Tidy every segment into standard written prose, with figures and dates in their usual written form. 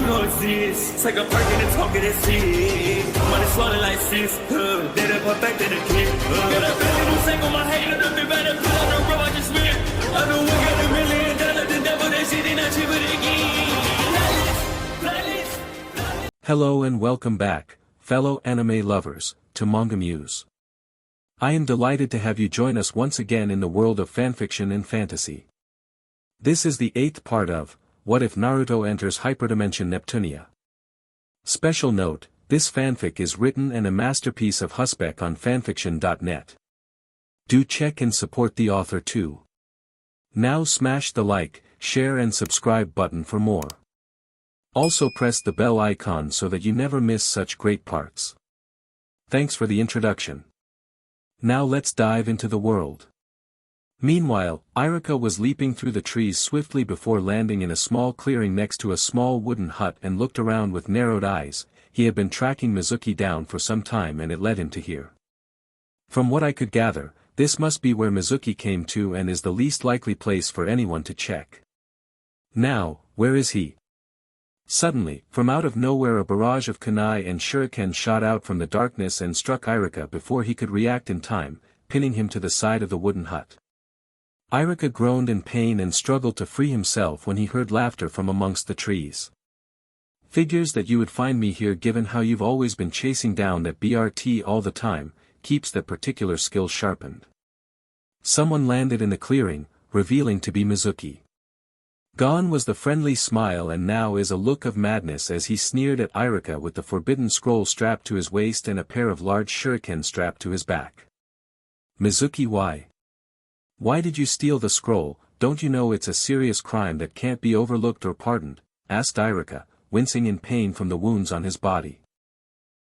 You know it's this. Take a perk and a talk of that shit. Money swallowing like sis. Did it perfect in the kid. Got a billion who sang on my head. Look up better put on the road I just spent. I know we got $1 million. The devil that shit ain't not cheaper than again. Hello and welcome back, fellow anime lovers, to MangaMuse. I am delighted to have you join us once again in the world of fanfiction and fantasy. This is the 8th part of What If Naruto Enters Hyperdimension Neptunia. Special note, this fanfic is written and a masterpiece of Hussbek on FANFICTIONnet. Do check and support the author too. Now smash the like, share and subscribe button for more. Also press the bell icon so that you never miss such great parts. Thanks for the introduction. Now let's dive into the world. Meanwhile, Irika was leaping through the trees swiftly before landing in a small clearing next to a small wooden hut and looked around with narrowed eyes. He had been tracking Mizuki down for some time and it led him to here. From what I could gather, this must be where Mizuki came to and is the least likely place for anyone to check. Now, where is he? Suddenly, from out of nowhere a barrage of kunai and shuriken shot out from the darkness and struck Irika before he could react in time, pinning him to the side of the wooden hut. Irika groaned in pain and struggled to free himself when he heard laughter from amongst the trees. Figures that you would find me here given how you've always been chasing down that BRT all the time, keeps that particular skill sharpened. Someone landed in the clearing, revealing to be Mizuki. Gone was the friendly smile and now is a look of madness as he sneered at Irika with the forbidden scroll strapped to his waist and a pair of large shuriken strapped to his back. Mizuki, why? Why did you steal the scroll? Don't you know it's a serious crime that can't be overlooked or pardoned? Asked Irika, wincing in pain from the wounds on his body.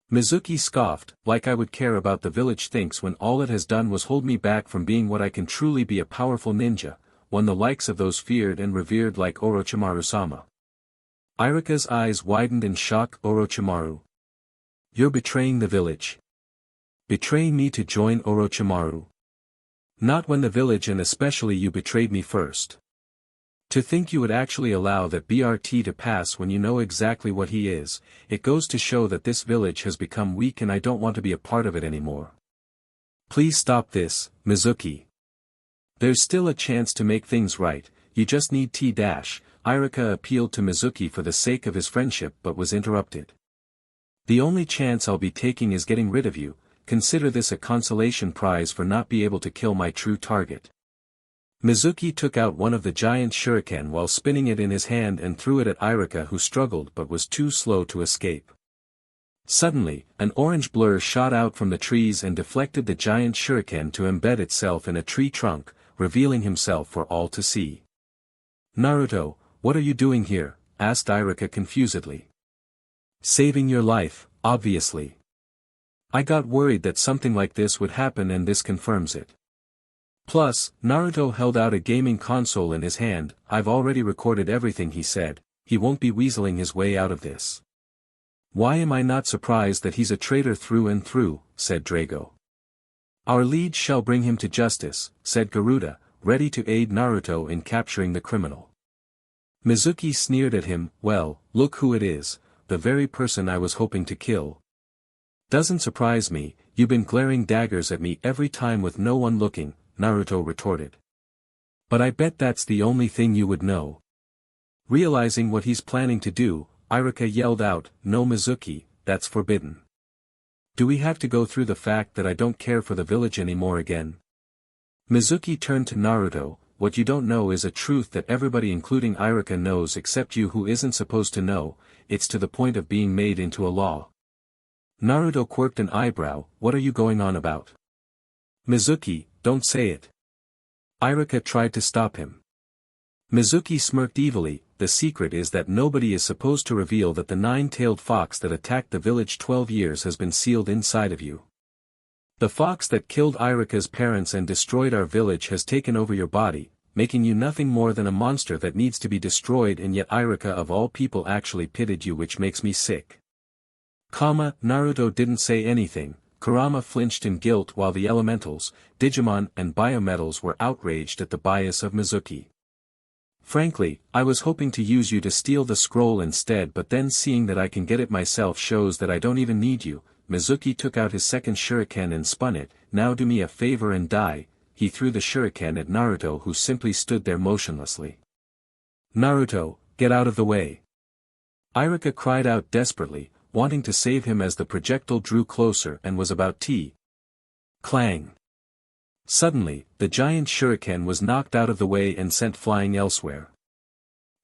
Mizuki scoffed, like I would care about the village thinks when all it has done was hold me back from being what I can truly be, a powerful ninja, one the likes of those feared and revered like Orochimaru-sama. Irika's eyes widened in shock. Orochimaru? You're betraying the village. Betraying me to join Orochimaru. Not when the village and especially you betrayed me first. To think you would actually allow that BRT to pass when you know exactly what he is, it goes to show that this village has become weak and I don't want to be a part of it anymore. Please stop this, Mizuki. There's still a chance to make things right, you just need Irika appealed to Mizuki for the sake of his friendship but was interrupted. The only chance I'll be taking is getting rid of you, consider this a consolation prize for not be able to kill my true target. Mizuki took out one of the giant shuriken while spinning it in his hand and threw it at Irika, who struggled but was too slow to escape. Suddenly, an orange blur shot out from the trees and deflected the giant shuriken to embed itself in a tree trunk, revealing himself for all to see. Naruto, what are you doing here? Asked Irika confusedly. Saving your life, obviously. I got worried that something like this would happen and this confirms it. Plus, Naruto held out a gaming console in his hand. I've already recorded everything he said, he won't be weaseling his way out of this. Why am I not surprised that he's a traitor through and through, said Drago. Our lead shall bring him to justice, said Garuda, ready to aid Naruto in capturing the criminal. Mizuki sneered at him, well, look who it is, the very person I was hoping to kill. Doesn't surprise me, you've been glaring daggers at me every time with no one looking, Naruto retorted. But I bet that's the only thing you would know. Realizing what he's planning to do, Irika yelled out, no Mizuki, that's forbidden. Do we have to go through the fact that I don't care for the village anymore again? Mizuki turned to Naruto, what you don't know is a truth that everybody including Irika knows except you who isn't supposed to know, it's to the point of being made into a law. Naruto quirked an eyebrow, what are you going on about? Mizuki, don't say it. Irika tried to stop him. Mizuki smirked evilly, the secret is that nobody is supposed to reveal that the nine-tailed fox that attacked the village 12 years has been sealed inside of you. The fox that killed Irika's parents and destroyed our village has taken over your body, making you nothing more than a monster that needs to be destroyed, and yet Irika of all people actually pitied you, which makes me sick. Naruto didn't say anything. Kurama flinched in guilt while the elementals, Digimon and biometals were outraged at the bias of Mizuki. Frankly, I was hoping to use you to steal the scroll instead, but then seeing that I can get it myself shows that I don't even need you. Mizuki took out his second shuriken and spun it. Now do me a favor and die. He threw the shuriken at Naruto, who simply stood there motionlessly. Naruto, get out of the way. Iruka cried out desperately, wanting to save him as the projectile drew closer and was about to. Clang. Suddenly, the giant shuriken was knocked out of the way and sent flying elsewhere.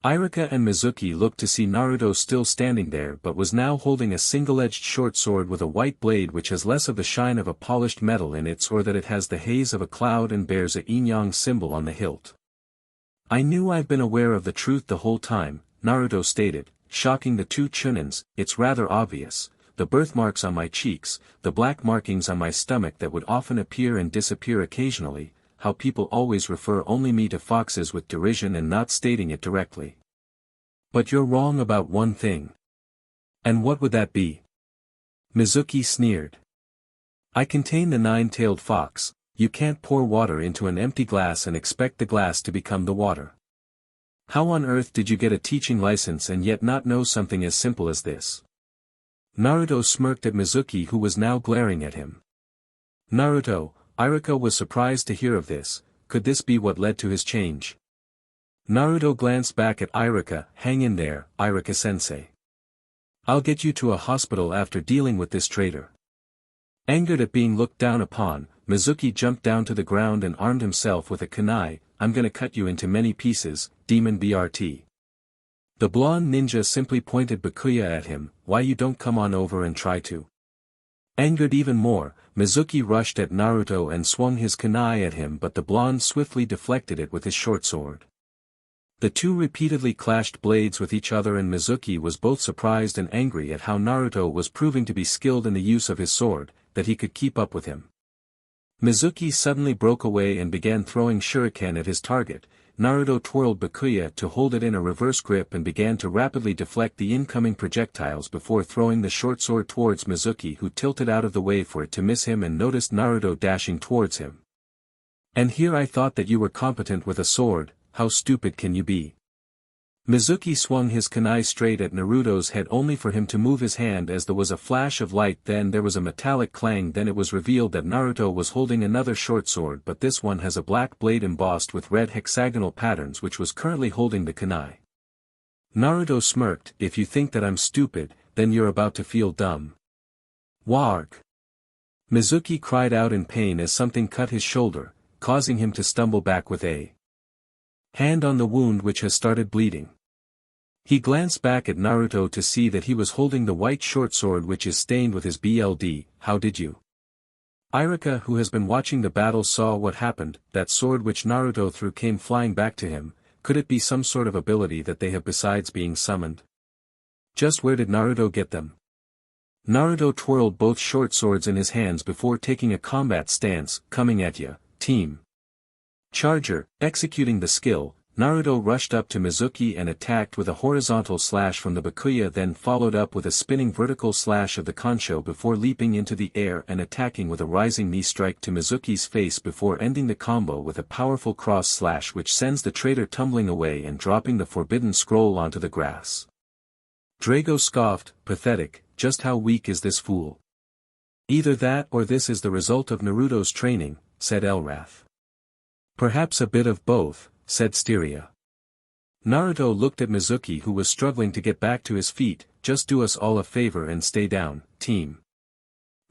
Iruka and Mizuki looked to see Naruto still standing there, but was now holding a single-edged short sword with a white blade which has less of the shine of a polished metal in it, or that it has the haze of a cloud and bears a yin-yang symbol on the hilt. I knew I've been aware of the truth the whole time, Naruto stated, shocking the two chunins. It's rather obvious. The birthmarks on my cheeks, the black markings on my stomach that would often appear and disappear occasionally, how people always refer only me to foxes with derision and not stating it directly. But you're wrong about one thing. And what would that be? Mizuki sneered. I contain the nine-tailed fox. You can't pour water into an empty glass and expect the glass to become the water. How on earth did you get a teaching license and yet not know something as simple as this? Naruto smirked at Mizuki, who was now glaring at him. Naruto, Iruka was surprised to hear of this. Could this be what led to his change? Naruto glanced back at Iruka. Hang in there, Iruka-sensei. I'll get you to a hospital after dealing with this traitor. Angered at being looked down upon, Mizuki jumped down to the ground and armed himself with a kunai. I'm gonna cut you into many pieces, demon BRT. The blonde ninja simply pointed Bakuya at him. Why you don't come on over and try to? Angered even more, Mizuki rushed at Naruto and swung his kunai at him, but the blonde swiftly deflected it with his short sword. The two repeatedly clashed blades with each other, and Mizuki was both surprised and angry at how Naruto was proving to be skilled in the use of his sword, that he could keep up with him. Mizuki suddenly broke away and began throwing shuriken at his target. Naruto twirled Bakuya to hold it in a reverse grip and began to rapidly deflect the incoming projectiles before throwing the short sword towards Mizuki, who tilted out of the way for it to miss him and noticed Naruto dashing towards him. And here I thought that you were competent with a sword. How stupid can you be? Mizuki swung his kunai straight at Naruto's head, only for him to move his hand as there was a flash of light. Then there was a metallic clang. Then it was revealed that Naruto was holding another short sword, but this one has a black blade embossed with red hexagonal patterns, which was currently holding the kunai. Naruto smirked. If you think that I'm stupid, then you're about to feel dumb. Warg! Mizuki cried out in pain as something cut his shoulder, causing him to stumble back with a hand on the wound which has started bleeding. He glanced back at Naruto to see that he was holding the white short sword which is stained with his BLD. How did you? Iruka, who has been watching the battle, saw what happened. That sword which Naruto threw came flying back to him. Could it be some sort of ability that they have besides being summoned? Just where did Naruto get them? Naruto twirled both short swords in his hands before taking a combat stance. Coming at ya, team. Charger. Executing the skill, Naruto rushed up to Mizuki and attacked with a horizontal slash from the Bakuya, then followed up with a spinning vertical slash of the Kansho before leaping into the air and attacking with a rising knee strike to Mizuki's face before ending the combo with a powerful cross slash which sends the traitor tumbling away and dropping the forbidden scroll onto the grass. Drago scoffed. Pathetic, just how weak is this fool? Either that or this is the result of Naruto's training, said Elrath. Perhaps a bit of both, said Styria. Naruto looked at Mizuki, who was struggling to get back to his feet. Just do us all a favor and stay down, team.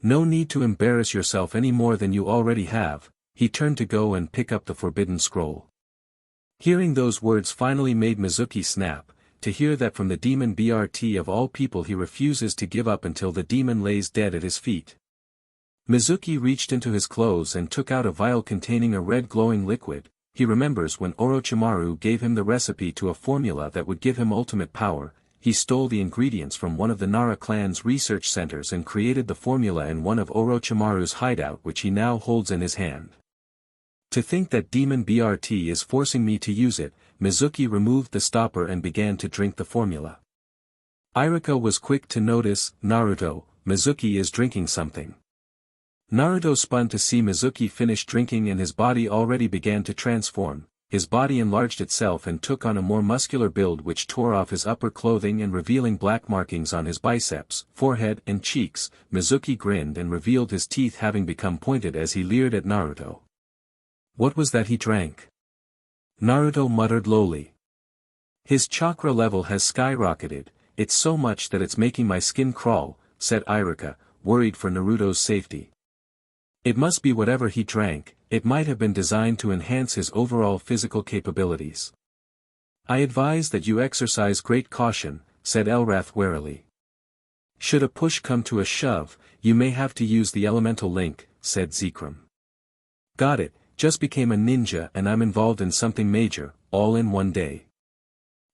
No need to embarrass yourself any more than you already have. He turned to go and pick up the forbidden scroll. Hearing those words finally made Mizuki snap. To hear that from the demon BRT of all people, he refuses to give up until the demon lays dead at his feet. Mizuki reached into his clothes and took out a vial containing a red glowing liquid. He remembers when Orochimaru gave him the recipe to a formula that would give him ultimate power. He stole the ingredients from one of the Nara clan's research centers and created the formula in one of Orochimaru's hideout, which he now holds in his hand. To think that Demon BRT is forcing me to use it. Mizuki removed the stopper and began to drink the formula. Iruka was quick to notice. Naruto, Mizuki is drinking something. Naruto spun to see Mizuki finish drinking and his body already began to transform. his body enlarged itself and took on a more muscular build which tore off his upper clothing and revealing black markings on his biceps, forehead and cheeks. Mizuki grinned and revealed his teeth having become pointed as he leered at Naruto. What was that he drank? Naruto muttered lowly. His chakra level has skyrocketed, it's so much that it's making my skin crawl, said Iruka, worried for Naruto's safety. It must be whatever he drank, it might have been designed to enhance his overall physical capabilities. I advise that you exercise great caution, said Elrath warily. Should a push come to a shove, you may have to use the elemental link, said Zekrom. Got it, just became a ninja and I'm involved in something major, all in one day.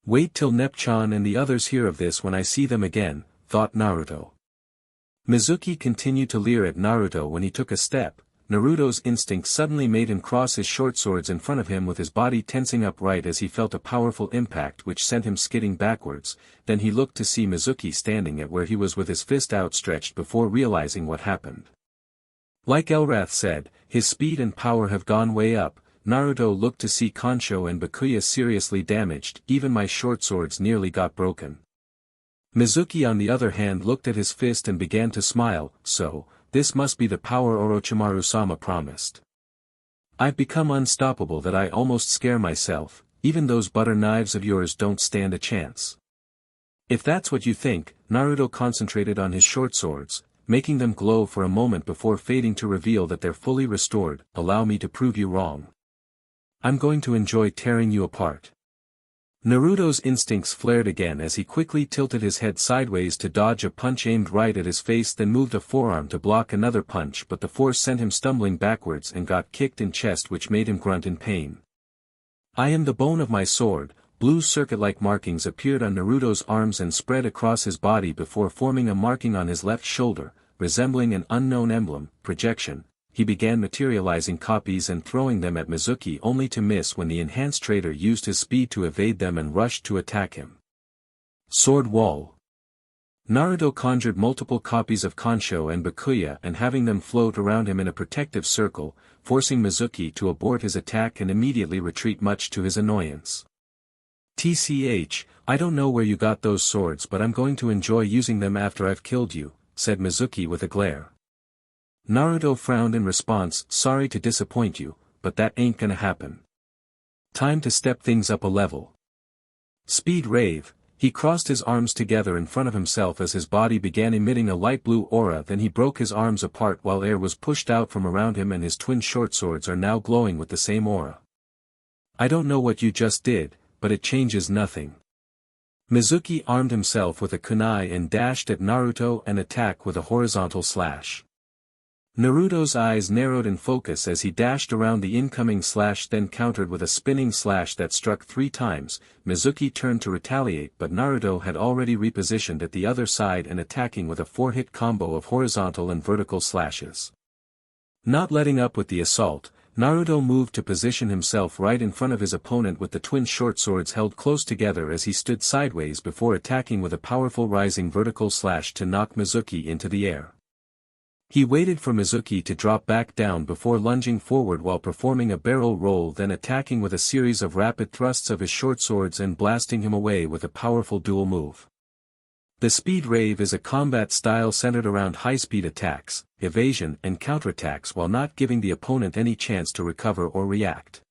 Wait till Neptunia and the others hear of this when I see them again, thought Naruto. Mizuki continued to leer at Naruto when he took a step. Naruto's instinct suddenly made him cross his short swords in front of him with his body tensing up right as he felt a powerful impact which sent him skidding backwards. Then he looked to see Mizuki standing at where he was with his fist outstretched before realizing what happened. Like Elrath said, his speed and power have gone way up. Naruto looked to see Kansho and Bakuya seriously damaged, even my short swords nearly got broken. Mizuki on the other hand looked at his fist and began to smile, so, this must be the power Orochimaru-sama promised. I've become unstoppable that I almost scare myself, even those butter knives of yours don't stand a chance. If that's what you think, Naruto concentrated on his short swords, making them glow for a moment before fading to reveal that they're fully restored. Allow me to prove you wrong. I'm going to enjoy tearing you apart. Naruto's instincts flared again as he quickly tilted his head sideways to dodge a punch aimed right at his face, then moved a forearm to block another punch, but the force sent him stumbling backwards and got kicked in chest which made him grunt in pain. I am the bone of my sword. Blue circuit-like markings appeared on Naruto's arms and spread across his body before forming a marking on his left shoulder, resembling an unknown emblem, projection. He began materializing copies and throwing them at Mizuki only to miss when the enhanced trader used his speed to evade them and rushed to attack him. Sword Wall. Naruto conjured multiple copies of Kansho and Bakuya and having them float around him in a protective circle, forcing Mizuki to abort his attack and immediately retreat much to his annoyance. TCH, I don't know where you got those swords but I'm going to enjoy using them after I've killed you, said Mizuki with a glare. Naruto frowned in response, sorry to disappoint you, but that ain't gonna happen. Time to step things up a level. Speed Rave. He crossed his arms together in front of himself as his body began emitting a light blue aura, then he broke his arms apart while air was pushed out from around him and his twin short swords are now glowing with the same aura. I don't know what you just did, but it changes nothing. Mizuki armed himself with a kunai and dashed at Naruto and attacked with a horizontal slash. Naruto's eyes narrowed in focus as he dashed around the incoming slash, then countered with a spinning slash that struck 3 times. Mizuki turned to retaliate but Naruto had already repositioned at the other side and attacking with a 4-hit combo of horizontal and vertical slashes. Not letting up with the assault, Naruto moved to position himself right in front of his opponent with the twin short swords held close together as he stood sideways before attacking with a powerful rising vertical slash to knock Mizuki into the air. He waited for Mizuki to drop back down before lunging forward while performing a barrel roll, then attacking with a series of rapid thrusts of his short swords and blasting him away with a powerful dual move. The Speed Rave is a combat style centered around high-speed attacks, evasion and counterattacks while not giving the opponent any chance to recover or react.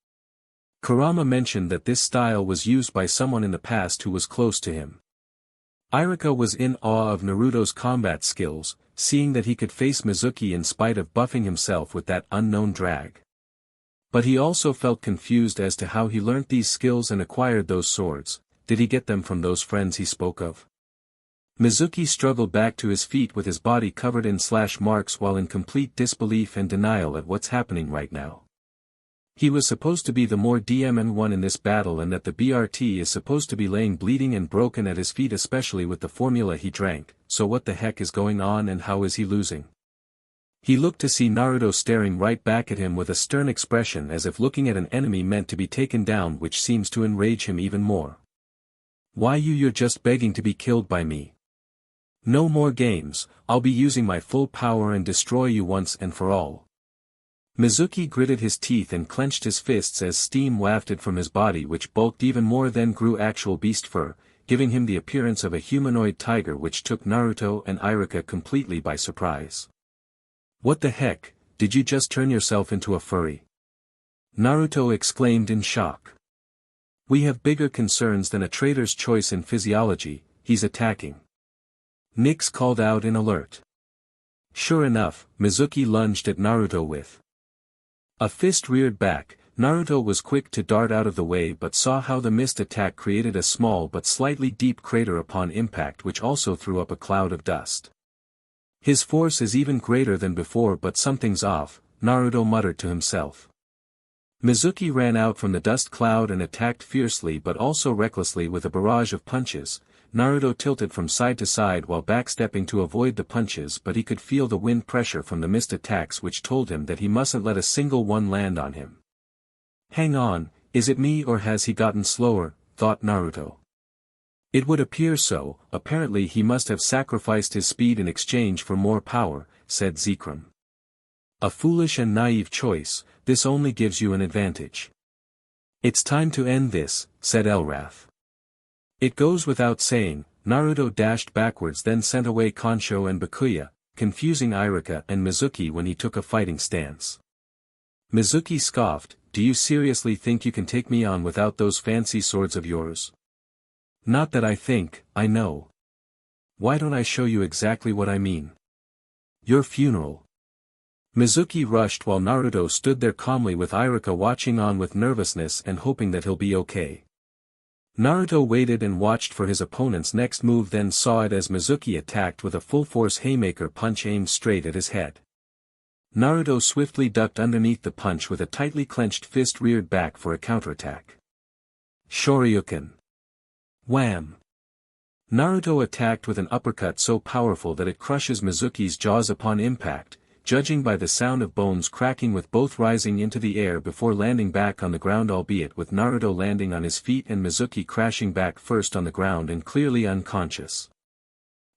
Kurama mentioned that this style was used by someone in the past who was close to him. Iruka was in awe of Naruto's combat skills, seeing that he could face Mizuki in spite of buffing himself with that unknown drag. But he also felt confused as to how he learnt these skills and acquired those swords. Did he get them from those friends he spoke of? Mizuki struggled back to his feet with his body covered in slash marks while in complete disbelief and denial at what's happening right now. He was supposed to be the more DMN one in this battle and that the BRT is supposed to be laying bleeding and broken at his feet, especially with the formula he drank, so what the heck is going on and how is he losing? He looked to see Naruto staring right back at him with a stern expression as if looking at an enemy meant to be taken down, which seems to enrage him even more. Why you're just begging to be killed by me? No more games, I'll be using my full power and destroy you once and for all. Mizuki gritted his teeth and clenched his fists as steam wafted from his body, which bulked even more than grew actual beast fur, giving him the appearance of a humanoid tiger, which took Naruto and Iruka completely by surprise. "What the heck, did you just turn yourself into a furry?" Naruto exclaimed in shock. "We have bigger concerns than a trader's choice in physiology, he's attacking." Nyx called out in alert. Sure enough, Mizuki lunged at Naruto with a fist reared back. Naruto was quick to dart out of the way but saw how the missed attack created a small but slightly deep crater upon impact, which also threw up a cloud of dust. "His force is even greater than before, but something's off," Naruto muttered to himself. Mizuki ran out from the dust cloud and attacked fiercely but also recklessly with a barrage of punches. Naruto tilted from side to side while backstepping to avoid the punches, but he could feel the wind pressure from the missed attacks, which told him that he mustn't let a single one land on him. "Hang on, is it me or has he gotten slower?" thought Naruto. It would appear so. "Apparently he must have sacrificed his speed in exchange for more power," said Zekrom. "A foolish and naive choice, this only gives you an advantage." "It's time to end this," said Elrath. It goes without saying, Naruto dashed backwards, then sent away Kansho and Bakuya, confusing Iruka and Mizuki when he took a fighting stance. Mizuki scoffed, "Do you seriously think you can take me on without those fancy swords of yours?" "Not that I think, I know. Why don't I show you exactly what I mean? Your funeral." Mizuki rushed while Naruto stood there calmly with Iruka watching on with nervousness and hoping that he'll be okay. Naruto waited and watched for his opponent's next move, then saw it as Mizuki attacked with a full-force haymaker punch aimed straight at his head. Naruto swiftly ducked underneath the punch with a tightly clenched fist reared back for a counterattack. Shoryuken. Wham! Naruto attacked with an uppercut so powerful that it crushes Mizuki's jaws upon impact, judging by the sound of bones cracking, with both rising into the air before landing back on the ground, albeit with Naruto landing on his feet and Mizuki crashing back first on the ground and clearly unconscious.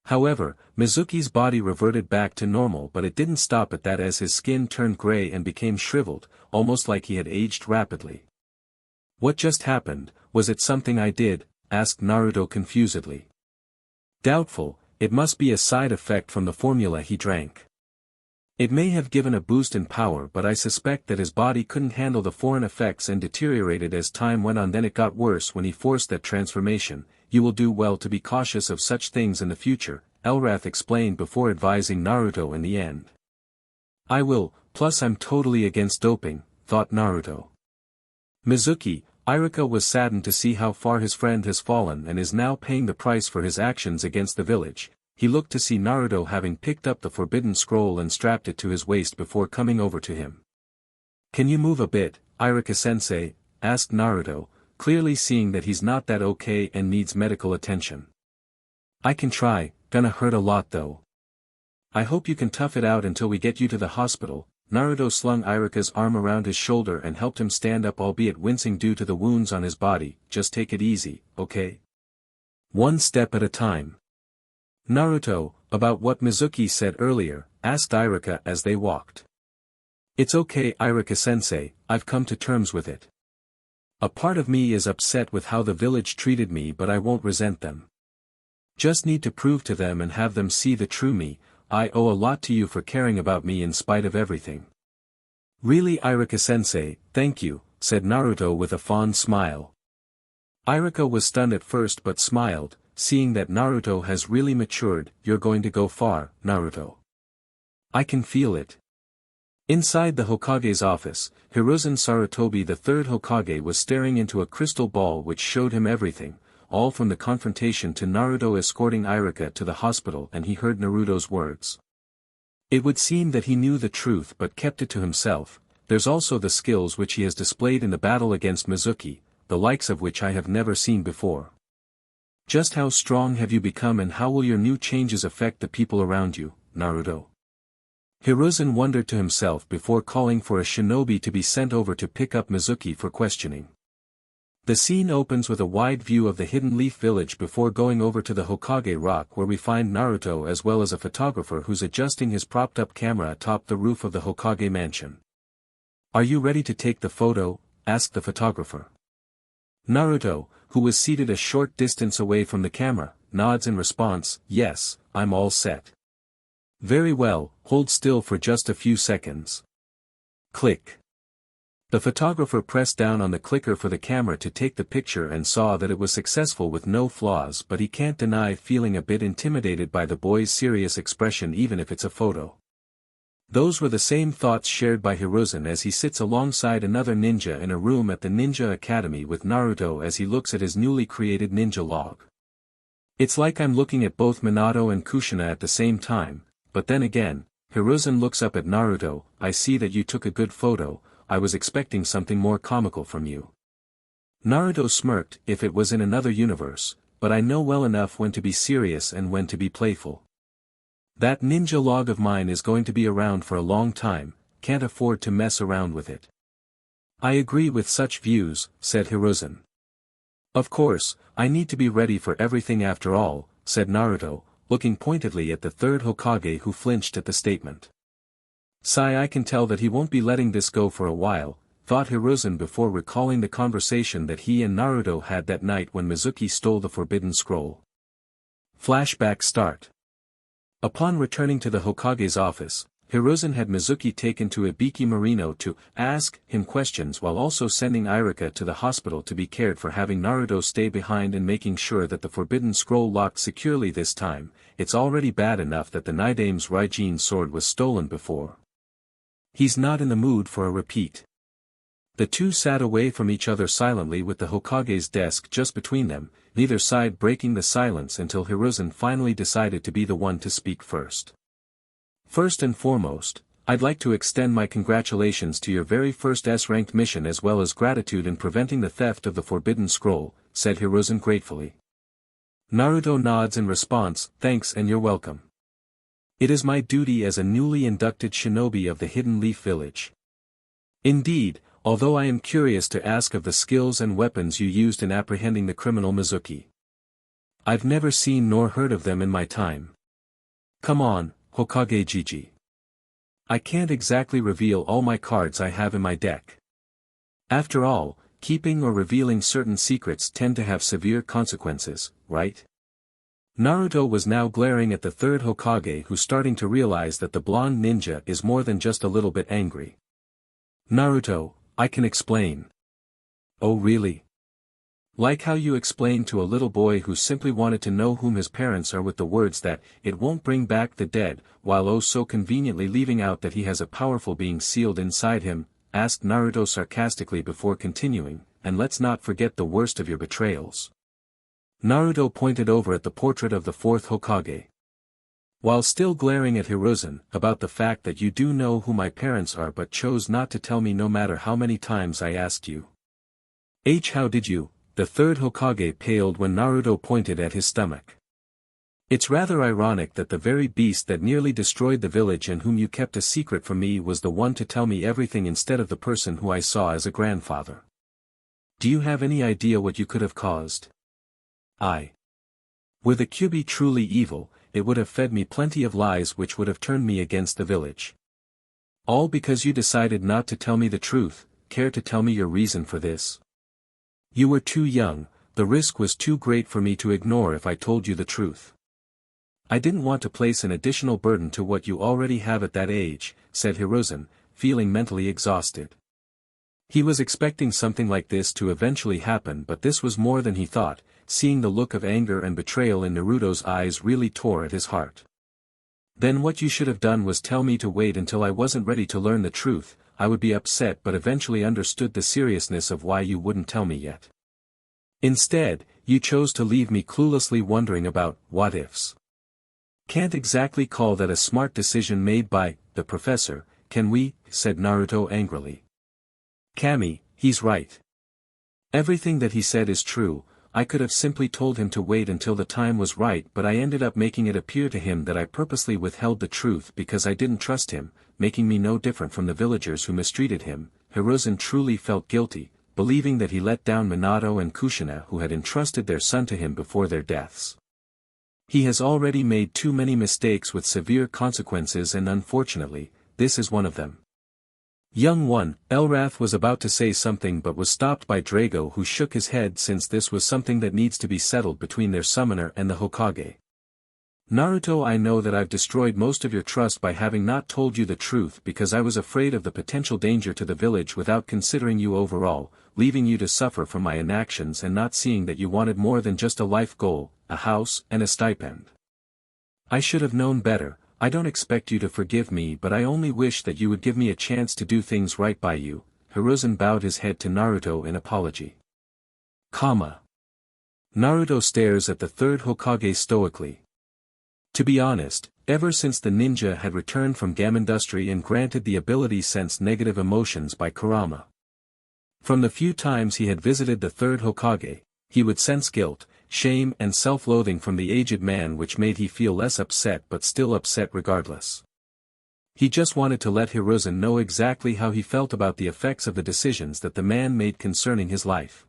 However, Mizuki's body reverted back to normal, but it didn't stop at that, as his skin turned gray and became shriveled, almost like he had aged rapidly. "What just happened? Was it something I did?" asked Naruto confusedly. "Doubtful, it must be a side effect from the formula he drank. It may have given a boost in power, but I suspect that his body couldn't handle the foreign effects and deteriorated as time went on. Then it got worse when he forced that transformation. You will do well to be cautious of such things in the future," Elrath explained before advising Naruto in the end. "I will, plus I'm totally against doping," thought Naruto. Mizuki, Iruka was saddened to see how far his friend has fallen and is now paying the price for his actions against the village. He looked to see Naruto having picked up the forbidden scroll and strapped it to his waist before coming over to him. "Can you move a bit, Iruka-sensei?" asked Naruto, clearly seeing that he's not that okay and needs medical attention. "I can try, gonna hurt a lot though. I hope you can tough it out until we get you to the hospital." Naruto slung Iruka's arm around his shoulder and helped him stand up, albeit wincing due to the wounds on his body. "Just take it easy, okay? One step at a time." "Naruto, about what Mizuki said earlier?" asked Iruka as they walked. "It's okay, Iruka-sensei, I've come to terms with it. A part of me is upset with how the village treated me, but I won't resent them. Just need to prove to them and have them see the true me. I owe a lot to you for caring about me in spite of everything." "Really, Iruka-sensei, thank you," said Naruto with a fond smile. Iruka was stunned at first but smiled, seeing that Naruto has really matured. "You're going to go far, Naruto. I can feel it." Inside the Hokage's office, Hiruzen Sarutobi, the third Hokage, was staring into a crystal ball which showed him everything, all from the confrontation to Naruto escorting Iruka to the hospital, and he heard Naruto's words. It would seem that he knew the truth but kept it to himself. "There's also the skills which he has displayed in the battle against Mizuki, the likes of which I have never seen before. Just how strong have you become, and how will your new changes affect the people around you, Naruto?" Hiruzen wondered to himself before calling for a shinobi to be sent over to pick up Mizuki for questioning. The scene opens with a wide view of the Hidden Leaf Village before going over to the Hokage Rock, where we find Naruto as well as a photographer who's adjusting his propped-up camera atop the roof of the Hokage mansion. "Are you ready to take the photo?" asked the photographer. Naruto, who was seated a short distance away from the camera, nods in response, "Yes, I'm all set." "Very well, hold still for just a few seconds." Click. The photographer pressed down on the clicker for the camera to take the picture and saw that it was successful with no flaws, but he can't deny feeling a bit intimidated by the boy's serious expression even if it's a photo. Those were the same thoughts shared by Hiruzen as he sits alongside another ninja in a room at the Ninja Academy with Naruto as he looks at his newly created ninja log. "It's like I'm looking at both Minato and Kushina at the same time, but then again," Hiruzen looks up at Naruto, "I see that you took a good photo. I was expecting something more comical from you." Naruto smirked, "If it was in another universe, but I know well enough when to be serious and when to be playful. That ninja log of mine is going to be around for a long time, can't afford to mess around with it." "I agree with such views," said Hiruzen. "Of course, I need to be ready for everything after all," said Naruto, looking pointedly at the third Hokage who flinched at the statement. "Sigh, I can tell that he won't be letting this go for a while," thought Hiruzen before recalling the conversation that he and Naruto had that night when Mizuki stole the Forbidden Scroll. Flashback start. Upon returning to the Hokage's office, Hiruzen had Mizuki taken to Ibiki Marino to ask him questions while also sending Irika to the hospital to be cared for, having Naruto stay behind and making sure that the Forbidden Scroll locked securely this time. It's already bad enough that the Nidame's Raijin sword was stolen before. He's not in the mood for a repeat. The two sat away from each other silently with the Hokage's desk just between them, neither side breaking the silence until Hiruzen finally decided to be the one to speak first. "First and foremost, I'd like to extend my congratulations to your very first S-ranked mission as well as gratitude in preventing the theft of the Forbidden Scroll," said Hiruzen gratefully. Naruto nods in response, "Thanks and you're welcome. It is my duty as a newly inducted shinobi of the Hidden Leaf Village. Indeed, although I am curious to ask of the skills and weapons you used in apprehending the criminal Mizuki. I've never seen nor heard of them in my time." "Come on, Hokage Jiji. I can't exactly reveal all my cards I have in my deck. After all, keeping or revealing certain secrets tend to have severe consequences, right?" Naruto was now glaring at the third Hokage, who's starting to realize that the blonde ninja is more than just a little bit angry. "Naruto, I can explain." "Oh really? Like how you explained to a little boy who simply wanted to know whom his parents are with the words that, 'It won't bring back the dead,' while oh so conveniently leaving out that he has a powerful being sealed inside him," asked Naruto sarcastically before continuing, "And let's not forget the worst of your betrayals." Naruto pointed over at the portrait of the fourth Hokage. "While still glaring at Hiruzen, about the fact that you do know who my parents are but chose not to tell me no matter how many times I asked you." How did you?" The third Hokage paled when Naruto pointed at his stomach. "It's rather ironic that the very beast that nearly destroyed the village and whom you kept a secret from me was the one to tell me everything instead of the person who I saw as a grandfather. Do you have any idea what you could have caused? Were the Kyuubi truly evil, it would have fed me plenty of lies which would have turned me against the village. All because you decided not to tell me the truth. Care to tell me your reason for this? You were too young, the risk was too great for me to ignore if I told you the truth. I didn't want to place an additional burden to what you already have at that age," said Hiruzen, feeling mentally exhausted. He was expecting something like this to eventually happen, but this was more than he thought. Seeing the look of anger and betrayal in Naruto's eyes really tore at his heart. "Then what you should have done was tell me to wait until I wasn't ready to learn the truth. I would be upset but eventually understood the seriousness of why you wouldn't tell me yet. Instead, you chose to leave me cluelessly wondering about what-ifs. Can't exactly call that a smart decision made by the professor, can we?" said Naruto angrily. "Kami, he's right. Everything that he said is true. I could have simply told him to wait until the time was right, but I ended up making it appear to him that I purposely withheld the truth because I didn't trust him, making me no different from the villagers who mistreated him." Hiruzen truly felt guilty, believing that he let down Minato and Kushina, who had entrusted their son to him before their deaths. He has already made too many mistakes with severe consequences, and unfortunately, this is one of them. Young one, Elrath was about to say something but was stopped by Drago, who shook his head since this was something that needs to be settled between their summoner and the Hokage. Naruto, I know that I've destroyed most of your trust by having not told you the truth because I was afraid of the potential danger to the village without considering you overall, leaving you to suffer from my inactions and not seeing that you wanted more than just a life goal, a house and a stipend. I should have known better. I don't expect you to forgive me, but I only wish that you would give me a chance to do things right by you. Hiruzen bowed his head to Naruto in apology. Naruto stares at the third Hokage stoically. To be honest, ever since the ninja had returned from Gamindustry and granted the ability sense negative emotions by Kurama. From the few times he had visited the third Hokage, he would sense guilt, shame and self-loathing from the aged man, which made he feel less upset but still upset regardless. He just wanted to let Hiruzen know exactly how he felt about the effects of the decisions that the man made concerning his life.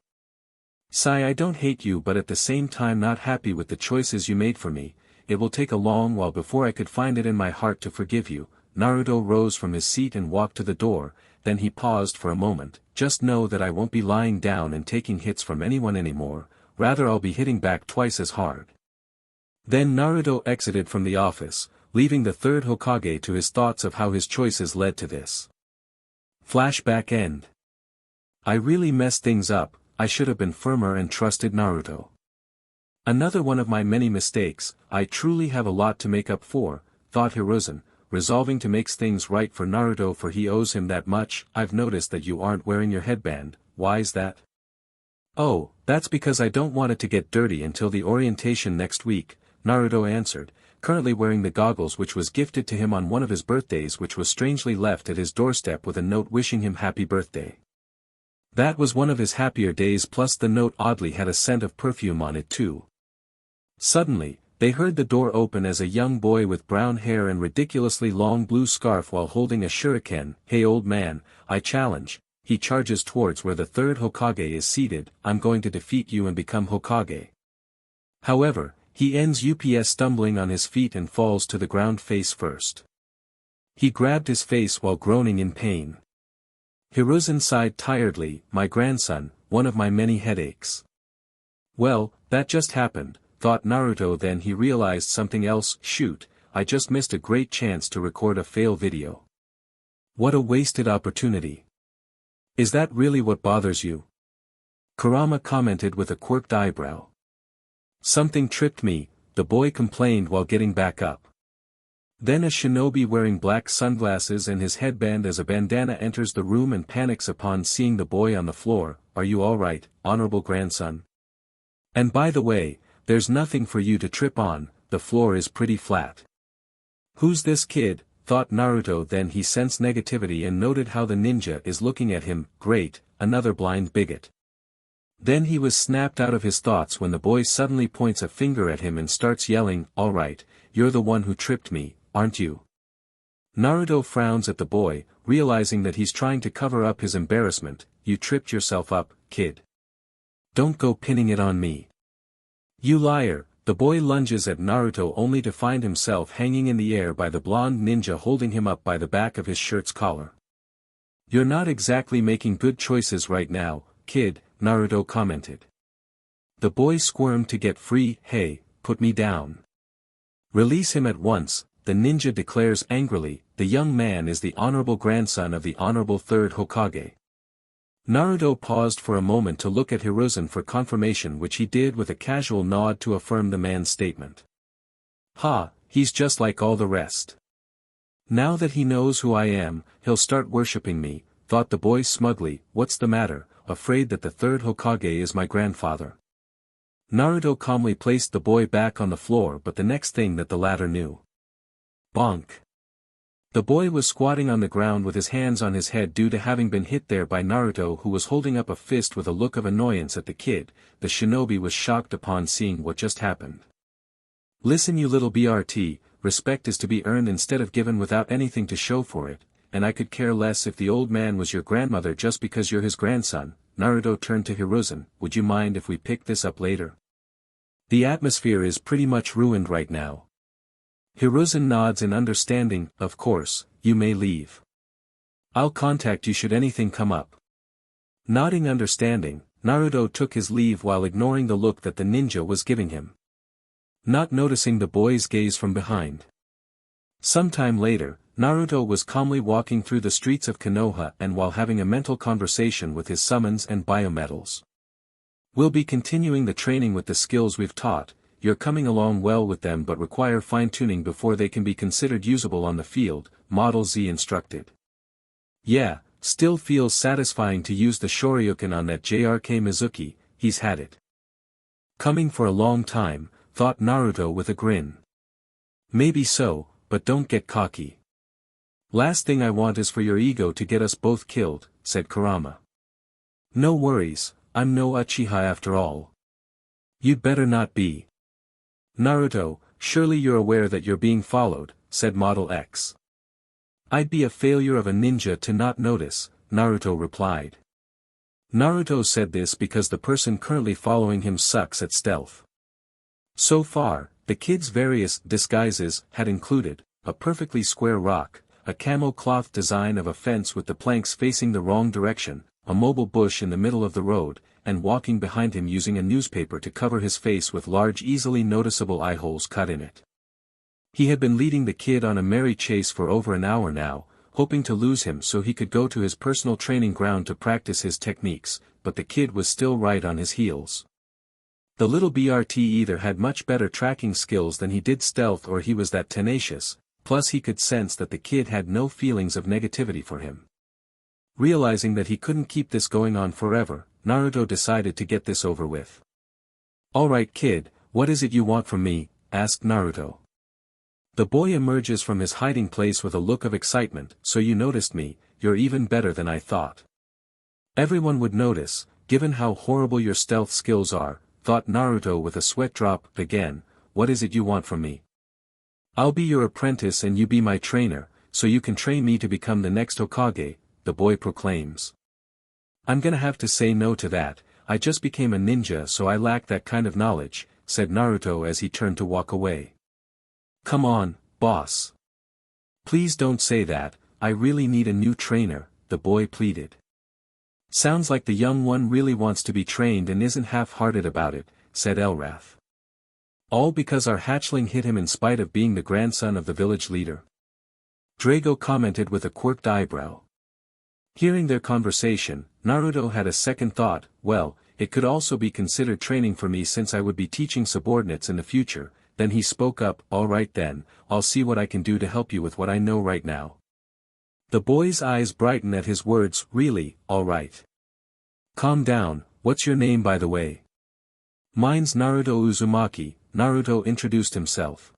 Sai, I don't hate you, but at the same time not happy with the choices you made for me. It will take a long while before I could find it in my heart to forgive you. Naruto rose from his seat and walked to the door, then he paused for a moment. Just know that I won't be lying down and taking hits from anyone anymore. Rather, I'll be hitting back twice as hard. Then Naruto exited from the office, leaving the third Hokage to his thoughts of how his choices led to this. Flashback end. I really messed things up. I should have been firmer and trusted Naruto. Another one of my many mistakes. I truly have a lot to make up for, thought Hiruzen, resolving to make things right for Naruto, for he owes him that much. I've noticed that you aren't wearing your headband. Why's that? Oh, that's because I don't want it to get dirty until the orientation next week, Naruto answered, currently wearing the goggles which was gifted to him on one of his birthdays, which was strangely left at his doorstep with a note wishing him happy birthday. That was one of his happier days, plus the note oddly had a scent of perfume on it too. Suddenly, they heard the door open as a young boy with brown hair and ridiculously long blue scarf while holding a shuriken. Hey old man, I challenge. He charges towards where the third Hokage is seated. I'm going to defeat you and become Hokage. However, he ends up stumbling on his feet and falls to the ground face first. He grabbed his face while groaning in pain. Hiruzen sighed tiredly. My grandson, one of my many headaches. Well, that just happened, thought Naruto. Then he realized something else. Shoot, I just missed a great chance to record a fail video. What a wasted opportunity. Is that really what bothers you? Kurama commented with a quirked eyebrow. Something tripped me, the boy complained while getting back up. Then a shinobi wearing black sunglasses and his headband as a bandana enters the room and panics upon seeing the boy on the floor. Are you alright, honorable grandson? And by the way, there's nothing for you to trip on, the floor is pretty flat. Who's this kid? Thought Naruto. Then he sensed negativity and noted how the ninja is looking at him. Great, another blind bigot. Then he was snapped out of his thoughts when the boy suddenly points a finger at him and starts yelling, alright, you're the one who tripped me, aren't you? Naruto frowns at the boy, realizing that he's trying to cover up his embarrassment. You tripped yourself up, kid. Don't go pinning it on me. You liar. The boy lunges at Naruto only to find himself hanging in the air by the blonde ninja holding him up by the back of his shirt's collar. You're not exactly making good choices right now, kid, Naruto commented. The boy squirmed to get free. Hey, put me down. Release him at once, the ninja declares angrily. The young man is the honorable grandson of the honorable third Hokage. Naruto paused for a moment to look at Hiruzen for confirmation, which he did with a casual nod to affirm the man's statement. Ha, he's just like all the rest. Now that he knows who I am, he'll start worshipping me, thought the boy smugly. What's the matter, afraid that the third Hokage is my grandfather? Naruto calmly placed the boy back on the floor, but the next thing that the latter knew. Bonk. The boy was squatting on the ground with his hands on his head due to having been hit there by Naruto, who was holding up a fist with a look of annoyance at the kid. The shinobi was shocked upon seeing what just happened. Listen you little BRT, respect is to be earned instead of given without anything to show for it, and I could care less if the old man was your grandmother just because you're his grandson. Naruto turned to Hiruzen. Would you mind if we pick this up later? The atmosphere is pretty much ruined right now. Hiruzen nods in understanding. Of course, you may leave. I'll contact you should anything come up. Nodding understanding, Naruto took his leave while ignoring the look that the ninja was giving him. Not noticing the boy's gaze from behind. Sometime later, Naruto was calmly walking through the streets of Konoha and while having a mental conversation with his summons and biometals. We'll be continuing the training with the skills we've taught, you're coming along well with them but require fine-tuning before they can be considered usable on the field, Model Z instructed. Yeah, still feels satisfying to use the Shoryuken on that JRK Mizuki, he's had it coming for a long time, thought Naruto with a grin. Maybe so, but don't get cocky. Last thing I want is for your ego to get us both killed, said Kurama. No worries, I'm no Uchiha after all. You'd better not be. Naruto, surely you're aware that you're being followed, said Model X. I'd be a failure of a ninja to not notice, Naruto replied. Naruto said this because the person currently following him sucks at stealth. So far, the kid's various disguises had included a perfectly square rock, a camo cloth design of a fence with the planks facing the wrong direction, a mobile bush in the middle of the road, and walking behind him using a newspaper to cover his face with large easily noticeable eye holes cut in it. He had been leading the kid on a merry chase for over an hour now, hoping to lose him so he could go to his personal training ground to practice his techniques, but the kid was still right on his heels. The little BRT either had much better tracking skills than he did stealth or he was that tenacious, plus he could sense that the kid had no feelings of negativity for him. Realizing that he couldn't keep this going on forever, Naruto decided to get this over with. Alright kid, what is it you want from me? Asked Naruto. The boy emerges from his hiding place with a look of excitement. So you noticed me, you're even better than I thought. Everyone would notice, given how horrible your stealth skills are, thought Naruto with a sweat drop. Again, what is it you want from me? I'll be your apprentice and you be my trainer, so you can train me to become the next Hokage, the boy proclaims. I'm gonna have to say no to that, I just became a ninja so I lack that kind of knowledge, said Naruto as he turned to walk away. Come on, boss. Please don't say that, I really need a new trainer, the boy pleaded. Sounds like the young one really wants to be trained and isn't half-hearted about it, said Elrath. All because our hatchling hit him in spite of being the grandson of the village leader. Drago commented with a quirked eyebrow. Hearing their conversation, Naruto had a second thought. Well, it could also be considered training for me since I would be teaching subordinates in the future. Then he spoke up, alright then, I'll see what I can do to help you with what I know right now. The boy's eyes brightened at his words. Really, alright. Calm down, what's your name by the way? Mine's Naruto Uzumaki, Naruto introduced himself.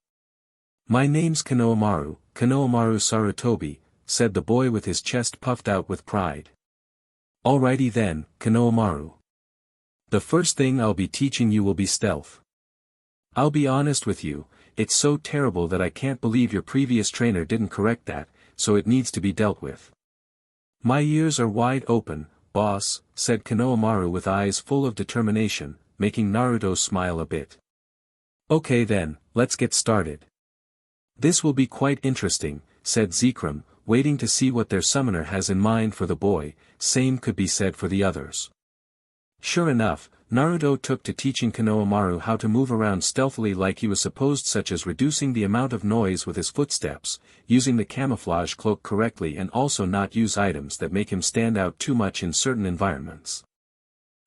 My name's Konohamaru Sarutobi, said the boy with his chest puffed out with pride. Alrighty then, Konohamaru. The first thing I'll be teaching you will be stealth. I'll be honest with you, it's so terrible that I can't believe your previous trainer didn't correct that, so it needs to be dealt with. My ears are wide open, boss, said Konohamaru with eyes full of determination, making Naruto smile a bit. Okay then, let's get started. This will be quite interesting, said Zekrom, waiting to see what their summoner has in mind for the boy. Same could be said for the others. Sure enough, Naruto took to teaching Konohamaru how to move around stealthily like he was supposed, such as reducing the amount of noise with his footsteps, using the camouflage cloak correctly, and also not use items that make him stand out too much in certain environments.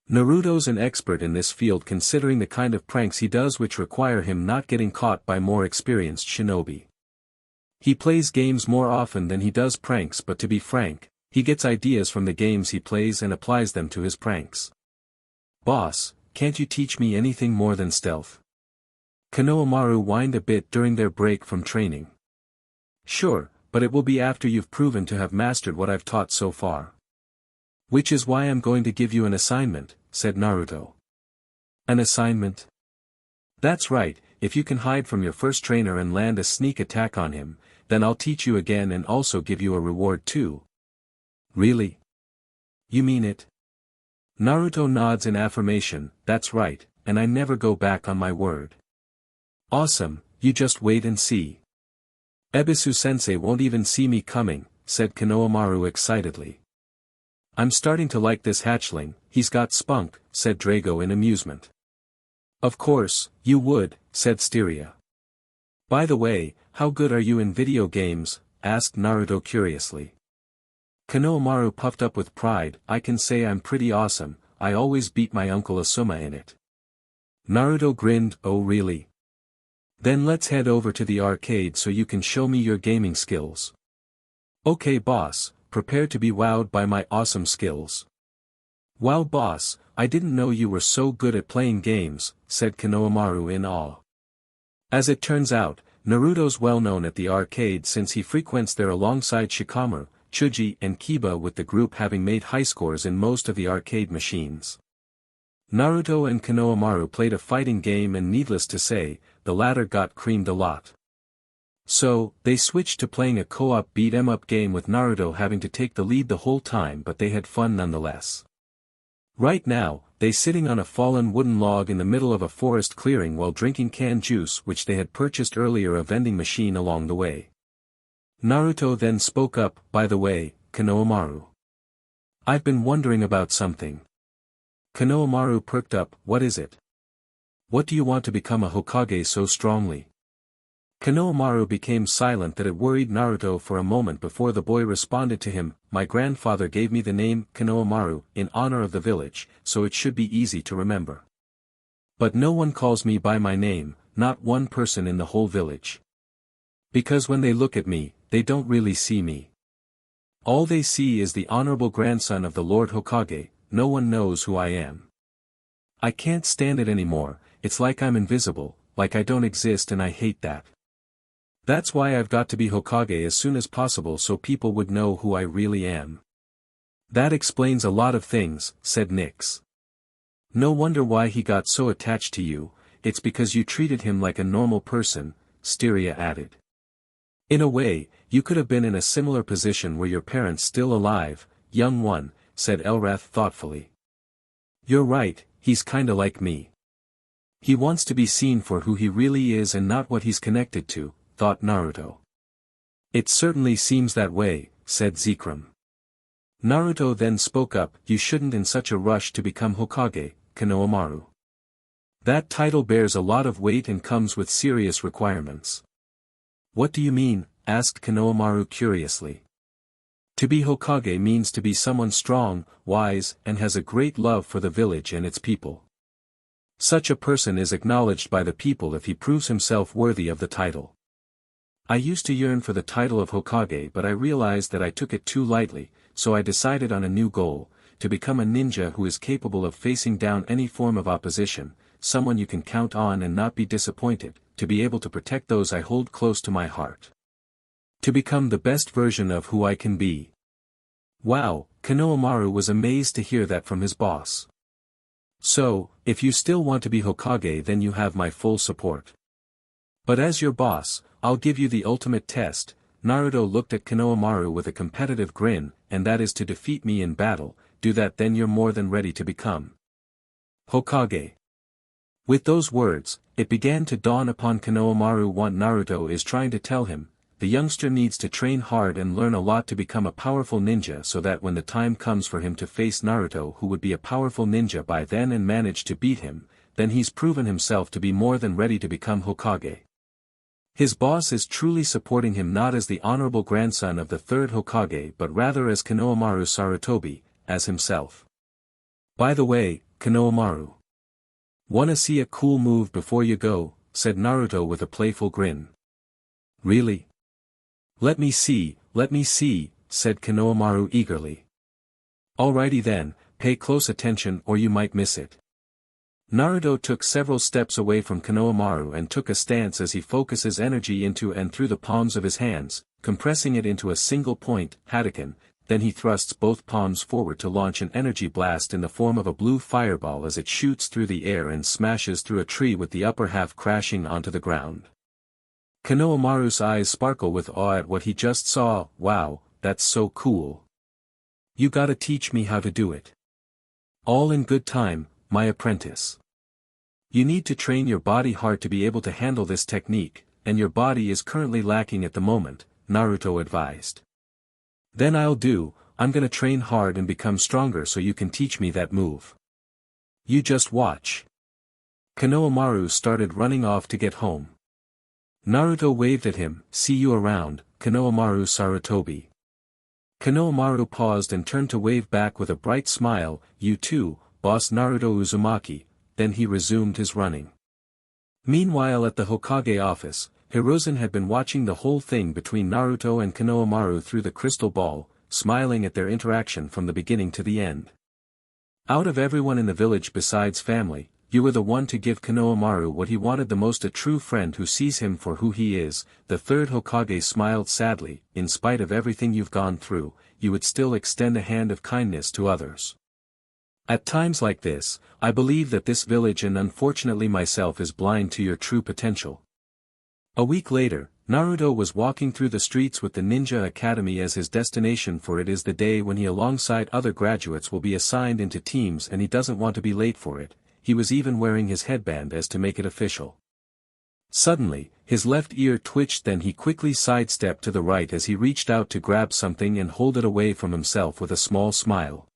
Naruto's an expert in this field considering the kind of pranks he does which require him not getting caught by more experienced shinobi. He plays games more often than he does pranks, but to be frank, he gets ideas from the games he plays and applies them to his pranks. Boss, can't you teach me anything more than stealth? Konohamaru whined a bit during their break from training. Sure, but it will be after you've proven to have mastered what I've taught so far. Which is why I'm going to give you an assignment, said Naruto. An assignment? That's right, if you can hide from your first trainer and land a sneak attack on him, then I'll teach you again and also give you a reward too. Really? You mean it? Naruto nods in affirmation. That's right, and I never go back on my word. Awesome, you just wait and see. Ebisu-sensei won't even see me coming, said Konohamaru excitedly. I'm starting to like this hatchling, he's got spunk, said Drago in amusement. Of course, you would, said Styria. By the way, how good are you in video games? Asked Naruto curiously. Konohamaru puffed up with pride, I can say I'm pretty awesome, I always beat my uncle Asuma in it. Naruto grinned, oh really? Then let's head over to the arcade so you can show me your gaming skills. Okay boss, prepare to be wowed by my awesome skills. Wow boss, I didn't know you were so good at playing games, said Konohamaru in awe. As it turns out, Naruto's well known at the arcade since he frequents there alongside Shikamaru, Chuji and Kiba, with the group having made high scores in most of the arcade machines. Naruto and Konohamaru played a fighting game and needless to say, the latter got creamed a lot. So, they switched to playing a co-op beat-em-up game with Naruto having to take the lead the whole time, but they had fun nonetheless. Right now, they sitting on a fallen wooden log in the middle of a forest clearing while drinking canned juice which they had purchased earlier, a vending machine along the way. Naruto then spoke up, by the way, Konohamaru. I've been wondering about something. Konohamaru perked up, what is it? What do you want to become a Hokage so strongly? Konohamaru became silent that it worried Naruto for a moment before the boy responded to him, my grandfather gave me the name Konohamaru in honor of the village, so it should be easy to remember. But no one calls me by my name, not one person in the whole village. Because when they look at me, they don't really see me. All they see is the honorable grandson of the Lord Hokage, no one knows who I am. I can't stand it anymore, it's like I'm invisible, like I don't exist, and I hate that. That's why I've got to be Hokage as soon as possible so people would know who I really am. That explains a lot of things, said Nyx. No wonder why he got so attached to you, it's because you treated him like a normal person, Styria added. In a way, you could have been in a similar position were your parents still alive, young one, said Elrath thoughtfully. You're right, he's kinda like me. He wants to be seen for who he really is and not what he's connected to, thought Naruto. It certainly seems that way, said Zekrom. Naruto then spoke up, you shouldn't in such a rush to become Hokage, Konohamaru. That title bears a lot of weight and comes with serious requirements. What do you mean? Asked Konohamaru curiously. To be Hokage means to be someone strong, wise, and has a great love for the village and its people. Such a person is acknowledged by the people if he proves himself worthy of the title. I used to yearn for the title of Hokage, but I realized that I took it too lightly, so I decided on a new goal, to become a ninja who is capable of facing down any form of opposition, someone you can count on and not be disappointed, to be able to protect those I hold close to my heart. To become the best version of who I can be. Wow, Konohamaru was amazed to hear that from his boss. So, if you still want to be Hokage, then you have my full support. But as your boss, I'll give you the ultimate test. Naruto looked at Konohamaru with a competitive grin, and that is to defeat me in battle. Do that, then you're more than ready to become Hokage. With those words, it began to dawn upon Konohamaru what Naruto is trying to tell him. The youngster needs to train hard and learn a lot to become a powerful ninja, so that when the time comes for him to face Naruto, who would be a powerful ninja by then and manage to beat him, then he's proven himself to be more than ready to become Hokage. His boss is truly supporting him, not as the honorable grandson of the third Hokage but rather as Konohamaru Sarutobi, as himself. By the way, Konohamaru. Wanna see a cool move before you go? Said Naruto with a playful grin. Really? Let me see, said Konohamaru eagerly. Alrighty then, pay close attention or you might miss it. Naruto took several steps away from Konohamaru and took a stance as he focuses energy into and through the palms of his hands, compressing it into a single point, Hadouken. Then he thrusts both palms forward to launch an energy blast in the form of a blue fireball as it shoots through the air and smashes through a tree with the upper half crashing onto the ground. Konohamaru's eyes sparkle with awe at what he just saw. Wow, that's so cool. You gotta teach me how to do it. All in good time, my apprentice. You need to train your body hard to be able to handle this technique, and your body is currently lacking at the moment, Naruto advised. I'm gonna train hard and become stronger so you can teach me that move. You just watch. Konohamaru started running off to get home. Naruto waved at him, see you around, Konohamaru Sarutobi. Konohamaru paused and turned to wave back with a bright smile, you too, boss Naruto Uzumaki, then he resumed his running. Meanwhile at the Hokage office, Hiruzen had been watching the whole thing between Naruto and Konohamaru through the crystal ball, smiling at their interaction from the beginning to the end. Out of everyone in the village besides family, you were the one to give Konohamaru what he wanted the most, a true friend who sees him for who he is. The third Hokage smiled sadly, in spite of everything you've gone through, you would still extend a hand of kindness to others. At times like this, I believe that this village and unfortunately myself is blind to your true potential. A week later, Naruto was walking through the streets with the Ninja Academy as his destination, for it is the day when he alongside other graduates will be assigned into teams and he doesn't want to be late for it. He was even wearing his headband as to make it official. Suddenly, his left ear twitched, then he quickly sidestepped to the right as he reached out to grab something and hold it away from himself with a small smile.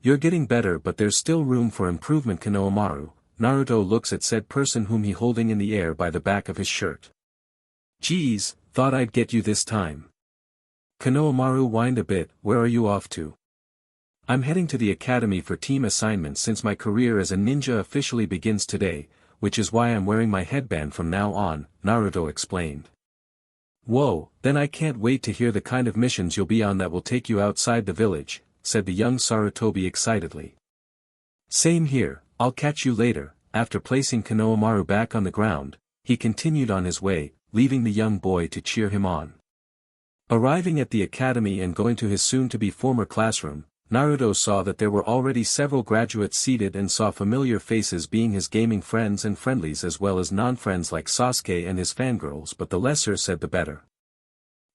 You're getting better, but there's still room for improvement, Konohamaru. Naruto looks at said person whom he holding in the air by the back of his shirt. Geez, thought I'd get you this time. Konohamaru whined a bit, where are you off to? I'm heading to the academy for team assignments since my career as a ninja officially begins today, which is why I'm wearing my headband from now on, Naruto explained. Whoa, then I can't wait to hear the kind of missions you'll be on that will take you outside the village, said the young Sarutobi excitedly. Same here, I'll catch you later. After placing Konohamaru back on the ground, he continued on his way, leaving the young boy to cheer him on. Arriving at the academy and going to his soon-to-be former classroom, Naruto saw that there were already several graduates seated and saw familiar faces being his gaming friends and friendlies as well as non-friends like Sasuke and his fangirls, but the lesser said the better.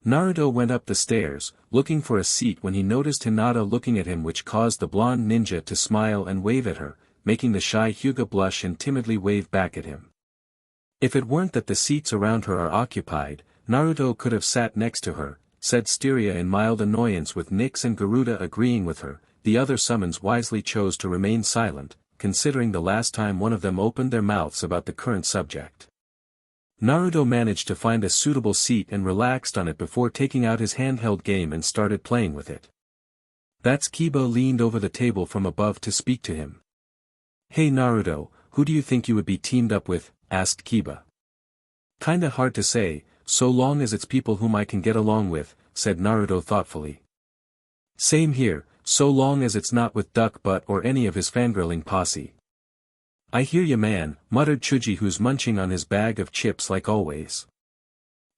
Naruto went up the stairs, looking for a seat when he noticed Hinata looking at him, which caused the blonde ninja to smile and wave at her, making the shy Hyuga blush and timidly wave back at him. If it weren't that the seats around her are occupied, Naruto could have sat next to her, said Styria in mild annoyance. With Nyx and Garuda agreeing with her, the other summons wisely chose to remain silent, considering the last time one of them opened their mouths about the current subject. Naruto managed to find a suitable seat and relaxed on it before taking out his handheld game and started playing with it. That's Kiba leaned over the table from above to speak to him. Hey Naruto, who do you think you would be teamed up with? Asked Kiba. Kinda hard to say, so long as it's people whom I can get along with, said Naruto thoughtfully. Same here, so long as it's not with Duck Butt or any of his fangirling posse. I hear ya man, muttered Chuji, who's munching on his bag of chips like always.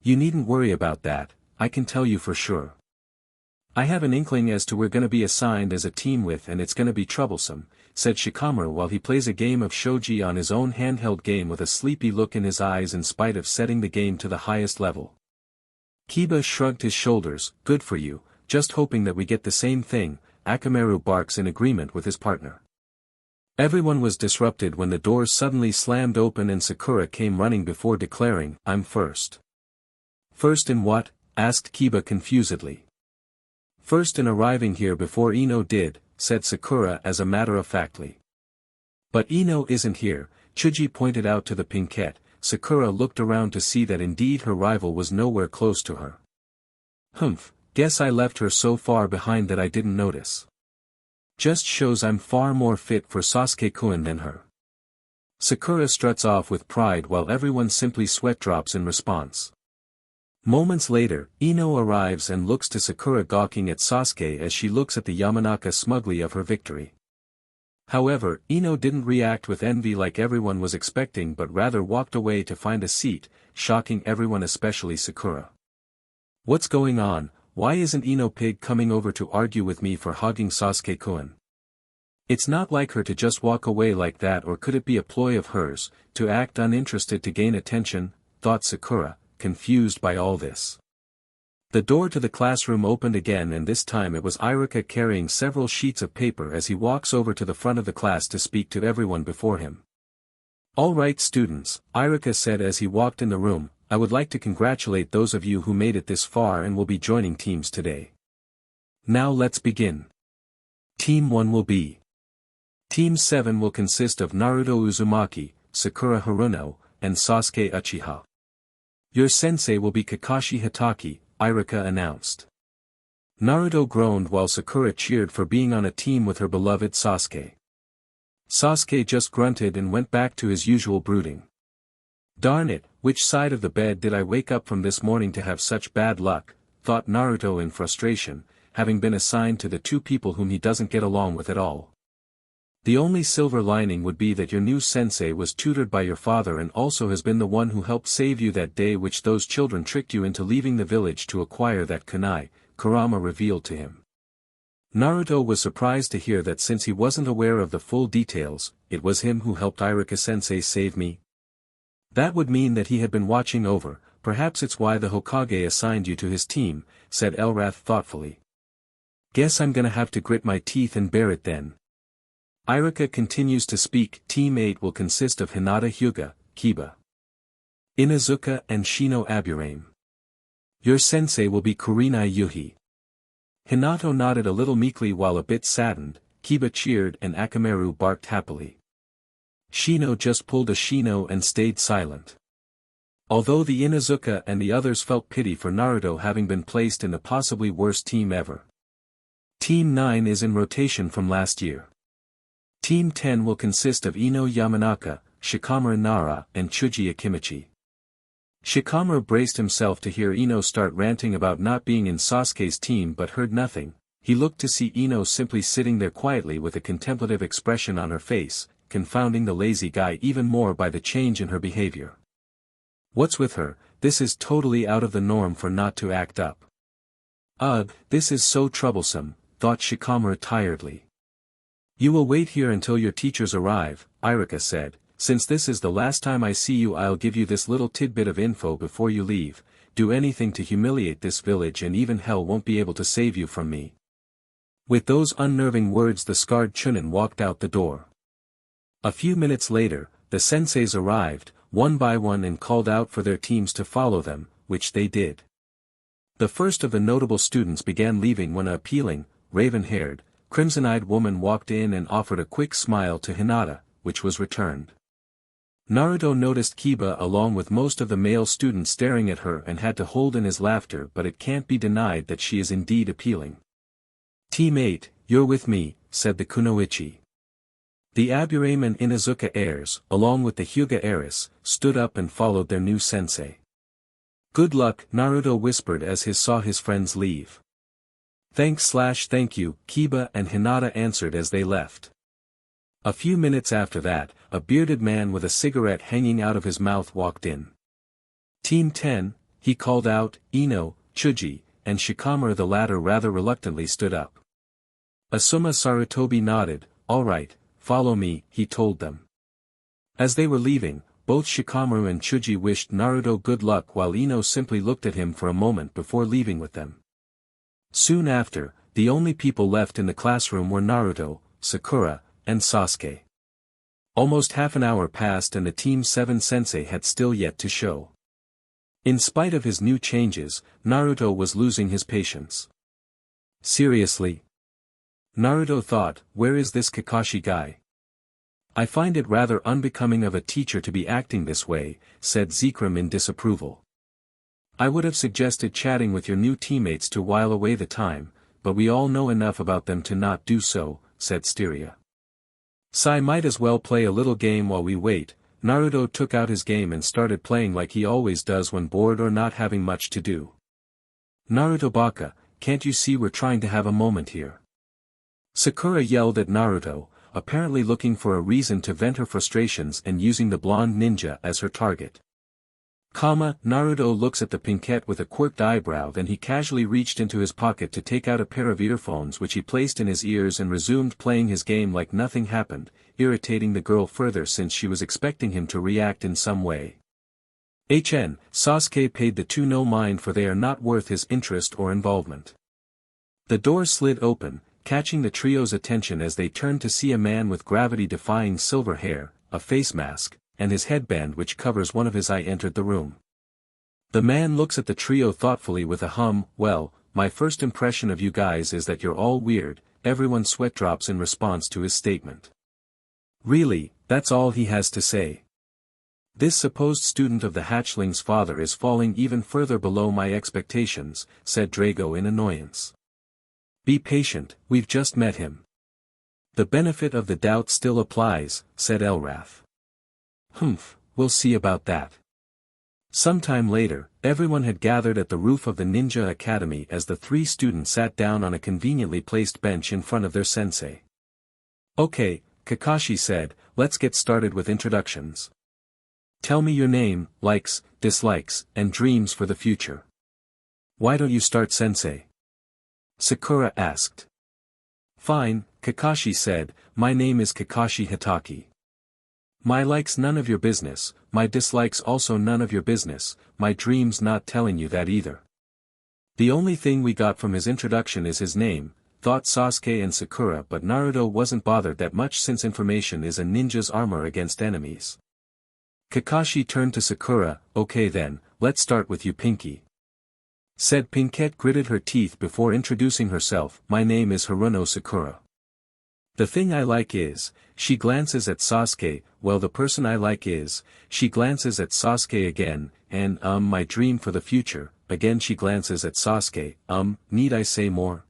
You needn't worry about that, I can tell you for sure. I have an inkling as to we're gonna be assigned as a team with, and it's gonna be troublesome, said Shikamaru while he plays a game of shogi on his own handheld game with a sleepy look in his eyes in spite of setting the game to the highest level. Kiba shrugged his shoulders, good for you, just hoping that we get the same thing. Akamaru barks in agreement with his partner. Everyone was disrupted when the doors suddenly slammed open and Sakura came running before declaring, I'm first. First in what? Asked Kiba confusedly. First in arriving here before Ino did, said Sakura as a matter-of-factly. But Ino isn't here, Chuji pointed out to the pinkette. Sakura looked around to see that indeed her rival was nowhere close to her. Humph, guess I left her so far behind that I didn't notice. Just shows I'm far more fit for Sasuke-kun than her. Sakura struts off with pride while everyone simply sweat drops in response. Moments later, Ino arrives and looks to Sakura gawking at Sasuke as she looks at the Yamanaka smugly of her victory. However, Ino didn't react with envy like everyone was expecting but rather walked away to find a seat, shocking everyone especially Sakura. What's going on? Why isn't Ino Pig coming over to argue with me for hogging Sasuke-kun? It's not like her to just walk away like that, or could it be a ploy of hers, to act uninterested to gain attention, thought Sakura, confused by all this. The door to the classroom opened again, and this time it was Iruka carrying several sheets of paper as he walks over to the front of the class to speak to everyone before him. All right students, Iruka said as he walked in the room, I would like to congratulate those of you who made it this far and will be joining teams today. Now let's begin. Team 1 will be. Team 7 will consist of Naruto Uzumaki, Sakura Haruno, and Sasuke Uchiha. Your sensei will be Kakashi Hatake, Irika announced. Naruto groaned while Sakura cheered for being on a team with her beloved Sasuke. Sasuke just grunted and went back to his usual brooding. Darn it, which side of the bed did I wake up from this morning to have such bad luck, thought Naruto in frustration, having been assigned to the two people whom he doesn't get along with at all. The only silver lining would be that your new sensei was tutored by your father and also has been the one who helped save you that day which those children tricked you into leaving the village to acquire that kunai, Kurama revealed to him. Naruto was surprised to hear that since he wasn't aware of the full details, it was him who helped Irika-sensei save me. That would mean that he had been watching over, perhaps it's why the Hokage assigned you to his team, said Elrath thoughtfully. Guess I'm gonna have to grit my teeth and bear it then. Irika continues to speak. Team 8 will consist of Hinata Hyuga, Kiba, Inuzuka and Shino Aburame. Your sensei will be Kurenai Yuhi. Hinata nodded a little meekly while a bit saddened, Kiba cheered and Akamaru barked happily. Shino just pulled a Shino and stayed silent. Although the Inuzuka and the others felt pity for Naruto having been placed in the possibly worst team ever. Team 9 is in rotation from last year. Team 10 will consist of Ino Yamanaka, Shikamaru Nara and Chuji Akimichi. Shikamaru braced himself to hear Ino start ranting about not being in Sasuke's team but heard nothing. He looked to see Ino simply sitting there quietly with a contemplative expression on her face, confounding the lazy guy even more by the change in her behavior. What's with her? This is totally out of the norm for not to act up. Ugh, this is so troublesome, thought Shikamaru tiredly. You will wait here until your teachers arrive, Irika said. Since this is the last time I see you, I'll give you this little tidbit of info before you leave. Do anything to humiliate this village and even hell won't be able to save you from me. With those unnerving words the scarred Chunin walked out the door. A few minutes later, the senseis arrived, one by one and called out for their teams to follow them, which they did. The first of the notable students began leaving when a appealing, raven-haired, crimson-eyed woman walked in and offered a quick smile to Hinata, which was returned. Naruto noticed Kiba along with most of the male students staring at her and had to hold in his laughter, but it can't be denied that she is indeed appealing. Team 8, you're with me, said the Kunoichi. The Aburame and Inuzuka heirs, along with the Hyuga heiress, stood up and followed their new sensei. Good luck, Naruto whispered as he saw his friends leave. Thank you, Kiba and Hinata answered as they left. A few minutes after that, a bearded man with a cigarette hanging out of his mouth walked in. Team 10, he called out. Ino, Chuji, and Shikamaru, the latter rather reluctantly, stood up. Asuma Sarutobi nodded. All right, follow me, he told them. As they were leaving, both Shikamaru and Chuji wished Naruto good luck while Ino simply looked at him for a moment before leaving with them. Soon after, the only people left in the classroom were Naruto, Sakura, and Sasuke. Almost half an hour passed and the Team 7 sensei had still yet to show. In spite of his new changes, Naruto was losing his patience. Seriously? Naruto thought, where is this Kakashi guy? I find it rather unbecoming of a teacher to be acting this way, said Zekrom in disapproval. I would have suggested chatting with your new teammates to while away the time, but we all know enough about them to not do so, said Styria. Sai might as well play a little game while we wait. Naruto took out his game and started playing like he always does when bored or not having much to do. Naruto Baka, can't you see we're trying to have a moment here? Sakura yelled at Naruto, apparently looking for a reason to vent her frustrations and using the blonde ninja as her target. Naruto looks at the pinkette with a quirked eyebrow, then he casually reached into his pocket to take out a pair of earphones which he placed in his ears and resumed playing his game like nothing happened, irritating the girl further since she was expecting him to react in some way. Sasuke paid the two no mind for they are not worth his interest or involvement. The door slid open, catching the trio's attention as they turned to see a man with gravity-defying silver hair, a face mask, and his headband which covers one of his eyes entered the room. The man looks at the trio thoughtfully with a well, my first impression of you guys is that you're all weird, everyone sweat drops in response to his statement. Really, that's all he has to say. This supposed student of the hatchling's father is falling even further below my expectations, said Drago in annoyance. Be patient, we've just met him. The benefit of the doubt still applies, said Elrath. Humph, we'll see about that. Sometime later, everyone had gathered at the roof of the Ninja Academy as the three students sat down on a conveniently placed bench in front of their sensei. Okay, Kakashi said, let's get started with introductions. Tell me your name, likes, dislikes, and dreams for the future. Why don't you start, sensei? Sakura asked. Fine, Kakashi said, my name is Kakashi Hitaki. My likes none of your business, my dislikes also none of your business, my dreams not telling you that either. The only thing we got from his introduction is his name, thought Sasuke and Sakura, but Naruto wasn't bothered that much since information is a ninja's armor against enemies. Kakashi turned to Sakura, okay then, let's start with you Pinky. Said Pinkette gritted her teeth before introducing herself, my name is Haruno Sakura. The thing I like is, she glances at Sasuke, well the person I like is, she glances at Sasuke again, and my dream for the future, again she glances at Sasuke, need I say more?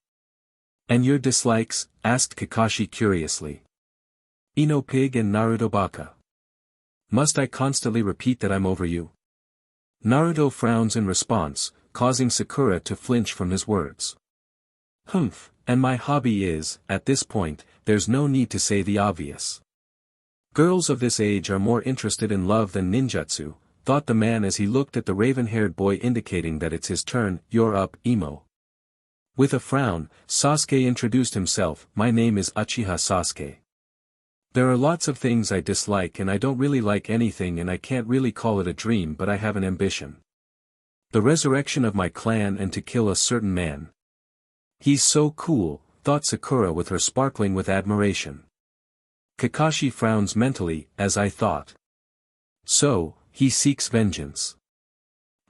And your dislikes? Asked Kakashi curiously. Ino Pig and Naruto Baka. Must I constantly repeat that I'm over you? Naruto frowns in response, causing Sakura to flinch from his words. Humph, and my hobby is, at this point, there's no need to say the obvious. Girls of this age are more interested in love than ninjutsu, thought the man as he looked at the raven-haired boy indicating that it's his turn, you're up, emo. With a frown, Sasuke introduced himself, my name is Uchiha Sasuke. There are lots of things I dislike and I don't really like anything and I can't really call it a dream but I have an ambition. The resurrection of my clan and to kill a certain man. He's so cool, thought Sakura with her sparkling with admiration. Kakashi frowns mentally, as I thought. So, he seeks vengeance.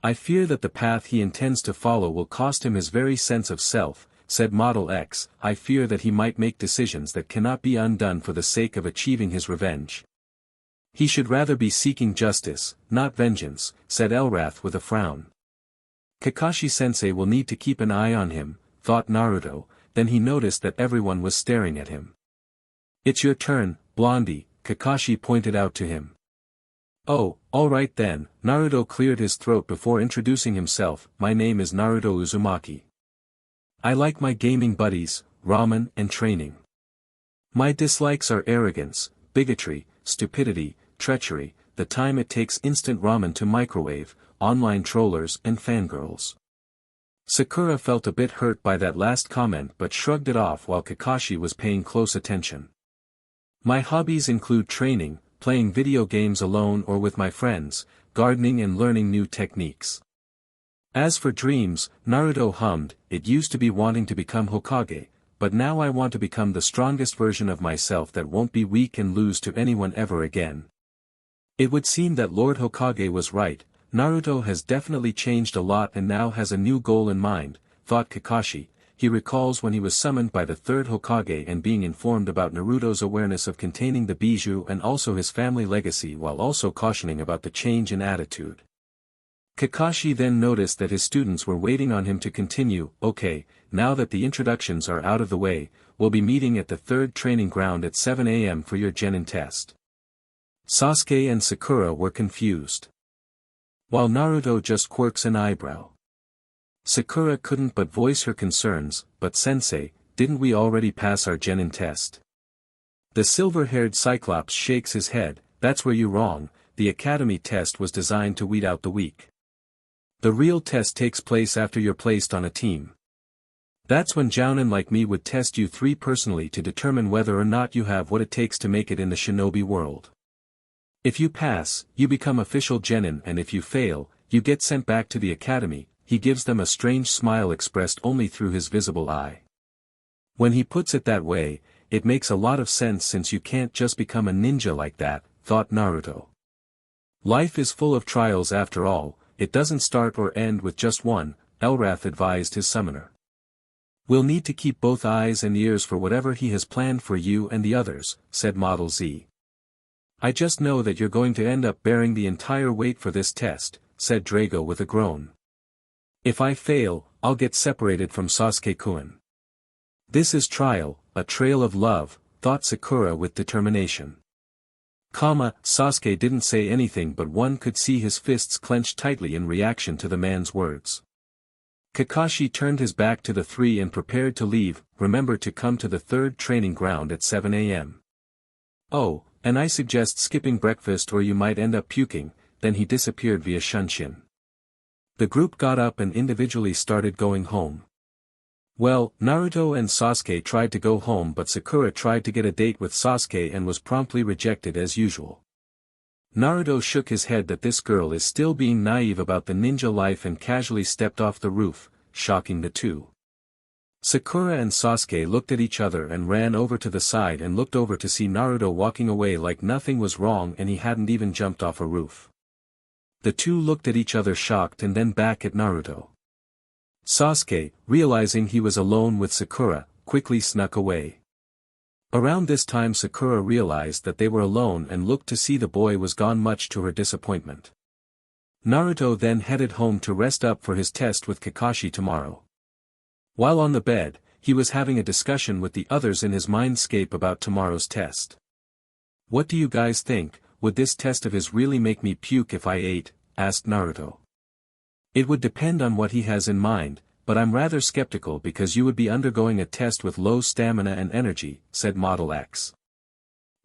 I fear that the path he intends to follow will cost him his very sense of self, said Model X, I fear that he might make decisions that cannot be undone for the sake of achieving his revenge. He should rather be seeking justice, not vengeance, said Elrath with a frown. Kakashi-sensei will need to keep an eye on him, thought Naruto, then he noticed that everyone was staring at him. It's your turn, Blondie, Kakashi pointed out to him. Oh, alright then, Naruto cleared his throat before introducing himself, my name is Naruto Uzumaki. I like my gaming buddies, ramen and training. My dislikes are arrogance, bigotry, stupidity, treachery, the time it takes instant ramen to microwave, online trollers and fangirls. Sakura felt a bit hurt by that last comment but shrugged it off while Kakashi was paying close attention. My hobbies include training, playing video games alone or with my friends, gardening and learning new techniques. As for dreams, Naruto hummed, it used to be wanting to become Hokage, but now I want to become the strongest version of myself that won't be weak and lose to anyone ever again. It would seem that Lord Hokage was right, Naruto has definitely changed a lot and now has a new goal in mind, thought Kakashi. He recalls when he was summoned by the third Hokage and being informed about Naruto's awareness of containing the Bijou and also his family legacy while also cautioning about the change in attitude. Kakashi then noticed that his students were waiting on him to continue, okay, now that the introductions are out of the way, we'll be meeting at the third training ground at 7 a.m. for your genin test. Sasuke and Sakura were confused. While Naruto just quirks an eyebrow. Sakura couldn't but voice her concerns, but sensei, didn't we already pass our genin test? The silver-haired Cyclops shakes his head, that's where you're wrong, the academy test was designed to weed out the weak. The real test takes place after you're placed on a team. That's when jounin like me would test you three personally to determine whether or not you have what it takes to make it in the shinobi world. If you pass, you become official genin and if you fail, you get sent back to the academy. He gives them a strange smile expressed only through his visible eye. When he puts it that way, it makes a lot of sense since you can't just become a ninja like that, thought Naruto. Life is full of trials after all, it doesn't start or end with just one, Elrath advised his summoner. We'll need to keep both eyes and ears for whatever he has planned for you and the others, said Model Z. I just know that you're going to end up bearing the entire weight for this test, said Drago with a groan. If I fail, I'll get separated from Sasuke-kun. This is trial, a trail of love, thought Sakura with determination. Sasuke didn't say anything, but one could see his fists clenched tightly in reaction to the man's words. Kakashi turned his back to the three and prepared to leave. Remember to come to the third training ground at 7 a.m. Oh, and I suggest skipping breakfast or you might end up puking. Then he disappeared via Shunshin. The group got up and individually started going home. Well, Naruto and Sasuke tried to go home, but Sakura tried to get a date with Sasuke and was promptly rejected as usual. Naruto shook his head that this girl is still being naive about the ninja life and casually stepped off the roof, shocking the two. Sakura and Sasuke looked at each other and ran over to the side and looked over to see Naruto walking away like nothing was wrong and he hadn't even jumped off a roof. The two looked at each other shocked and then back at Naruto. Sasuke, realizing he was alone with Sakura, quickly snuck away. Around this time Sakura realized that they were alone and looked to see the boy was gone, much to her disappointment. Naruto then headed home to rest up for his test with Kakashi tomorrow. While on the bed, he was having a discussion with the others in his mindscape about tomorrow's test. What do you guys think, would this test of his really make me puke if I ate? Asked Naruto. It would depend on what he has in mind, but I'm rather skeptical because you would be undergoing a test with low stamina and energy, said Model X.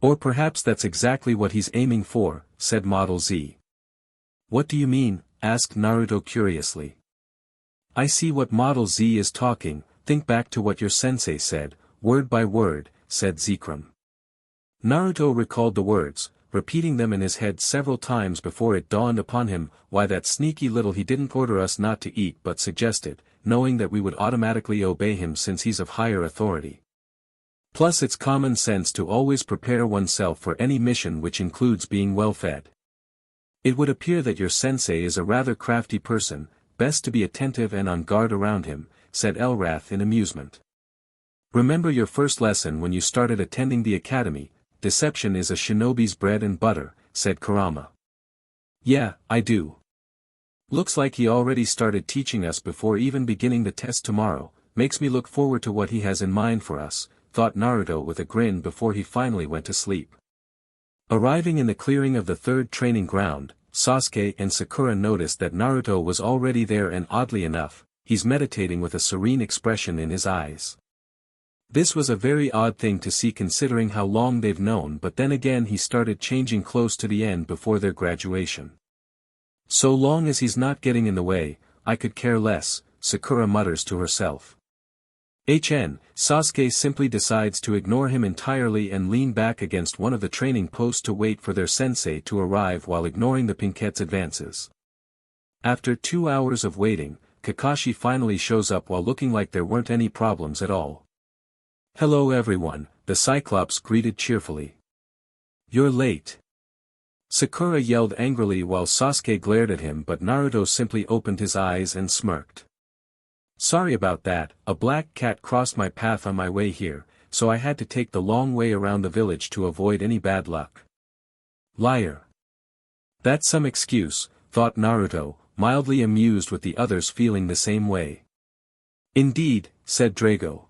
Or perhaps that's exactly what he's aiming for, said Model Z. What do you mean? Asked Naruto curiously. I see what Model Z is talking. Think back to what your sensei said, word by word, said Zekrom. Naruto recalled the words, repeating them in his head several times before it dawned upon him why that sneaky little he didn't order us not to eat but suggested, knowing that we would automatically obey him since he's of higher authority. Plus it's common sense to always prepare oneself for any mission, which includes being well fed. It would appear that your sensei is a rather crafty person, best to be attentive and on guard around him, said Elrath in amusement. Remember your first lesson when you started attending the academy, deception is a shinobi's bread and butter, said Kurama. Yeah, I do. Looks like he already started teaching us before even beginning the test tomorrow, makes me look forward to what he has in mind for us, thought Naruto with a grin before he finally went to sleep. Arriving in the clearing of the third training ground, Sasuke and Sakura noticed that Naruto was already there and oddly enough, he's meditating with a serene expression in his eyes. This was a very odd thing to see considering how long they've known, but then again he started changing close to the end before their graduation. So long as he's not getting in the way, I could care less, Sakura mutters to herself. Sasuke simply decides to ignore him entirely and lean back against one of the training posts to wait for their sensei to arrive while ignoring the Pinkette's advances. After 2 hours of waiting, Kakashi finally shows up while looking like there weren't any problems at all. Hello everyone, the Cyclops greeted cheerfully. You're late. Sakura yelled angrily while Sasuke glared at him, but Naruto simply opened his eyes and smirked. Sorry about that, a black cat crossed my path on my way here, so I had to take the long way around the village to avoid any bad luck. Liar. That's some excuse, thought Naruto, mildly amused with the others feeling the same way. Indeed, said Drago.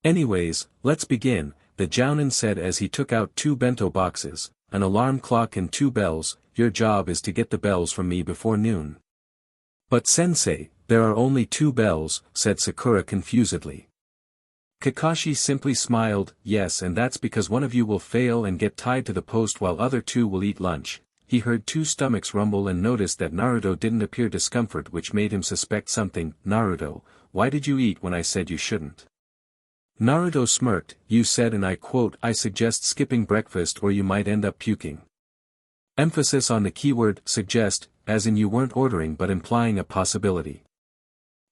Anyways, let's begin, the Jounin said as he took out 2 bento boxes, an alarm clock and 2 bells. Your job is to get the bells from me before noon. But sensei, there are only 2 bells, said Sakura confusedly. Kakashi simply smiled, yes, and that's because one of you will fail and get tied to the post while other 2 will eat lunch. He heard 2 stomachs rumble and noticed that Naruto didn't appear discomfort, which made him suspect something. Naruto, why did you eat when I said you shouldn't? Naruto smirked, you said, and I quote, I suggest skipping breakfast or you might end up puking. Emphasis on the keyword suggest, as in you weren't ordering but implying a possibility.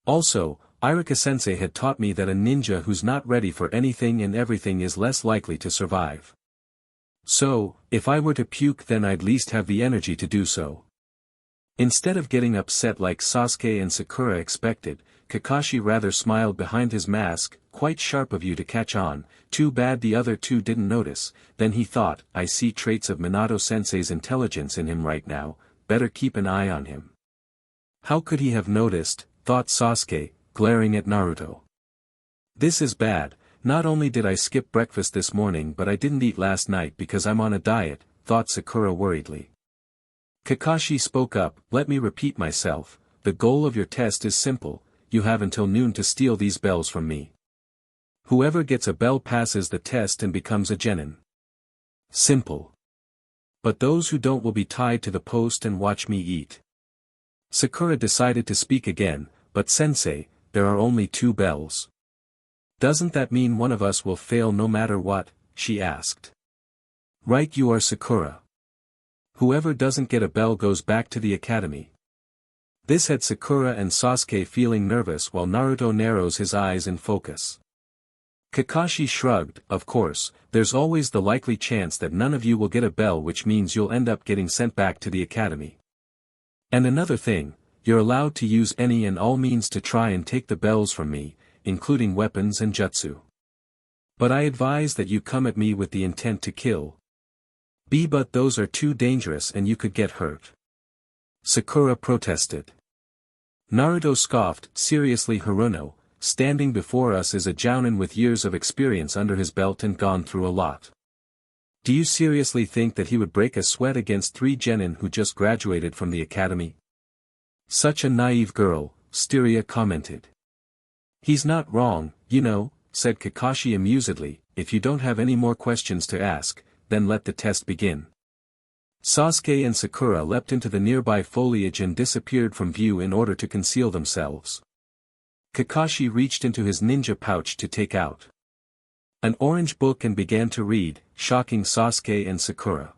Also, Iruka-sensei had taught me that a ninja who's not ready for anything and everything is less likely to survive. So, if I were to puke then I'd at least have the energy to do so. Instead of getting upset like Sasuke and Sakura expected, Kakashi rather smiled behind his mask, quite sharp of you to catch on, too bad the other two didn't notice, then he thought, I see traits of Minato-sensei's intelligence in him right now, better keep an eye on him. How could he have noticed, thought Sasuke, glaring at Naruto. This is bad, not only did I skip breakfast this morning but I didn't eat last night because I'm on a diet, thought Sakura worriedly. Kakashi spoke up, let me repeat myself, the goal of your test is simple, you have until noon to steal these bells from me. Whoever gets a bell passes the test and becomes a genin. Simple. But those who don't will be tied to the post and watch me eat. Sakura decided to speak again, but sensei, there are only 2 bells. Doesn't that mean one of us will fail no matter what, she asked. Right you are Sakura. Whoever doesn't get a bell goes back to the academy. This had Sakura and Sasuke feeling nervous while Naruto narrows his eyes in focus. Kakashi shrugged, of course, there's always the likely chance that none of you will get a bell which means you'll end up getting sent back to the academy. And another thing, you're allowed to use any and all means to try and take the bells from me, including weapons and jutsu. But I advise that you come at me with the intent to kill. But those are too dangerous and you could get hurt. Sakura protested. Naruto scoffed, seriously Haruno, standing before us is a jounin with years of experience under his belt and gone through a lot. Do you seriously think that he would break a sweat against 3 genin who just graduated from the academy? Such a naive girl, Styria commented. He's not wrong, you know, said Kakashi amusedly, if you don't have any more questions to ask, then let the test begin. Sasuke and Sakura leapt into the nearby foliage and disappeared from view in order to conceal themselves. Kakashi reached into his ninja pouch to take out an orange book and began to read, shocking Sasuke and Sakura.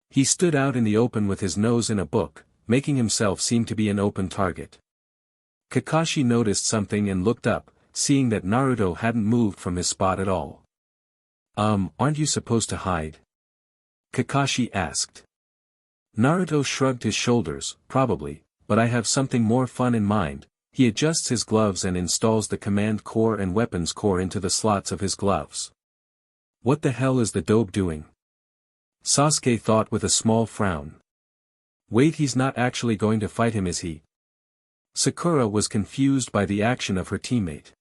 He stood out in the open with his nose in a book, making himself seem to be an open target. Kakashi noticed something and looked up, seeing that Naruto hadn't moved from his spot at all. Aren't you supposed to hide? Kakashi asked. Naruto shrugged his shoulders, probably, but I have something more fun in mind. He adjusts his gloves and installs the command core and weapons core into the slots of his gloves. What the hell is the dope doing? Sasuke thought with a small frown. Wait, he's not actually going to fight him, is he? Sakura was confused by the action of her teammate.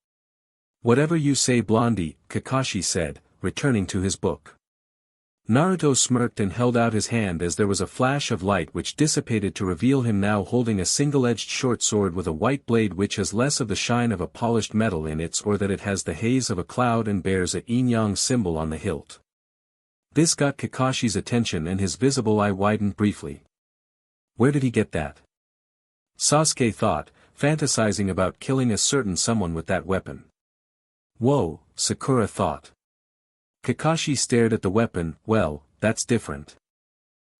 Whatever you say, Blondie, Kakashi said, returning to his book. Naruto smirked and held out his hand as there was a flash of light which dissipated to reveal him now holding a single-edged short sword with a white blade which has less of the shine of a polished metal in it or that it has the haze of a cloud and bears a yin-yang symbol on the hilt. This got Kakashi's attention and his visible eye widened briefly. Where did he get that? Sasuke thought, fantasizing about killing a certain someone with that weapon. Whoa, Sakura thought. Kakashi stared at the weapon. Well, that's different.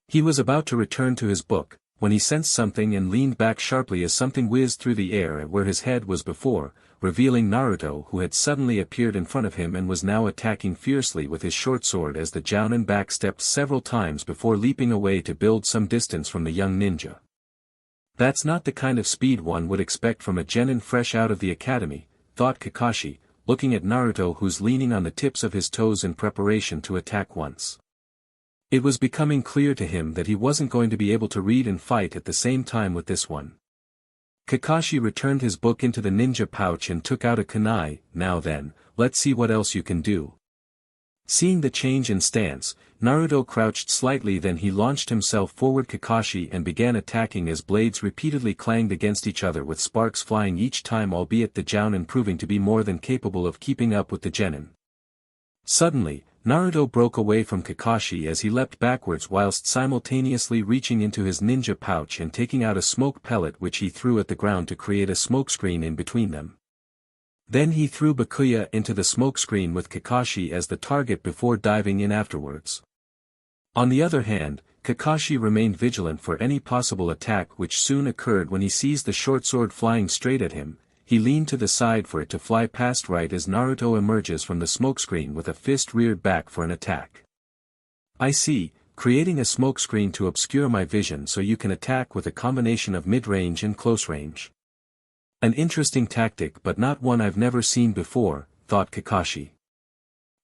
He was about to return to his book, when he sensed something and leaned back sharply as something whizzed through the air at where his head was before, revealing Naruto who had suddenly appeared in front of him and was now attacking fiercely with his short sword as the jounin backstepped several times before leaping away to build some distance from the young ninja. That's not the kind of speed one would expect from a genin fresh out of the academy, thought Kakashi, looking at Naruto who's leaning on the tips of his toes in preparation to attack once. It was becoming clear to him that he wasn't going to be able to read and fight at the same time with this one. Kakashi returned his book into the ninja pouch and took out a kunai. Now then, let's see what else you can do. Seeing the change in stance, Naruto crouched slightly, then he launched himself forward Kakashi and began attacking as blades repeatedly clanged against each other with sparks flying each time, albeit the jounin proving to be more than capable of keeping up with the genin. Suddenly, Naruto broke away from Kakashi as he leapt backwards whilst simultaneously reaching into his ninja pouch and taking out a smoke pellet which he threw at the ground to create a smokescreen in between them. Then he threw Bakuya into the smokescreen with Kakashi as the target before diving in afterwards. On the other hand, Kakashi remained vigilant for any possible attack which soon occurred when he seized the short sword flying straight at him. He leaned to the side for it to fly past right as Naruto emerges from the smokescreen with a fist reared back for an attack. I see, creating a smokescreen to obscure my vision so you can attack with a combination of mid-range and close range. An interesting tactic but not one I've never seen before, thought Kakashi.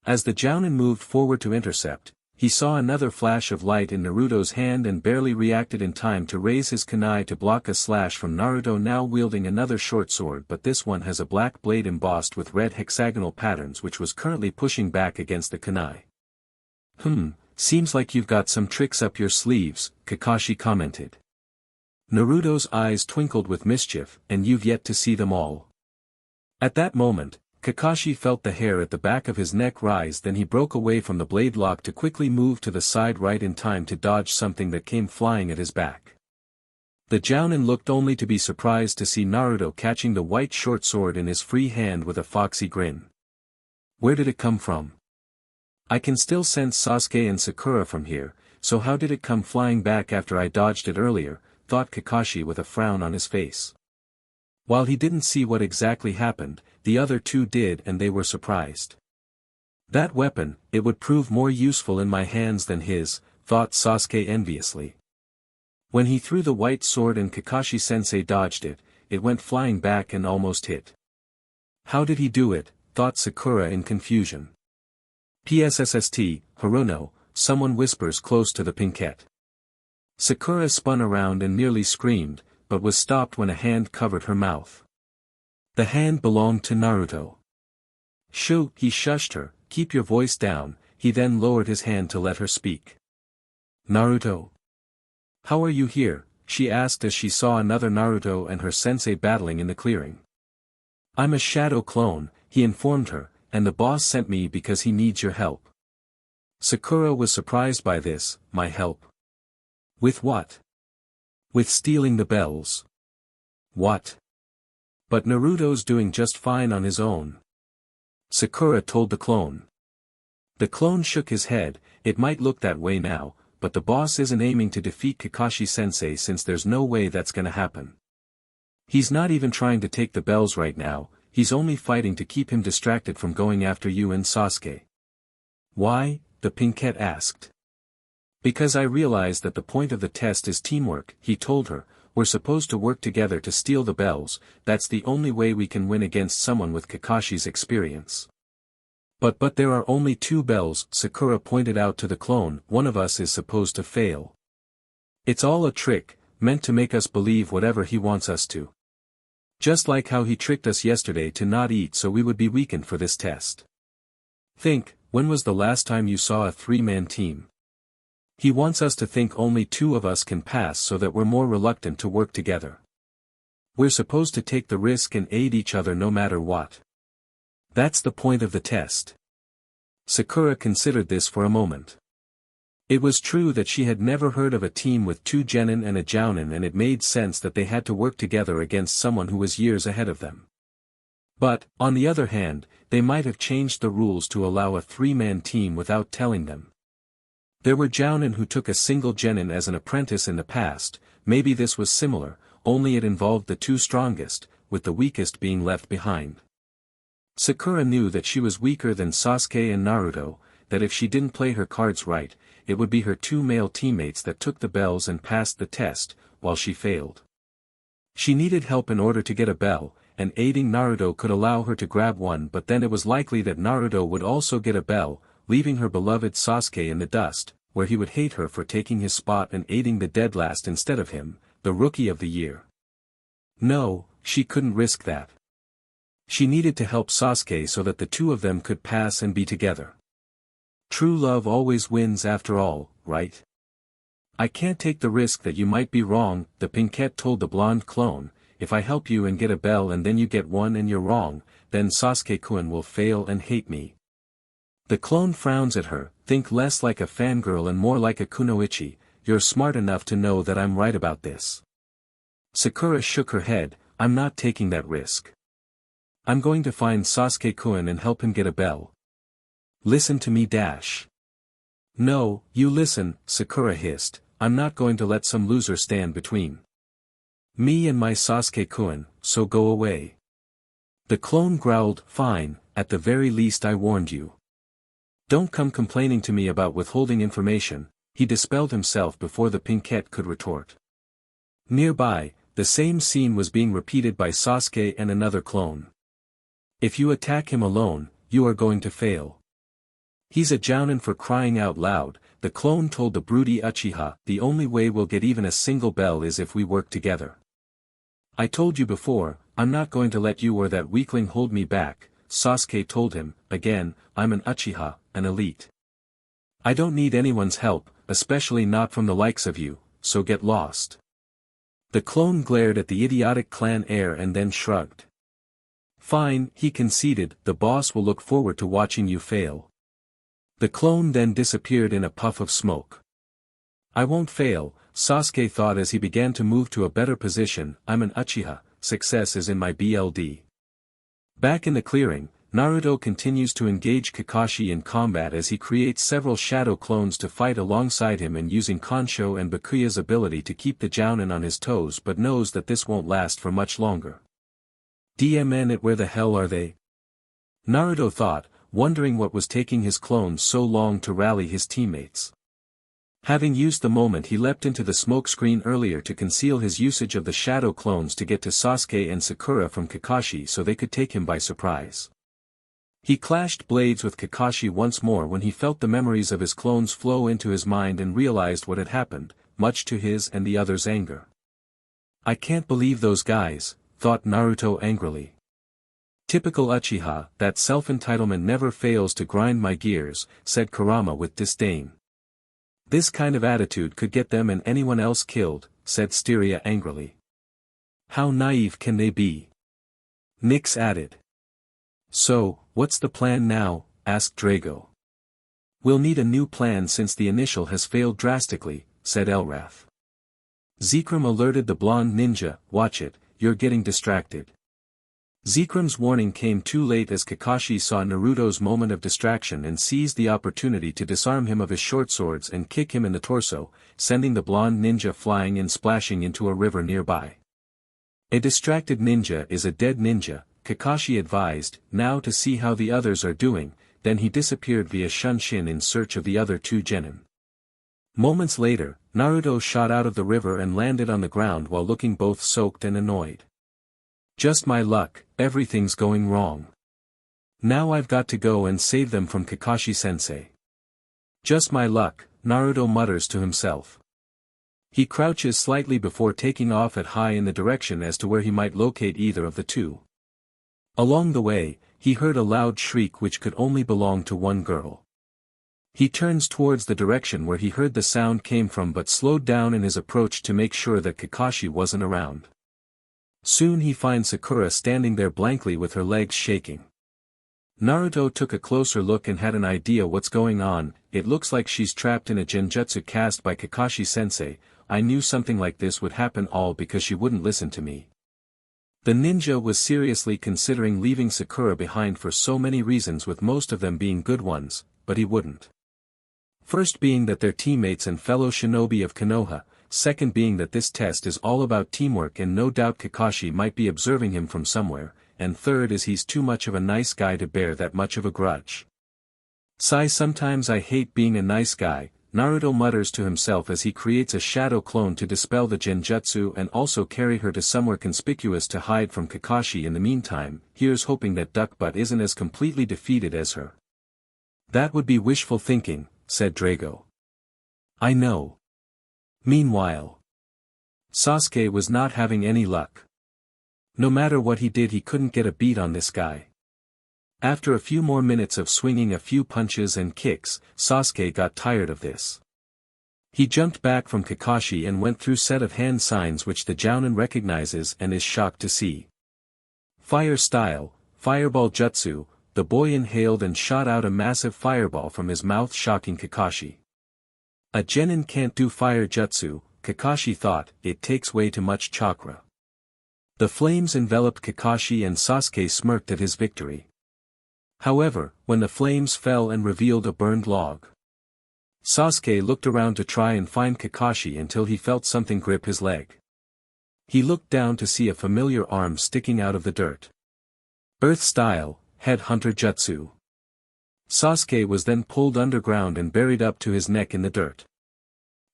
As the Jounin moved forward to intercept, he saw another flash of light in Naruto's hand and barely reacted in time to raise his kunai to block a slash from Naruto now wielding another short sword, but this one has a black blade embossed with red hexagonal patterns which was currently pushing back against the kunai. Seems like you've got some tricks up your sleeves, Kakashi commented. Naruto's eyes twinkled with mischief, and you've yet to see them all. At that moment, Kakashi felt the hair at the back of his neck rise, then he broke away from the blade lock to quickly move to the side right in time to dodge something that came flying at his back. The Jounin looked only to be surprised to see Naruto catching the white short sword in his free hand with a foxy grin. Where did it come from? I can still sense Sasuke and Sakura from here, so how did it come flying back after I dodged it earlier, thought Kakashi with a frown on his face. While he didn't see what exactly happened, the other two did and they were surprised. That weapon, it would prove more useful in my hands than his, thought Sasuke enviously. When he threw the white sword and Kakashi-sensei dodged it, it went flying back and almost hit. How did he do it, thought Sakura in confusion. PSSST, Haruno, someone whispers close to the pinkette. Sakura spun around and nearly screamed, but was stopped when a hand covered her mouth. The hand belonged to Naruto. Shoo, he shushed her, keep your voice down, he then lowered his hand to let her speak. Naruto. How are you here? She asked as she saw another Naruto and her sensei battling in the clearing. I'm a shadow clone, he informed her, and the boss sent me because he needs your help. Sakura was surprised by this, my help. With what? With stealing the bells. What? But Naruto's doing just fine on his own. Sakura told the clone. The clone shook his head, it might look that way now, but the boss isn't aiming to defeat Kakashi-sensei since there's no way that's gonna happen. He's not even trying to take the bells right now, he's only fighting to keep him distracted from going after you and Sasuke. Why? The pinkette asked. Because I realized that the point of the test is teamwork, he told her, we're supposed to work together to steal the bells, that's the only way we can win against someone with Kakashi's experience. But there are only 2 bells, Sakura pointed out to the clone, one of us is supposed to fail. It's all a trick, meant to make us believe whatever he wants us to. Just like how he tricked us yesterday to not eat so we would be weakened for this test. Think, when was the last time you saw a 3-man team? He wants us to think only 2 of us can pass so that we're more reluctant to work together. We're supposed to take the risk and aid each other no matter what. That's the point of the test. Sakura considered this for a moment. It was true that she had never heard of a team with 2 genin and a jounin, and it made sense that they had to work together against someone who was years ahead of them. But, on the other hand, they might have changed the rules to allow a 3-man team without telling them. There were jounin who took a single genin as an apprentice in the past, maybe this was similar, only it involved the 2 strongest, with the weakest being left behind. Sakura knew that she was weaker than Sasuke and Naruto, that if she didn't play her cards right, it would be her 2 male teammates that took the bells and passed the test, while she failed. She needed help in order to get a bell, and aiding Naruto could allow her to grab one, but then it was likely that Naruto would also get a bell, leaving her beloved Sasuke in the dust, where he would hate her for taking his spot and aiding the dead last instead of him, the rookie of the year. No, she couldn't risk that. She needed to help Sasuke so that the 2 of them could pass and be together. True love always wins after all, right? I can't take the risk that you might be wrong, the pinkette told the blonde clone, if I help you and get a bell and then you get one and you're wrong, then Sasuke-kun will fail and hate me. The clone frowns at her, think less like a fangirl and more like a kunoichi, you're smart enough to know that I'm right about this. Sakura shook her head, I'm not taking that risk. I'm going to find Sasuke-kun and help him get a bell. Listen to me dash. No, you listen, Sakura hissed, I'm not going to let some loser stand between me and my Sasuke-kun, so go away. The clone growled, fine, at the very least I warned you. Don't come complaining to me about withholding information, he dispelled himself before the pinkette could retort. Nearby, the same scene was being repeated by Sasuke and another clone. If you attack him alone, you are going to fail. He's a jounin for crying out loud, the clone told the broody Uchiha. The only way we'll get even a single bell is if we work together. I told you before, I'm not going to let you or that weakling hold me back, Sasuke told him. Again, I'm an Uchiha, an elite. I don't need anyone's help, especially not from the likes of you, so get lost. The clone glared at the idiotic clan heir and then shrugged. Fine, he conceded, the boss will look forward to watching you fail. The clone then disappeared in a puff of smoke. I won't fail, Sasuke thought as he began to move to a better position. I'm an Uchiha, success is in my BLD. Back in the clearing, Naruto continues to engage Kakashi in combat as he creates several shadow clones to fight alongside him and using Kansho and Bakuya's ability to keep the jounin on his toes, but knows that this won't last for much longer. DMN, where the hell are they? Naruto thought, wondering what was taking his clones so long to rally his teammates. Having used the moment, he leapt into the smoke screen earlier to conceal his usage of the shadow clones to get to Sasuke and Sakura from Kakashi so they could take him by surprise. He clashed blades with Kakashi once more when he felt the memories of his clones flow into his mind and realized what had happened, much to his and the others' anger. I can't believe those guys, thought Naruto angrily. Typical Uchiha, that self-entitlement never fails to grind my gears, said Kurama with disdain. This kind of attitude could get them and anyone else killed, said Styria angrily. How naive can they be? Nyx added. So, what's the plan now? Asked Drago. We'll need a new plan since the initial has failed drastically, said Elrath. Zekrom alerted the blonde ninja, watch it, you're getting distracted. Zekrom's warning came too late as Kakashi saw Naruto's moment of distraction and seized the opportunity to disarm him of his short swords and kick him in the torso, sending the blonde ninja flying and splashing into a river nearby. A distracted ninja is a dead ninja, Kakashi advised, now to see how the others are doing, then he disappeared via Shunshin in search of the other two genin. Moments later, Naruto shot out of the river and landed on the ground while looking both soaked and annoyed. Just my luck, everything's going wrong. Now I've got to go and save them from Kakashi-sensei. Just my luck, Naruto mutters to himself. He crouches slightly before taking off at high in the direction as to where he might locate either of the two. Along the way, he heard a loud shriek which could only belong to one girl. He turns towards the direction where he heard the sound came from but slowed down in his approach to make sure that Kakashi wasn't around. Soon he finds Sakura standing there blankly with her legs shaking. Naruto took a closer look and had an idea what's going on. It looks like she's trapped in a genjutsu cast by Kakashi-sensei. I knew something like this would happen all because she wouldn't listen to me. The ninja was seriously considering leaving Sakura behind for so many reasons, with most of them being good ones, but he wouldn't. First being that they're teammates and fellow shinobi of Konoha, second being that this test is all about teamwork and no doubt Kakashi might be observing him from somewhere, and third is he's too much of a nice guy to bear that much of a grudge. Sigh, sometimes I hate being a nice guy, Naruto mutters to himself as he creates a shadow clone to dispel the genjutsu and also carry her to somewhere conspicuous to hide from Kakashi. In the meantime, here's hoping that Duckbutt isn't as completely defeated as her. That would be wishful thinking, said Drago. I know. Meanwhile, Sasuke was not having any luck. No matter what he did, he couldn't get a beat on this guy. After a few more minutes of swinging a few punches and kicks, Sasuke got tired of this. He jumped back from Kakashi and went through set of hand signs which the jounin recognizes and is shocked to see. Fire style, fireball jutsu, the boy inhaled and shot out a massive fireball from his mouth, shocking Kakashi. A genin can't do fire jutsu, Kakashi thought, it takes way too much chakra. The flames enveloped Kakashi and Sasuke smirked at his victory. However, when the flames fell and revealed a burned log, Sasuke looked around to try and find Kakashi until he felt something grip his leg. He looked down to see a familiar arm sticking out of the dirt. Earth style, head hunter jutsu. Sasuke was then pulled underground and buried up to his neck in the dirt.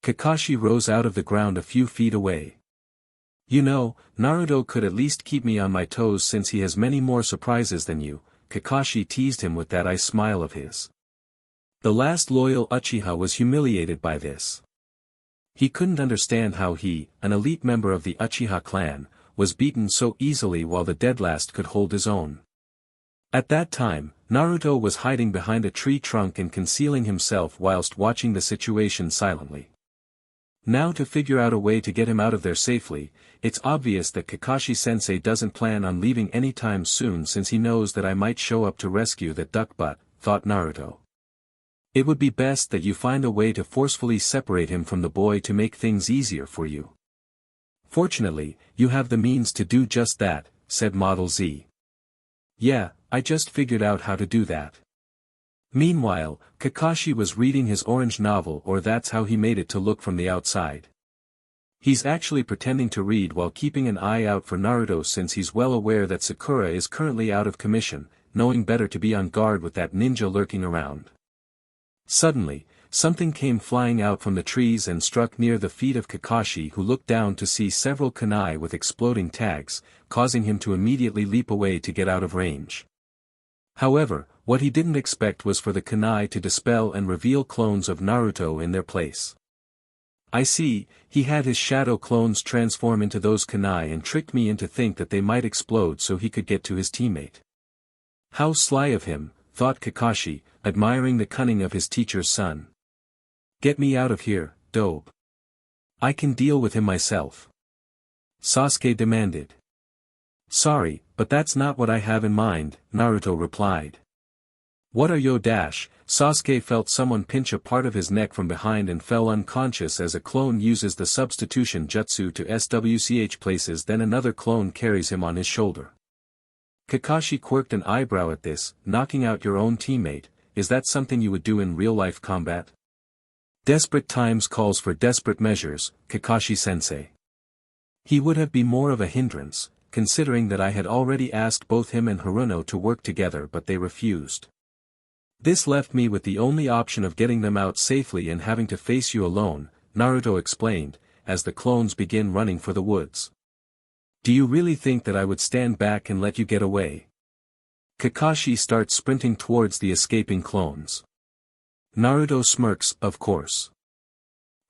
Kakashi rose out of the ground a few feet away. You know, Naruto could at least keep me on my toes since he has many more surprises than you, Kakashi teased him with that ice smile of his. The last loyal Uchiha was humiliated by this. He couldn't understand how he, an elite member of the Uchiha clan, was beaten so easily while the deadlast could hold his own. At that time, Naruto was hiding behind a tree trunk and concealing himself whilst watching the situation silently. Now to figure out a way to get him out of there safely, it's obvious that Kakashi-sensei doesn't plan on leaving anytime soon since he knows that I might show up to rescue that duckbutt, thought Naruto. It would be best that you find a way to forcefully separate him from the boy to make things easier for you. Fortunately, you have the means to do just that, said Model Z. Yeah, I just figured out how to do that. Meanwhile, Kakashi was reading his orange novel, or that's how he made it to look from the outside. He's actually pretending to read while keeping an eye out for Naruto since he's well aware that Sakura is currently out of commission, knowing better to be on guard with that ninja lurking around. Suddenly, something came flying out from the trees and struck near the feet of Kakashi, who looked down to see several kunai with exploding tags, causing him to immediately leap away to get out of range. However, what he didn't expect was for the kunai to dispel and reveal clones of Naruto in their place. I see, he had his shadow clones transform into those kunai and tricked me into think that they might explode so he could get to his teammate. How sly of him, thought Kakashi, admiring the cunning of his teacher's son. Get me out of here, dope. I can deal with him myself. Sasuke demanded. Sorry, but that's not what I have in mind, Naruto replied. What are yo dash? Sasuke felt someone pinch a part of his neck from behind and fell unconscious as a clone uses the substitution jutsu to swch places, then another clone carries him on his shoulder. Kakashi quirked an eyebrow at this. Knocking out your own teammate, is that something you would do in real-life combat? Desperate times calls for desperate measures, Kakashi-sensei. He would have been more of a hindrance, considering that I had already asked both him and Haruno to work together but they refused. This left me with the only option of getting them out safely and having to face you alone, Naruto explained, as the clones begin running for the woods. Do you really think that I would stand back and let you get away? Kakashi starts sprinting towards the escaping clones. Naruto smirks, of course.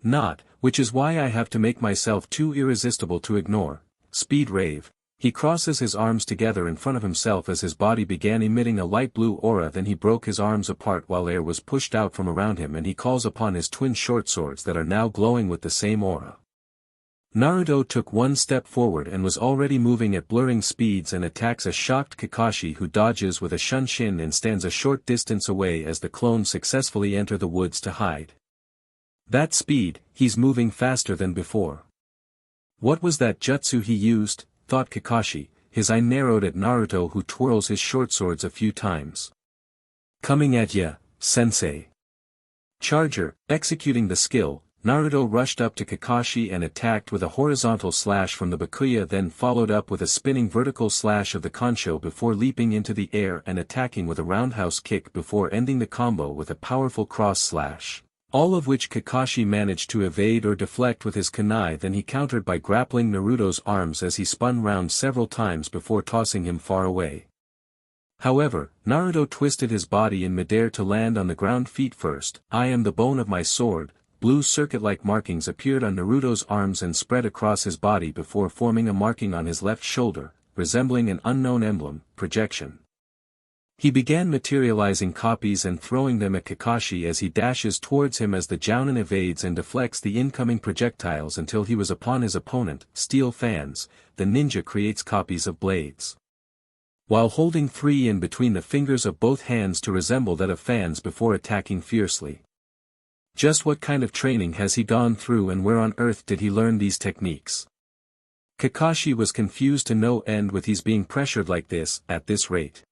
Not, which is why I have to make myself too irresistible to ignore. Speed rave. He crosses his arms together in front of himself as his body began emitting a light blue aura, then he broke his arms apart while air was pushed out from around him and he calls upon his twin short swords that are now glowing with the same aura. Naruto took one step forward and was already moving at blurring speeds and attacks a shocked Kakashi, who dodges with a shunshin and stands a short distance away as the clones successfully enter the woods to hide. That speed, he's moving faster than before. What was that jutsu he used, thought Kakashi, his eye narrowed at Naruto, who twirls his short swords a few times. Coming at ya, sensei. Charger. Executing the skill, Naruto rushed up to Kakashi and attacked with a horizontal slash from the Bakuya, then followed up with a spinning vertical slash of the Kansho before leaping into the air and attacking with a roundhouse kick before ending the combo with a powerful cross slash, all of which Kakashi managed to evade or deflect with his kunai. Then he countered by grappling Naruto's arms as he spun round several times before tossing him far away. However, Naruto twisted his body in midair to land on the ground feet first. I am the bone of my sword. Blue circuit-like markings appeared on Naruto's arms and spread across his body before forming a marking on his left shoulder, resembling an unknown emblem, projection. He began materializing copies and throwing them at Kakashi as he dashes towards him as the Jounin evades and deflects the incoming projectiles until he was upon his opponent. Steel fans. The ninja creates copies of blades, while holding 3 in between the fingers of both hands to resemble that of fans before attacking fiercely. Just what kind of training has he gone through and where on earth did he learn these techniques? Kakashi was confused to no end with he's being pressured like this, at this rate.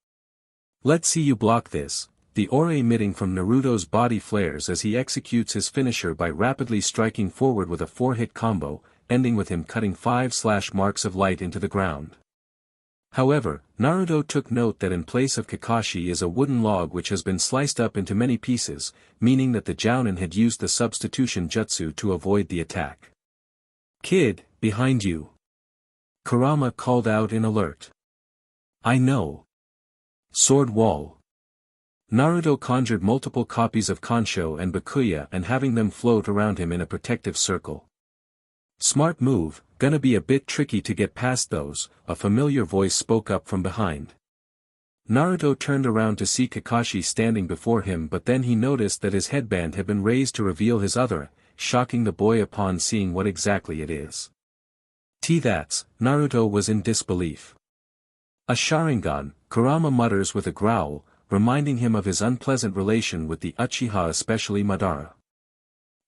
Let's see you block this. The aura emitting from Naruto's body flares as he executes his finisher by rapidly striking forward with a 4-hit combo, ending with him cutting 5 slash marks of light into the ground. However, Naruto took note that in place of Kakashi is a wooden log which has been sliced up into many pieces, meaning that the Jounin had used the substitution jutsu to avoid the attack. Kid, behind you. Kurama called out in alert. I know. Sword wall. Naruto conjured multiple copies of Kansho and Bakuya and having them float around him in a protective circle. Smart move, gonna be a bit tricky to get past those, a familiar voice spoke up from behind. Naruto turned around to see Kakashi standing before him, but then he noticed that his headband had been raised to reveal his other, shocking the boy upon seeing what exactly it is. That's, Naruto was in disbelief. A Sharingan, Kurama mutters with a growl, reminding him of his unpleasant relation with the Uchiha, especially Madara.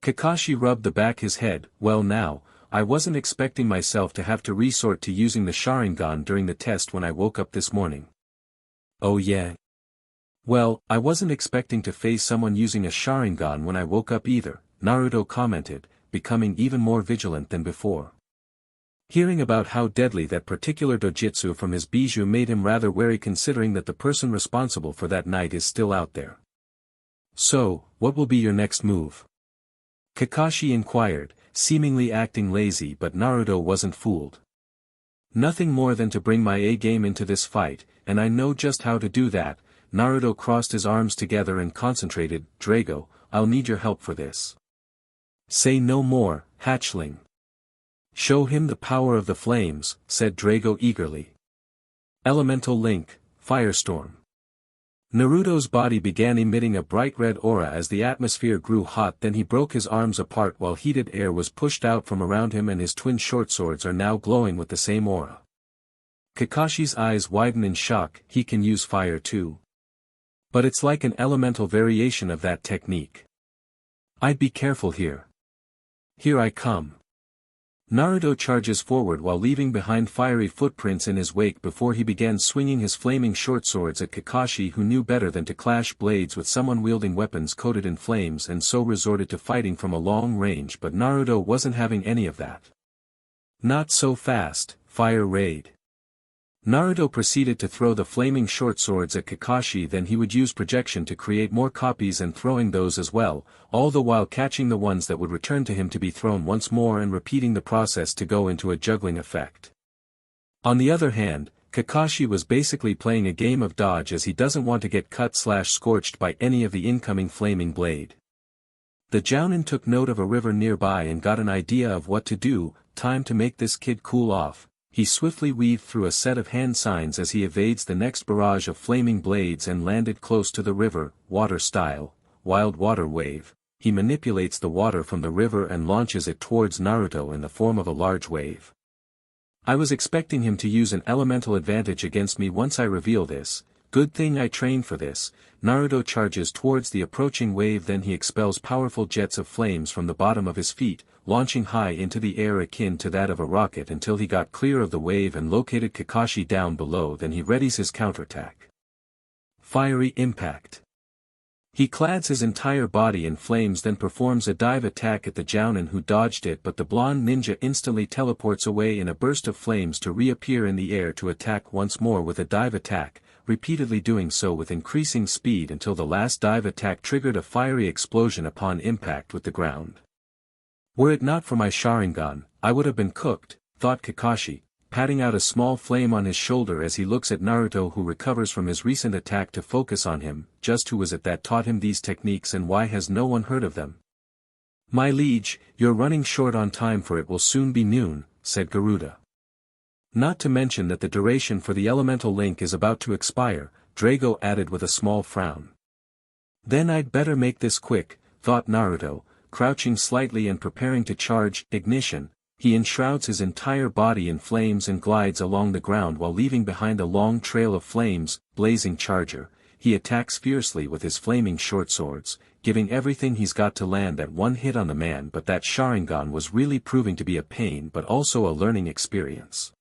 Kakashi rubbed the back his head. Well now, I wasn't expecting myself to have to resort to using the Sharingan during the test when I woke up this morning. Oh yeah? Well, I wasn't expecting to face someone using a Sharingan when I woke up either, Naruto commented, becoming even more vigilant than before. Hearing about how deadly that particular dojutsu from his bijou made him rather wary, considering that the person responsible for that night is still out there. So, what will be your next move? Kakashi inquired, seemingly acting lazy, but Naruto wasn't fooled. Nothing more than to bring my A game into this fight, and I know just how to do that. Naruto crossed his arms together and concentrated. Drago, I'll need your help for this. Say no more, hatchling. Show him the power of the flames, said Drago eagerly. Elemental link, firestorm. Naruto's body began emitting a bright red aura as the atmosphere grew hot, then he broke his arms apart while heated air was pushed out from around him, and his twin short swords are now glowing with the same aura. Kakashi's eyes widen in shock. He can use fire too. But it's like an elemental variation of that technique. I'd be careful here. Here I come. Naruto charges forward while leaving behind fiery footprints in his wake before he began swinging his flaming short swords at Kakashi, who knew better than to clash blades with someone wielding weapons coated in flames, and so resorted to fighting from a long range. But Naruto wasn't having any of that. Not so fast, fire raid. Naruto proceeded to throw the flaming short swords at Kakashi, then he would use projection to create more copies and throwing those as well, all the while catching the ones that would return to him to be thrown once more and repeating the process to go into a juggling effect. On the other hand, Kakashi was basically playing a game of dodge, as he doesn't want to get cut/scorched by any of the incoming flaming blade. The Jounin took note of a river nearby and got an idea of what to do. Time to make this kid cool off. He swiftly weaved through a set of hand signs as he evades the next barrage of flaming blades and landed close to the river. Water style, wild water wave. He manipulates the water from the river and launches it towards Naruto in the form of a large wave. I was expecting him to use an elemental advantage against me once I reveal this. Good thing I trained for this. Naruto charges towards the approaching wave, then he expels powerful jets of flames from the bottom of his feet, launching high into the air akin to that of a rocket until he got clear of the wave and located Kakashi down below. Then he readies his counterattack. Fiery impact. He clads his entire body in flames, then performs a dive attack at the Jounin, who dodged it, but the blonde ninja instantly teleports away in a burst of flames to reappear in the air to attack once more with a dive attack, repeatedly doing so with increasing speed until the last dive attack triggered a fiery explosion upon impact with the ground. Were it not for my Sharingan, I would have been cooked, thought Kakashi, patting out a small flame on his shoulder as he looks at Naruto, who recovers from his recent attack to focus on him. Just who was it that taught him these techniques, and why has no one heard of them? My liege, you're running short on time, for it will soon be noon, said Garuda. Not to mention that the duration for the elemental link is about to expire, Drago added with a small frown. Then I'd better make this quick, thought Naruto, crouching slightly and preparing to charge. Ignition. He enshrouds his entire body in flames and glides along the ground while leaving behind a long trail of flames. Blazing charger. He attacks fiercely with his flaming short swords, giving everything he's got to land that one hit on the man, but that Sharingan was really proving to be a pain but also a learning experience.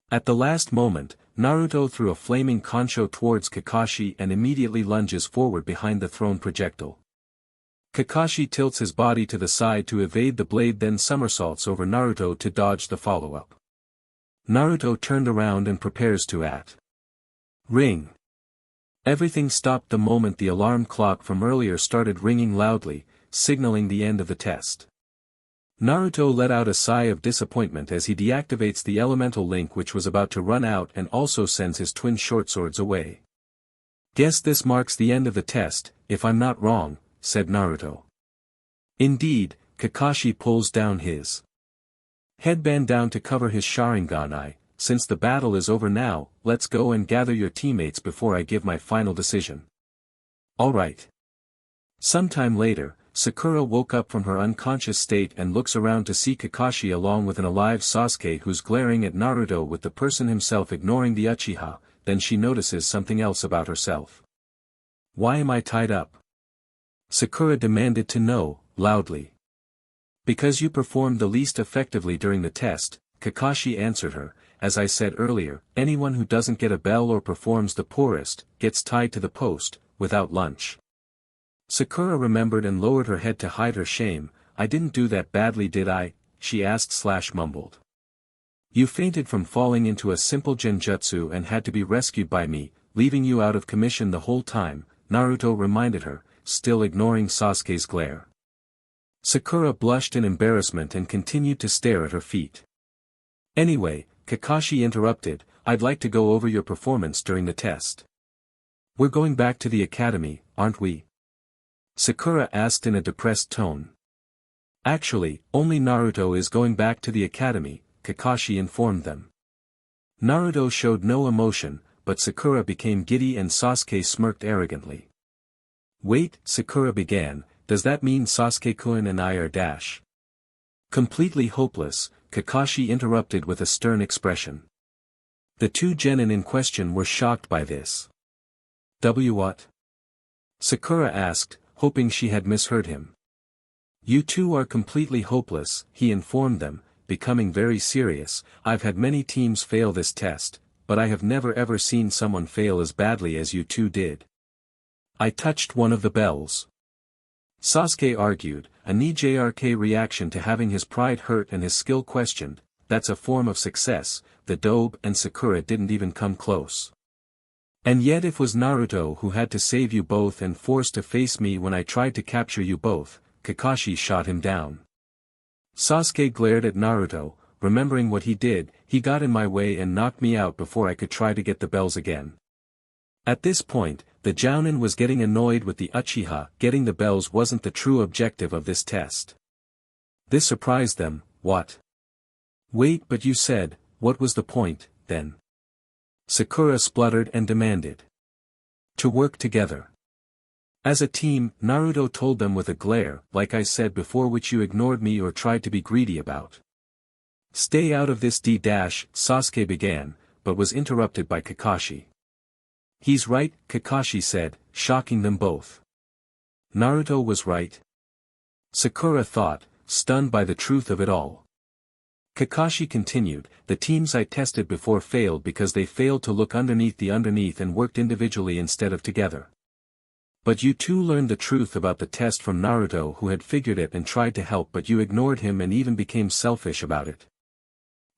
At the last moment, Naruto threw a flaming Kansho towards Kakashi and immediately lunges forward behind the thrown projectile. Kakashi tilts his body to the side to evade the blade, then somersaults over Naruto to dodge the follow-up. Naruto turned around and prepares to ring. Everything stopped the moment the alarm clock from earlier started ringing loudly, signaling the end of the test. Naruto let out a sigh of disappointment as he deactivates the elemental link which was about to run out and also sends his twin short swords away. Guess this marks the end of the test, if I'm not wrong, said Naruto. Indeed, Kakashi pulls down his headband down to cover his Sharingan. Since the battle is over now, let's go and gather your teammates before I give my final decision. Alright. Sometime later, Sakura woke up from her unconscious state and looks around to see Kakashi along with an alive Sasuke who's glaring at Naruto with the person himself ignoring the Uchiha. Then she notices something else about herself. Why am I tied up? Sakura demanded to know, loudly. Because you performed the least effectively during the test, Kakashi answered her. As I said earlier, anyone who doesn't get a bell or performs the poorest, gets tied to the post, without lunch. Sakura remembered and lowered her head to hide her shame. I didn't do that badly, did I? She asked/mumbled. You fainted from falling into a simple genjutsu and had to be rescued by me, leaving you out of commission the whole time, Naruto reminded her, still ignoring Sasuke's glare. Sakura blushed in embarrassment and continued to stare at her feet. Anyway, Kakashi interrupted, I'd like to go over your performance during the test. We're going back to the academy, aren't we? Sakura asked in a depressed tone. Actually, only Naruto is going back to the academy, Kakashi informed them. Naruto showed no emotion, but Sakura became giddy and Sasuke smirked arrogantly. Wait, Sakura began, does that mean Sasuke-kun and I are dash? Completely hopeless, Kakashi interrupted with a stern expression. The two genin in question were shocked by this. What? Sakura asked, hoping she had misheard him. You two are completely hopeless, he informed them, becoming very serious. I've had many teams fail this test, but I have never ever seen someone fail as badly as you two did. I touched one of the bells. Sasuke argued, a knee-jerk reaction to having his pride hurt and his skill questioned. That's a form of success. The Dobe and Sakura didn't even come close. And yet it was Naruto who had to save you both and forced to face me when I tried to capture you both. Kakashi shot him down. Sasuke glared at Naruto, remembering what he did. He got in my way and knocked me out before I could try to get the bells again. At this point, the Jounin was getting annoyed with the Uchiha. Getting the bells wasn't the true objective of this test. This surprised them. What? Wait, but you said, what was the point, then? Sakura spluttered and demanded. To work together. As a team, Naruto told them with a glare, like I said before, which you ignored me or tried to be greedy about. Stay out of this Sasuke began, but was interrupted by Kakashi. He's right, Kakashi said, shocking them both. Naruto was right? Sakura thought, stunned by the truth of it all. Kakashi continued, the teams I tested before failed because they failed to look underneath and worked individually instead of together. But you two learned the truth about the test from Naruto, who had figured it and tried to help, but you ignored him and even became selfish about it.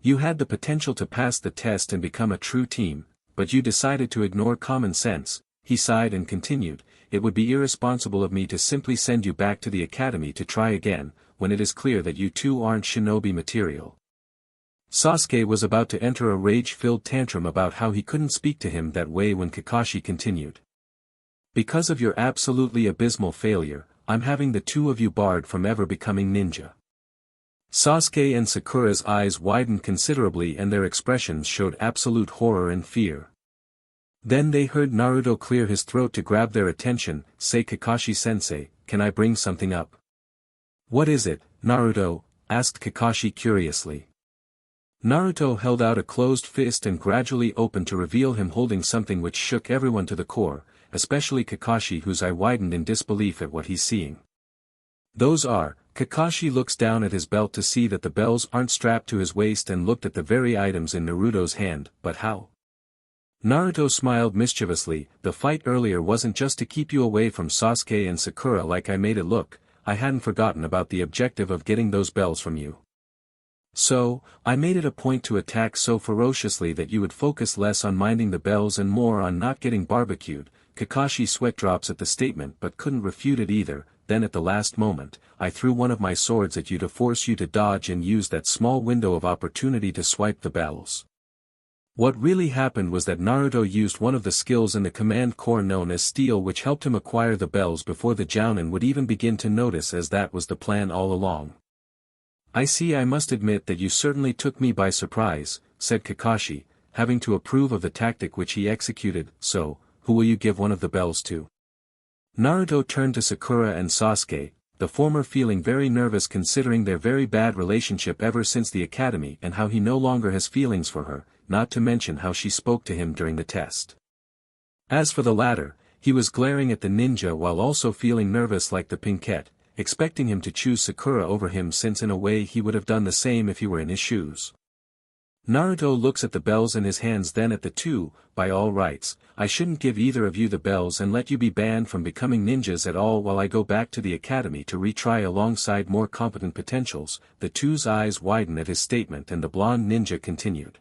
You had the potential to pass the test and become a true team, but you decided to ignore common sense. He sighed and continued, it would be irresponsible of me to simply send you back to the academy to try again, when it is clear that you two aren't shinobi material. Sasuke was about to enter a rage-filled tantrum about how he couldn't speak to him that way when Kakashi continued. Because of your absolutely abysmal failure, I'm having the two of you barred from ever becoming ninja. Sasuke and Sakura's eyes widened considerably and their expressions showed absolute horror and fear. Then they heard Naruto clear his throat to grab their attention, say, Kakashi-sensei, can I bring something up? What is it, Naruto? Asked Kakashi curiously. Naruto held out a closed fist and gradually opened to reveal him holding something which shook everyone to the core, especially Kakashi, whose eye widened in disbelief at what he's seeing. Those are, Kakashi looks down at his belt to see that the bells aren't strapped to his waist and looked at the very items in Naruto's hand, but how? Naruto smiled mischievously, the fight earlier wasn't just to keep you away from Sasuke and Sakura like I made it look. I hadn't forgotten about the objective of getting those bells from you. So, I made it a point to attack so ferociously that you would focus less on minding the bells and more on not getting barbecued. Kakashi sweat drops at the statement but couldn't refute it either. then at the last moment, I threw one of my swords at you to force you to dodge and use that small window of opportunity to swipe the bells. What really happened was that Naruto used one of the skills in the command core known as Steel, which helped him acquire the bells before the Jounin would even begin to notice, as that was the plan all along. I see. I must admit that you certainly took me by surprise, said Kakashi, having to approve of the tactic which he executed. So, who will you give one of the bells to? Naruto turned to Sakura and Sasuke, the former feeling very nervous considering their very bad relationship ever since the academy and how he no longer has feelings for her, not to mention how she spoke to him during the test. As for the latter, he was glaring at the ninja while also feeling nervous like the pinkette, expecting him to choose Sakura over him, since in a way he would have done the same if he were in his shoes. Naruto looks at the bells in his hands, then at the two. By all rights, I shouldn't give either of you the bells and let you be banned from becoming ninjas at all while I go back to the academy to retry alongside more competent potentials. The two's eyes widened at his statement and the blonde ninja continued.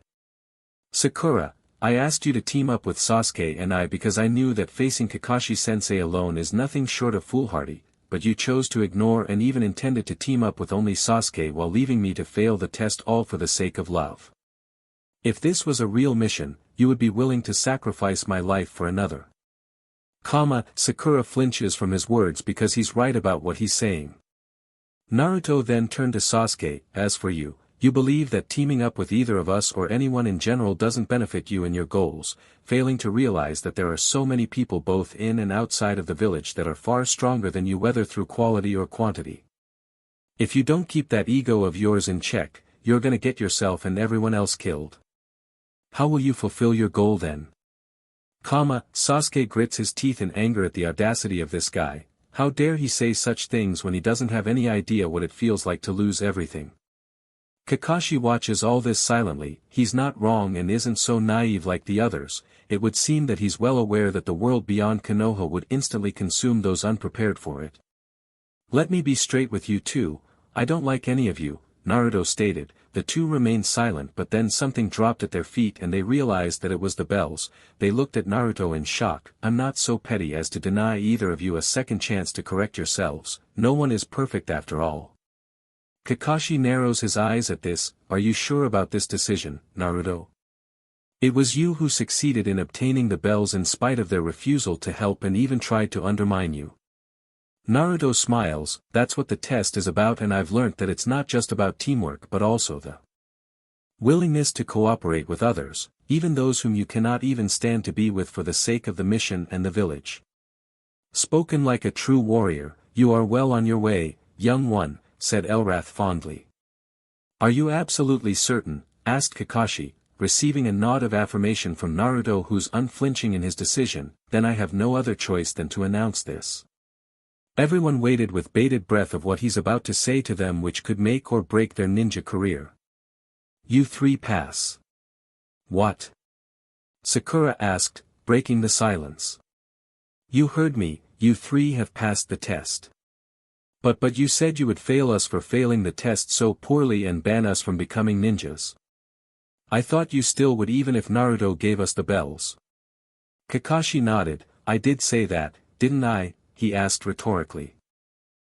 Sakura, I asked you to team up with Sasuke and I because I knew that facing Kakashi-sensei alone is nothing short of foolhardy, but you chose to ignore and even intended to team up with only Sasuke while leaving me to fail the test, all for the sake of love. If this was a real mission, you would be willing to sacrifice my life for another. Sakura flinches from his words because he's right about what he's saying. Naruto then turned to Sasuke. As for you, you believe that teaming up with either of us or anyone in general doesn't benefit you in your goals, failing to realize that there are so many people both in and outside of the village that are far stronger than you, whether through quality or quantity. If you don't keep that ego of yours in check, you're gonna get yourself and everyone else killed. How will you fulfill your goal then? Sasuke grits his teeth in anger at the audacity of this guy. How dare he say such things when he doesn't have any idea what it feels like to lose everything. Kakashi watches all this silently. He's not wrong and isn't so naive like the others. It would seem that he's well aware that the world beyond Konoha would instantly consume those unprepared for it. Let me be straight with you too, I don't like any of you, Naruto stated. The two remained silent, but then something dropped at their feet and they realized that it was the bells. They looked at Naruto in shock. I'm not so petty as to deny either of you a second chance to correct yourselves. No one is perfect after all. Kakashi narrows his eyes at this. Are you sure about this decision, Naruto? It was you who succeeded in obtaining the bells in spite of their refusal to help and even tried to undermine you. Naruto smiles. That's what the test is about, and I've learnt that it's not just about teamwork but also the willingness to cooperate with others, even those whom you cannot even stand to be with for the sake of the mission and the village. Spoken like a true warrior. You are well on your way, young one, said Elrath fondly. Are you absolutely certain? Asked Kakashi, receiving a nod of affirmation from Naruto, who's unflinching in his decision. Then I have no other choice than to announce this. Everyone waited with bated breath of what he's about to say to them, which could make or break their ninja career. You three pass. What? Sakura asked, breaking the silence. You heard me, you three have passed the test. But you said you would fail us for failing the test so poorly and ban us from becoming ninjas. I thought you still would, even if Naruto gave us the bells. Kakashi nodded. I did say that, didn't I? He asked rhetorically.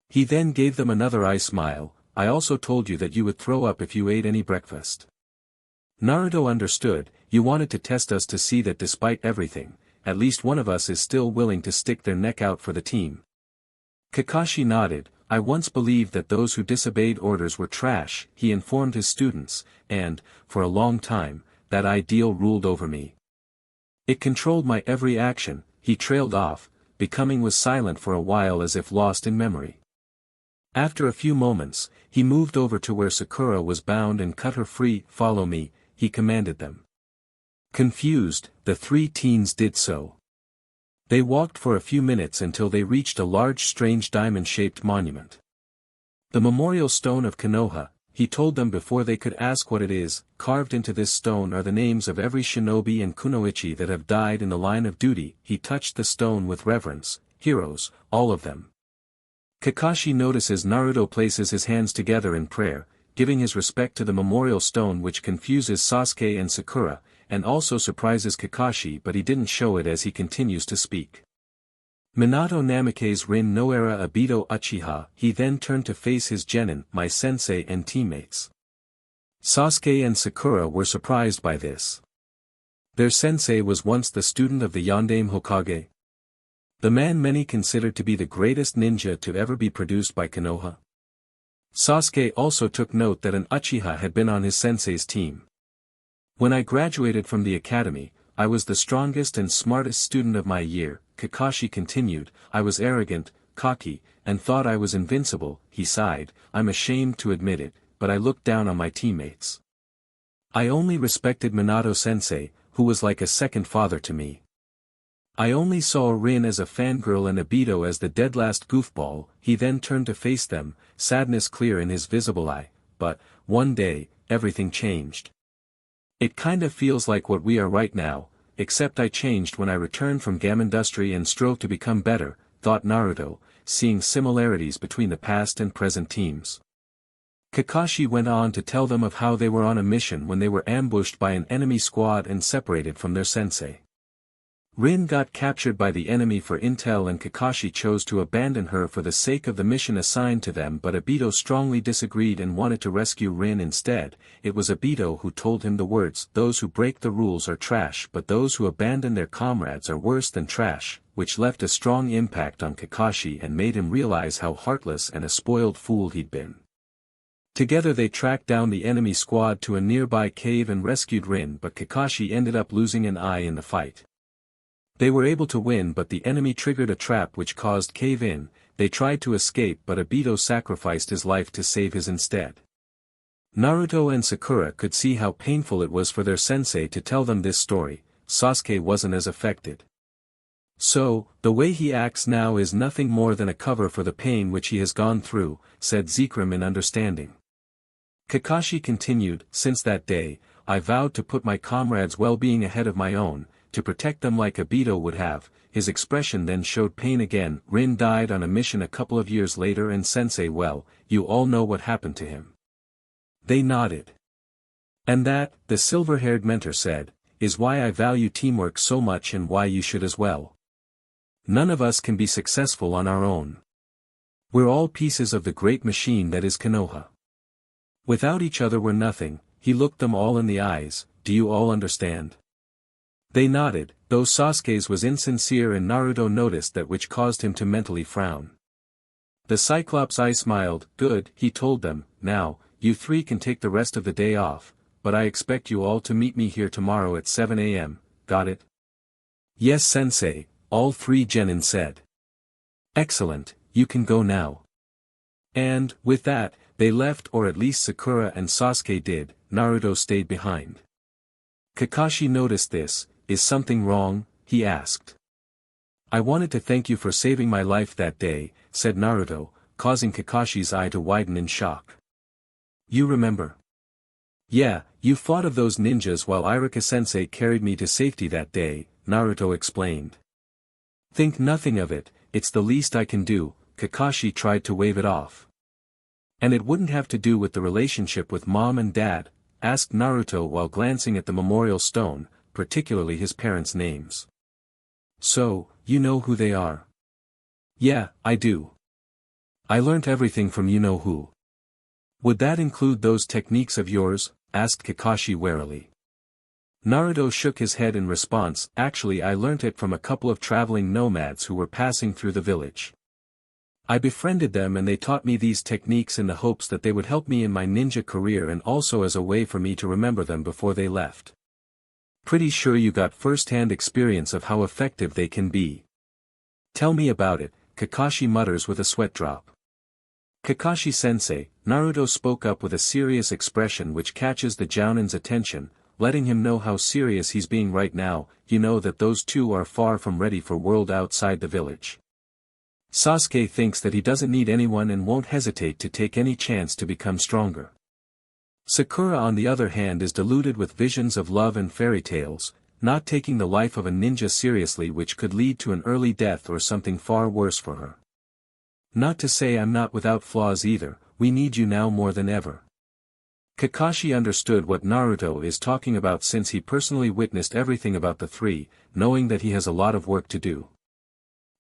He then gave them another eye smile. I also told you that you would throw up if you ate any breakfast. Naruto understood. You wanted to test us to see that despite everything, at least one of us is still willing to stick their neck out for the team. Kakashi nodded. I once believed that those who disobeyed orders were trash, he informed his students, and, for a long time, that ideal ruled over me. It controlled my every action. He trailed off, was silent for a while as if lost in memory. After a few moments, he moved over to where Sakura was bound and cut her free. Follow me, he commanded them. Confused, the three teens did so. They walked for a few minutes until they reached a large strange diamond-shaped monument. The memorial stone of Konoha, he told them before they could ask what it is. Carved into this stone are the names of every shinobi and kunoichi that have died in the line of duty. He touched the stone with reverence. Heroes, all of them. Kakashi notices Naruto places his hands together in prayer, giving his respect to the memorial stone, which confuses Sasuke and Sakura, and also surprises Kakashi, but he didn't show it as he continues to speak. Minato Namikaze Rin Noera Abito Uchiha. He then turned to face his genin, my sensei and teammates. Sasuke and Sakura were surprised by this. Their sensei was once the student of the Yondaime Hokage. The man many considered to be the greatest ninja to ever be produced by Konoha. Sasuke also took note that an Uchiha had been on his sensei's team. When I graduated from the academy, I was the strongest and smartest student of my year, Kakashi continued. I was arrogant, cocky, and thought I was invincible. He sighed. I'm ashamed to admit it, but I looked down on my teammates. I only respected Minato-sensei, who was like a second father to me. I only saw Rin as a fangirl and Obito as the dead last goofball. He then turned to face them, sadness clear in his visible eye. But, one day, everything changed. It kinda feels like what we are right now, except I changed when I returned from Gamindustry and strove to become better, thought Naruto, seeing similarities between the past and present teams. Kakashi went on to tell them of how they were on a mission when they were ambushed by an enemy squad and separated from their sensei. Rin got captured by the enemy for intel and Kakashi chose to abandon her for the sake of the mission assigned to them, but Obito strongly disagreed and wanted to rescue Rin instead. It was Obito who told him the words, "Those who break the rules are trash, but those who abandon their comrades are worse than trash," which left a strong impact on Kakashi and made him realize how heartless and a spoiled fool he'd been. Together they tracked down the enemy squad to a nearby cave and rescued Rin, but Kakashi ended up losing an eye in the fight. They were able to win, but the enemy triggered a trap which caused cave-in. They tried to escape, but Obito sacrificed his life to save his instead. Naruto and Sakura could see how painful it was for their sensei to tell them this story. Sasuke wasn't as affected. "So, the way he acts now is nothing more than a cover for the pain which he has gone through," said Zekrom in understanding. Kakashi continued, "Since that day, I vowed to put my comrades' well-being ahead of my own, to protect them like Obito would have." His expression then showed pain again. Rin died on a mission a couple of years later and Sensei, well, you all know what happened to him. They nodded. "And that," the silver-haired mentor said, "is why I value teamwork so much and why you should as well. None of us can be successful on our own. We're all pieces of the great machine that is Konoha. Without each other we're nothing." He looked them all in the eyes. "Do you all understand?" They nodded, though Sasuke's was insincere and Naruto noticed that, which caused him to mentally frown. The Cyclops eye smiled. "Good," he told them. "Now, you three can take the rest of the day off, but I expect you all to meet me here tomorrow at 7 a.m., got it?" "Yes, Sensei," all three genin said. "Excellent, you can go now." And, with that, they left, or at least Sakura and Sasuke did. Naruto stayed behind. Kakashi noticed this. "Is something wrong?" he asked. "I wanted to thank you for saving my life that day," said Naruto, causing Kakashi's eye to widen in shock. "You remember?" "Yeah, you fought of those ninjas while Iruka-sensei carried me to safety that day," Naruto explained. "Think nothing of it, it's the least I can do." Kakashi tried to wave it off. "And it wouldn't have to do with the relationship with Mom and Dad?" asked Naruto while glancing at the memorial stone, particularly his parents' names. "So, you know who they are?" "Yeah, I do. I learnt everything from you-know-who." "Would that include those techniques of yours?" asked Kakashi warily. Naruto shook his head in response. "Actually, I learnt it from a couple of traveling nomads who were passing through the village. I befriended them and they taught me these techniques in the hopes that they would help me in my ninja career and also as a way for me to remember them before they left." "Pretty sure you got first-hand experience of how effective they can be." "Tell me about it," Kakashi mutters with a sweat drop. "Kakashi-sensei," Naruto spoke up with a serious expression which catches the Jounin's attention, letting him know how serious he's being right now. "You know that those two are far from ready for world outside the village. Sasuke thinks that he doesn't need anyone and won't hesitate to take any chance to become stronger. Sakura on the other hand is deluded with visions of love and fairy tales, not taking the life of a ninja seriously, which could lead to an early death or something far worse for her. Not to say I'm not without flaws either, we need you now more than ever." Kakashi understood what Naruto is talking about since he personally witnessed everything about the three, knowing that he has a lot of work to do.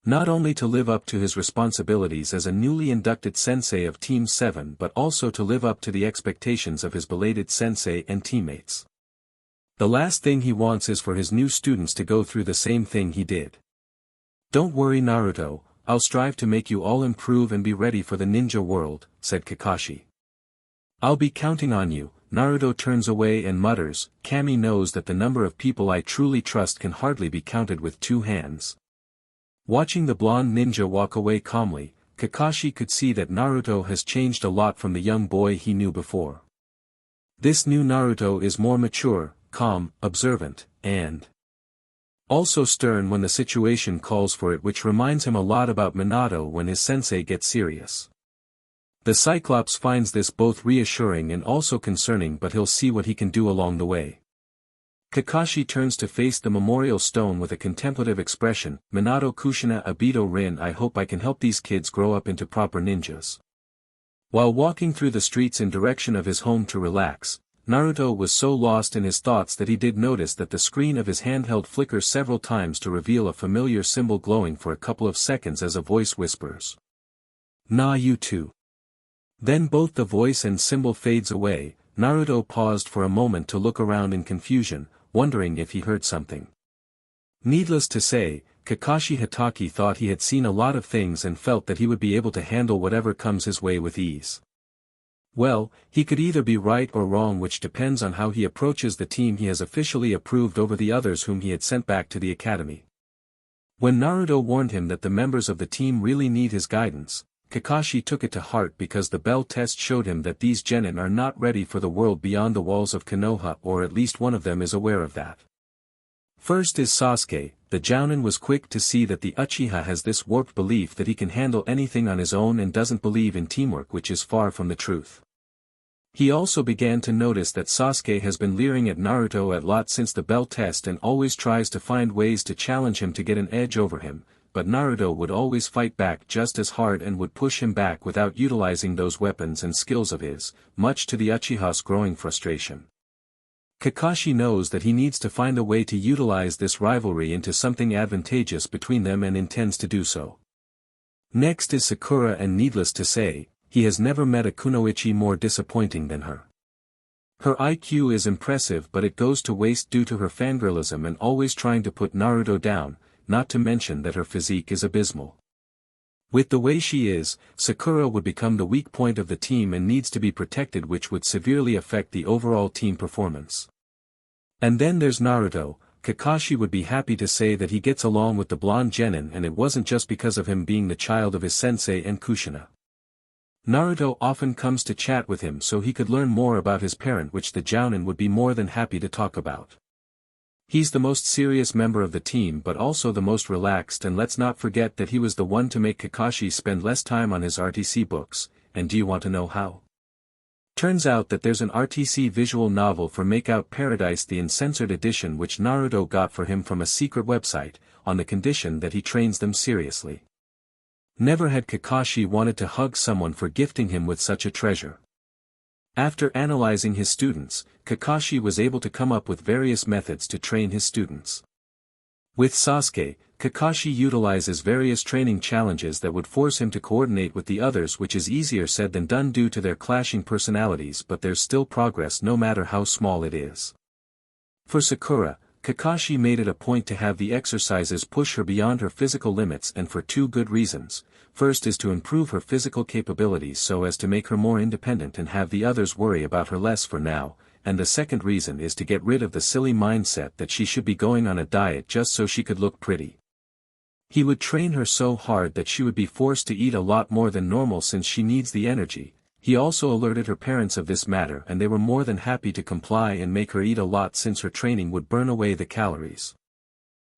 Not only to live up to his responsibilities as a newly inducted sensei of Team 7 but also to live up to the expectations of his belated sensei and teammates. The last thing he wants is for his new students to go through the same thing he did. "Don't worry Naruto, I'll strive to make you all improve and be ready for the ninja world," said Kakashi. "I'll be counting on you." Naruto turns away and mutters, "Kami knows that the number of people I truly trust can hardly be counted with 2 hands. Watching the blonde ninja walk away calmly, Kakashi could see that Naruto has changed a lot from the young boy he knew before. This new Naruto is more mature, calm, observant, and also stern when the situation calls for it, which reminds him a lot about Minato when his sensei gets serious. The Cyclops finds this both reassuring and also concerning, but he'll see what he can do along the way. Kakashi turns to face the memorial stone with a contemplative expression. "Minato Kushina Abito Rin, I hope I can help these kids grow up into proper ninjas." While walking through the streets in direction of his home to relax, Naruto was so lost in his thoughts that he did notice that the screen of his handheld flickers several times to reveal a familiar symbol glowing for a couple of seconds as a voice whispers, "Na you too." Then both the voice and symbol fades away. Naruto paused for a moment to look around in confusion, wondering if he heard something. Needless to say, Kakashi Hatake thought he had seen a lot of things and felt that he would be able to handle whatever comes his way with ease. Well, he could either be right or wrong, which depends on how he approaches the team he has officially approved over the others whom he had sent back to the academy. When Naruto warned him that the members of the team really need his guidance, Kakashi took it to heart because the Bell test showed him that these genin are not ready for the world beyond the walls of Konoha, or at least one of them is aware of that. First is Sasuke. The Jounin was quick to see that the Uchiha has this warped belief that he can handle anything on his own and doesn't believe in teamwork, which is far from the truth. He also began to notice that Sasuke has been leering at Naruto a lot since the Bell test and always tries to find ways to challenge him to get an edge over him, but Naruto would always fight back just as hard and would push him back without utilizing those weapons and skills of his, much to the Uchiha's growing frustration. Kakashi knows that he needs to find a way to utilize this rivalry into something advantageous between them and intends to do so. Next is Sakura, and needless to say, he has never met a kunoichi more disappointing than her. Her IQ is impressive, but it goes to waste due to her fangirlism and always trying to put Naruto down, not to mention that her physique is abysmal. With the way she is, Sakura would become the weak point of the team and needs to be protected, which would severely affect the overall team performance. And then there's Naruto. Kakashi would be happy to say that he gets along with the blonde genin, and it wasn't just because of him being the child of his sensei and Kushina. Naruto often comes to chat with him so he could learn more about his parent, which the Jounin would be more than happy to talk about. He's the most serious member of the team but also the most relaxed, and let's not forget that he was the one to make Kakashi spend less time on his RTC books, and do you want to know how? Turns out that there's an RTC visual novel for Make Out Paradise, the uncensored edition, which Naruto got for him from a secret website, on the condition that he trains them seriously. Never had Kakashi wanted to hug someone for gifting him with such a treasure. After analyzing his students, Kakashi was able to come up with various methods to train his students. With Sasuke, Kakashi utilizes various training challenges that would force him to coordinate with the others, which is easier said than done due to their clashing personalities, but there's still progress no matter how small it is. For Sakura, Kakashi made it a point to have the exercises push her beyond her physical limits, and for 2 good reasons. First is to improve her physical capabilities so as to make her more independent and have the others worry about her less for now, and the second reason is to get rid of the silly mindset that she should be going on a diet just so she could look pretty. He would train her so hard that she would be forced to eat a lot more than normal since she needs the energy. He also alerted her parents of this matter, and they were more than happy to comply and make her eat a lot since her training would burn away the calories.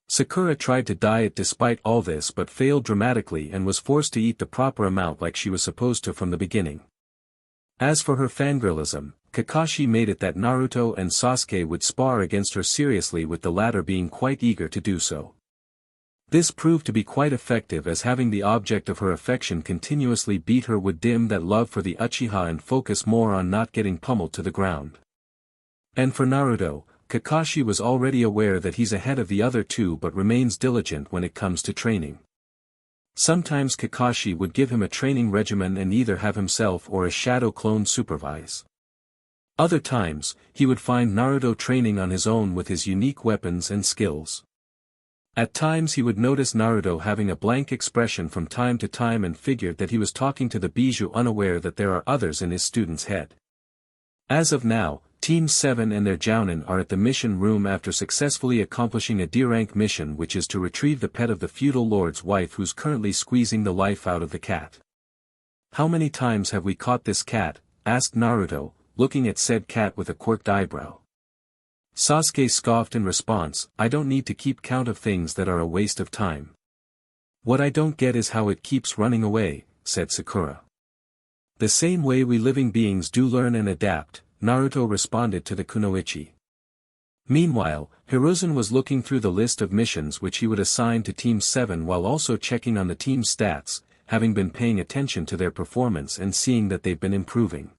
Sakura tried to diet despite all this but failed dramatically and was forced to eat the proper amount like she was supposed to from the beginning. As for her fangirlism, Kakashi made it that Naruto and Sasuke would spar against her seriously, with the latter being quite eager to do so. This proved to be quite effective, as having the object of her affection continuously beat her would dim that love for the Uchiha and focus more on not getting pummeled to the ground. And for Naruto, Kakashi was already aware that he's ahead of the other 2 but remains diligent when it comes to training. Sometimes Kakashi would give him a training regimen and either have himself or a shadow clone supervise. Other times, he would find Naruto training on his own with his unique weapons and skills. At times he would notice Naruto having a blank expression from time to time and figured that he was talking to the bijou unaware that there are others in his student's head. As of now, Team 7 and their jounin are at the mission room after successfully accomplishing a D-rank mission, which is to retrieve the pet of the feudal lord's wife who's currently squeezing the life out of the cat. "How many times have we caught this cat?" asked Naruto, looking at said cat with a quirked eyebrow. Sasuke scoffed in response, "I don't need to keep count of things that are a waste of time." "What I don't get is how it keeps running away," said Sakura. "The same way we living beings do learn and adapt," Naruto responded to the kunoichi. Meanwhile, Hiruzen was looking through the list of missions which he would assign to Team 7 while also checking on the team's stats, having been paying attention to their performance and seeing that they've been improving.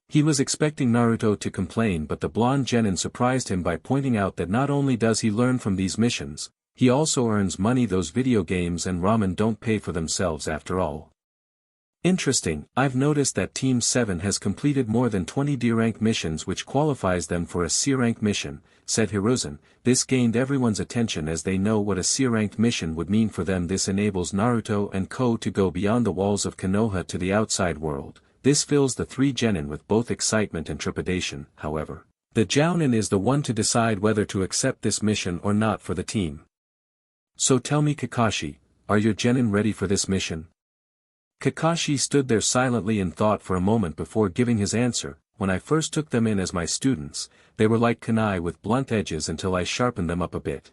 He was expecting Naruto to complain, but the blonde genin surprised him by pointing out that not only does he learn from these missions, he also earns money. Those video games and ramen don't pay for themselves after all. "Interesting, I've noticed that Team 7 has completed more than 20 D-rank missions, which qualifies them for a C-rank mission," said Hiruzen. This gained everyone's attention as they know what a C-ranked mission would mean for them. This enables Naruto and Ko to go beyond the walls of Konoha to the outside world. This fills the three genin with both excitement and trepidation. However, the jounin is the one to decide whether to accept this mission or not for the team. "So tell me, Kakashi, are your genin ready for this mission?" Kakashi stood there silently in thought for a moment before giving his answer. "When I first took them in as my students, they were like kunai with blunt edges until I sharpened them up a bit.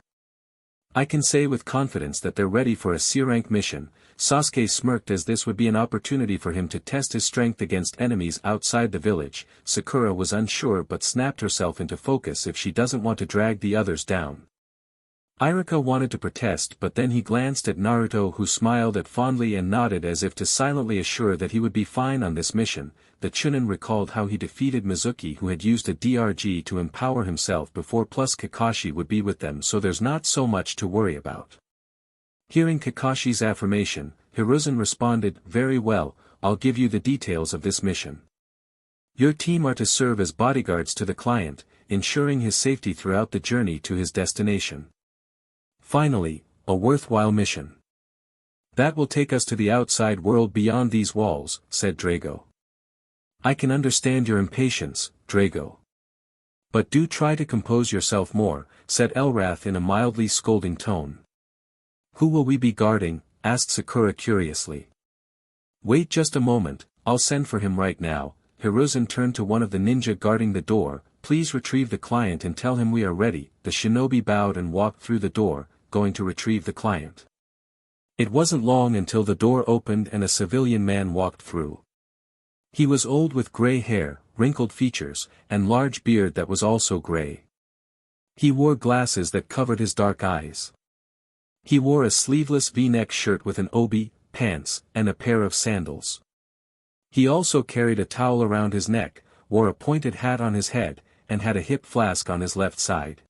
I can say with confidence that they're ready for a C-rank mission." Sasuke smirked as this would be an opportunity for him to test his strength against enemies outside the village. Sakura was unsure but snapped herself into focus if she doesn't want to drag the others down. Iruka wanted to protest, but then he glanced at Naruto, who smiled at fondly and nodded as if to silently assure that he would be fine on this mission. The Chunin recalled how he defeated Mizuki, who had used a DRG to empower himself before, plus Kakashi would be with them, so there's not so much to worry about. Hearing Kakashi's affirmation, Hiruzen responded, "Very well, I'll give you the details of this mission. Your team are to serve as bodyguards to the client, ensuring his safety throughout the journey to his destination. Finally, a worthwhile mission. That will take us to the outside world beyond these walls," said Drago. "I can understand your impatience, Drago. But do try to compose yourself more," said Elrath in a mildly scolding tone. "Who will we be guarding?" asked Sakura curiously. "Wait just a moment, I'll send for him right now." Hiruzen turned to one of the ninja guarding the door. "Please retrieve the client and tell him we are ready." The shinobi bowed and walked through the door, going to retrieve the client. It wasn't long until the door opened and a civilian man walked through. He was old with gray hair, wrinkled features, and large beard that was also gray. He wore glasses that covered his dark eyes. He wore a sleeveless V-neck shirt with an obi, pants, and a pair of sandals. He also carried a towel around his neck, wore a pointed hat on his head, and had a hip flask on his left side.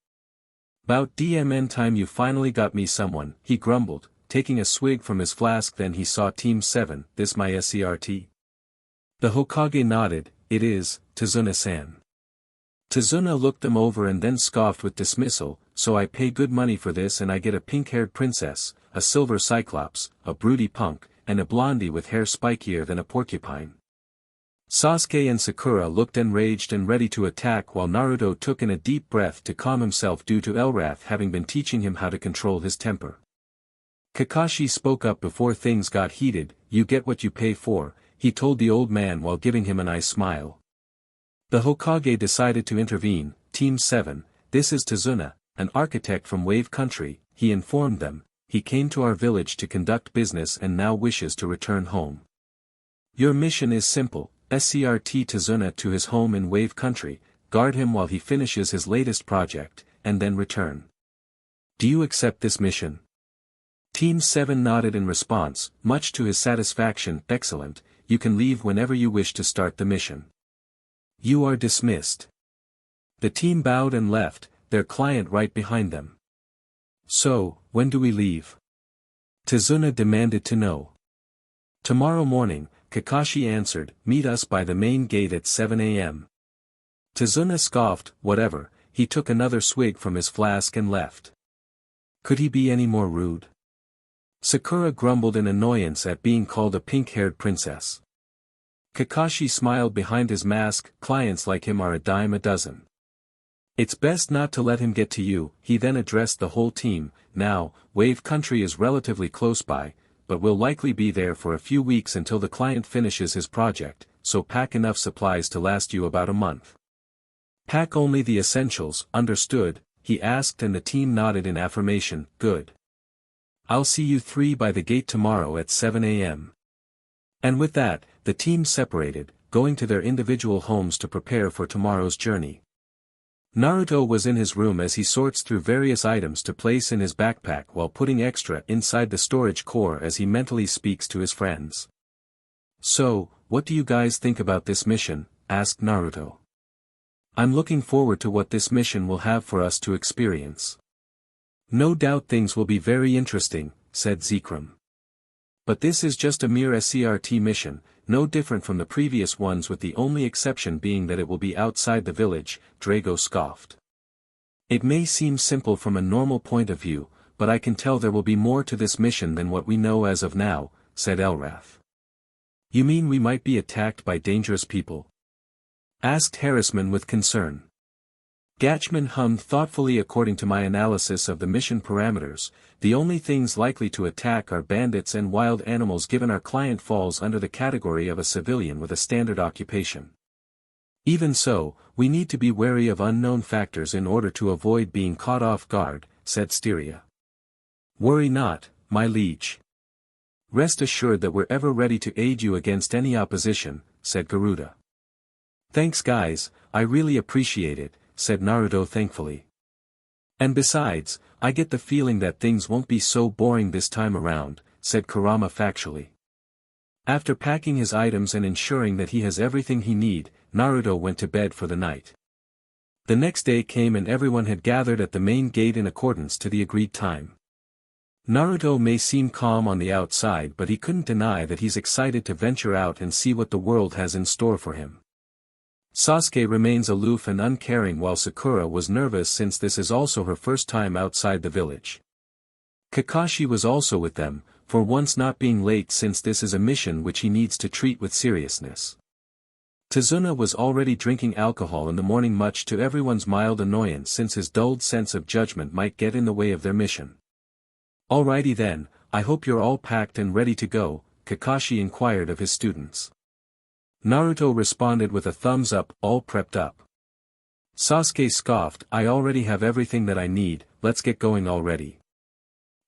"'Bout DMN time you finally got me someone," he grumbled, taking a swig from his flask. Then he saw Team 7, "This my SCRT?" The Hokage nodded, "It is, Tazuna-san." Tazuna looked them over and then scoffed with dismissal. "So I pay good money for this and I get a pink-haired princess, a silver cyclops, a broody punk, and a blondie with hair spikier than a porcupine." Sasuke and Sakura looked enraged and ready to attack, while Naruto took in a deep breath to calm himself due to Elrath having been teaching him how to control his temper. Kakashi spoke up before things got heated. "You get what you pay for," he told the old man while giving him a nice smile. The Hokage decided to intervene. "Team 7, this is Tazuna, an architect from Wave Country," he informed them. "He came to our village to conduct business and now wishes to return home. Your mission is simple, SCRT Tazuna to his home in Wave Country, guard him while he finishes his latest project, and then return. Do you accept this mission?" Team 7 nodded in response, much to his satisfaction. "Excellent, you can leave whenever you wish to start the mission. You are dismissed." The team bowed and left, their client right behind them. "So, when do we leave?" Tazuna demanded to know. Tomorrow morning, Kakashi answered, meet us by the main gate at 7 a.m. Tazuna scoffed, whatever, he took another swig from his flask and left. Could he be any more rude? Sakura grumbled in annoyance at being called a pink-haired princess. Kakashi smiled behind his mask, clients like him are a dime a dozen. It's best not to let him get to you, he then addressed the whole team. Now, Wave Country is relatively close by, but will likely be there for a few weeks until the client finishes his project, so pack enough supplies to last you about a month. Pack only the essentials, understood, he asked and the team nodded in affirmation, good. I'll see you three by the gate tomorrow at 7 a.m. And with that, the team separated, going to their individual homes to prepare for tomorrow's journey. Naruto was in his room as he sorts through various items to place in his backpack while putting extra inside the storage core as he mentally speaks to his friends. So, what do you guys think about this mission? Asked Naruto. I'm looking forward to what this mission will have for us to experience. No doubt things will be very interesting, said Zekrom. But this is just a mere SCRT mission, no different from the previous ones with the only exception being that it will be outside the village, Drago scoffed. It may seem simple from a normal point of view, but I can tell there will be more to this mission than what we know as of now, said Elrath. You mean we might be attacked by dangerous people? Asked Harrisman with concern. Gatchman hummed thoughtfully. According to my analysis of the mission parameters, the only things likely to attack are bandits and wild animals given our client falls under the category of a civilian with a standard occupation. Even so, we need to be wary of unknown factors in order to avoid being caught off guard, said Styria. Worry not, my liege. Rest assured that we're ever ready to aid you against any opposition, said Garuda. Thanks guys, I really appreciate it, said Naruto thankfully. And besides, I get the feeling that things won't be so boring this time around, said Kurama factually. After packing his items and ensuring that he has everything he need, Naruto went to bed for the night. The next day came and everyone had gathered at the main gate in accordance to the agreed time. Naruto may seem calm on the outside but he couldn't deny that he's excited to venture out and see what the world has in store for him. Sasuke remains aloof and uncaring while Sakura was nervous since this is also her first time outside the village. Kakashi was also with them, for once not being late since this is a mission which he needs to treat with seriousness. Tazuna was already drinking alcohol in the morning much to everyone's mild annoyance since his dulled sense of judgment might get in the way of their mission. Alrighty then, I hope you're all packed and ready to go, Kakashi inquired of his students. Naruto responded with a thumbs up, all prepped up. Sasuke scoffed, I already have everything that I need, let's get going already.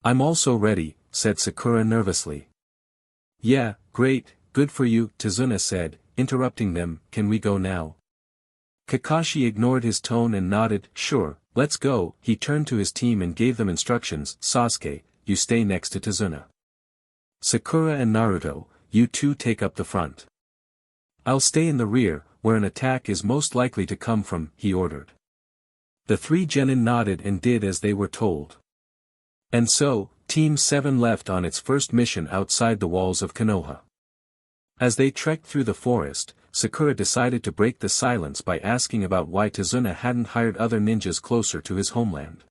I'm also ready, said Sakura nervously. Yeah, great, good for you, Tazuna said, interrupting them, can we go now? Kakashi ignored his tone and nodded, sure, let's go. He turned to his team and gave them instructions, Sasuke, you stay next to Tazuna. Sakura and Naruto, you two take up the front. I'll stay in the rear, where an attack is most likely to come from, he ordered. The three genin nodded and did as they were told. And so, Team 7 left on its first mission outside the walls of Konoha. As they trekked through the forest, Sakura decided to break the silence by asking about why Tazuna hadn't hired other ninjas closer to his homeland.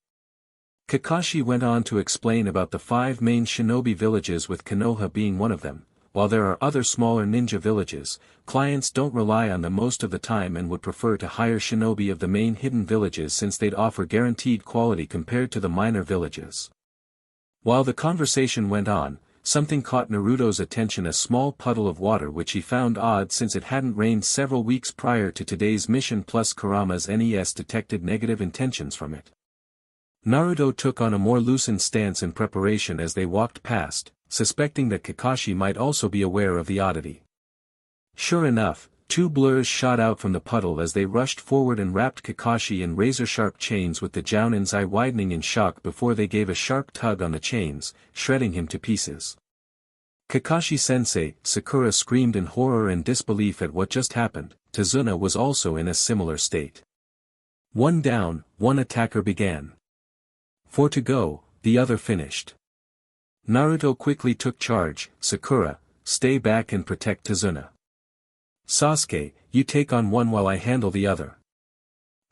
Kakashi went on to explain about the 5 main shinobi villages with Konoha being one of them. While there are other smaller ninja villages, clients don't rely on them most of the time and would prefer to hire shinobi of the main hidden villages since they'd offer guaranteed quality compared to the minor villages. While the conversation went on, something caught Naruto's attention, a small puddle of water which he found odd since it hadn't rained several weeks prior to today's mission, plus Kurama's NES detected negative intentions from it. Naruto took on a more loosened stance in preparation as they walked past, suspecting that Kakashi might also be aware of the oddity. Sure enough, 2 blurs shot out from the puddle as they rushed forward and wrapped Kakashi in razor-sharp chains, with the Jounin's eye widening in shock before they gave a sharp tug on the chains, shredding him to pieces. Kakashi-sensei, Sakura screamed in horror and disbelief at what just happened. Tazuna was also in a similar state. 1 down, 1 attacker began. 4 to go, the other finished. Naruto quickly took charge. Sakura, stay back and protect Tazuna. Sasuke, you take on one while I handle the other.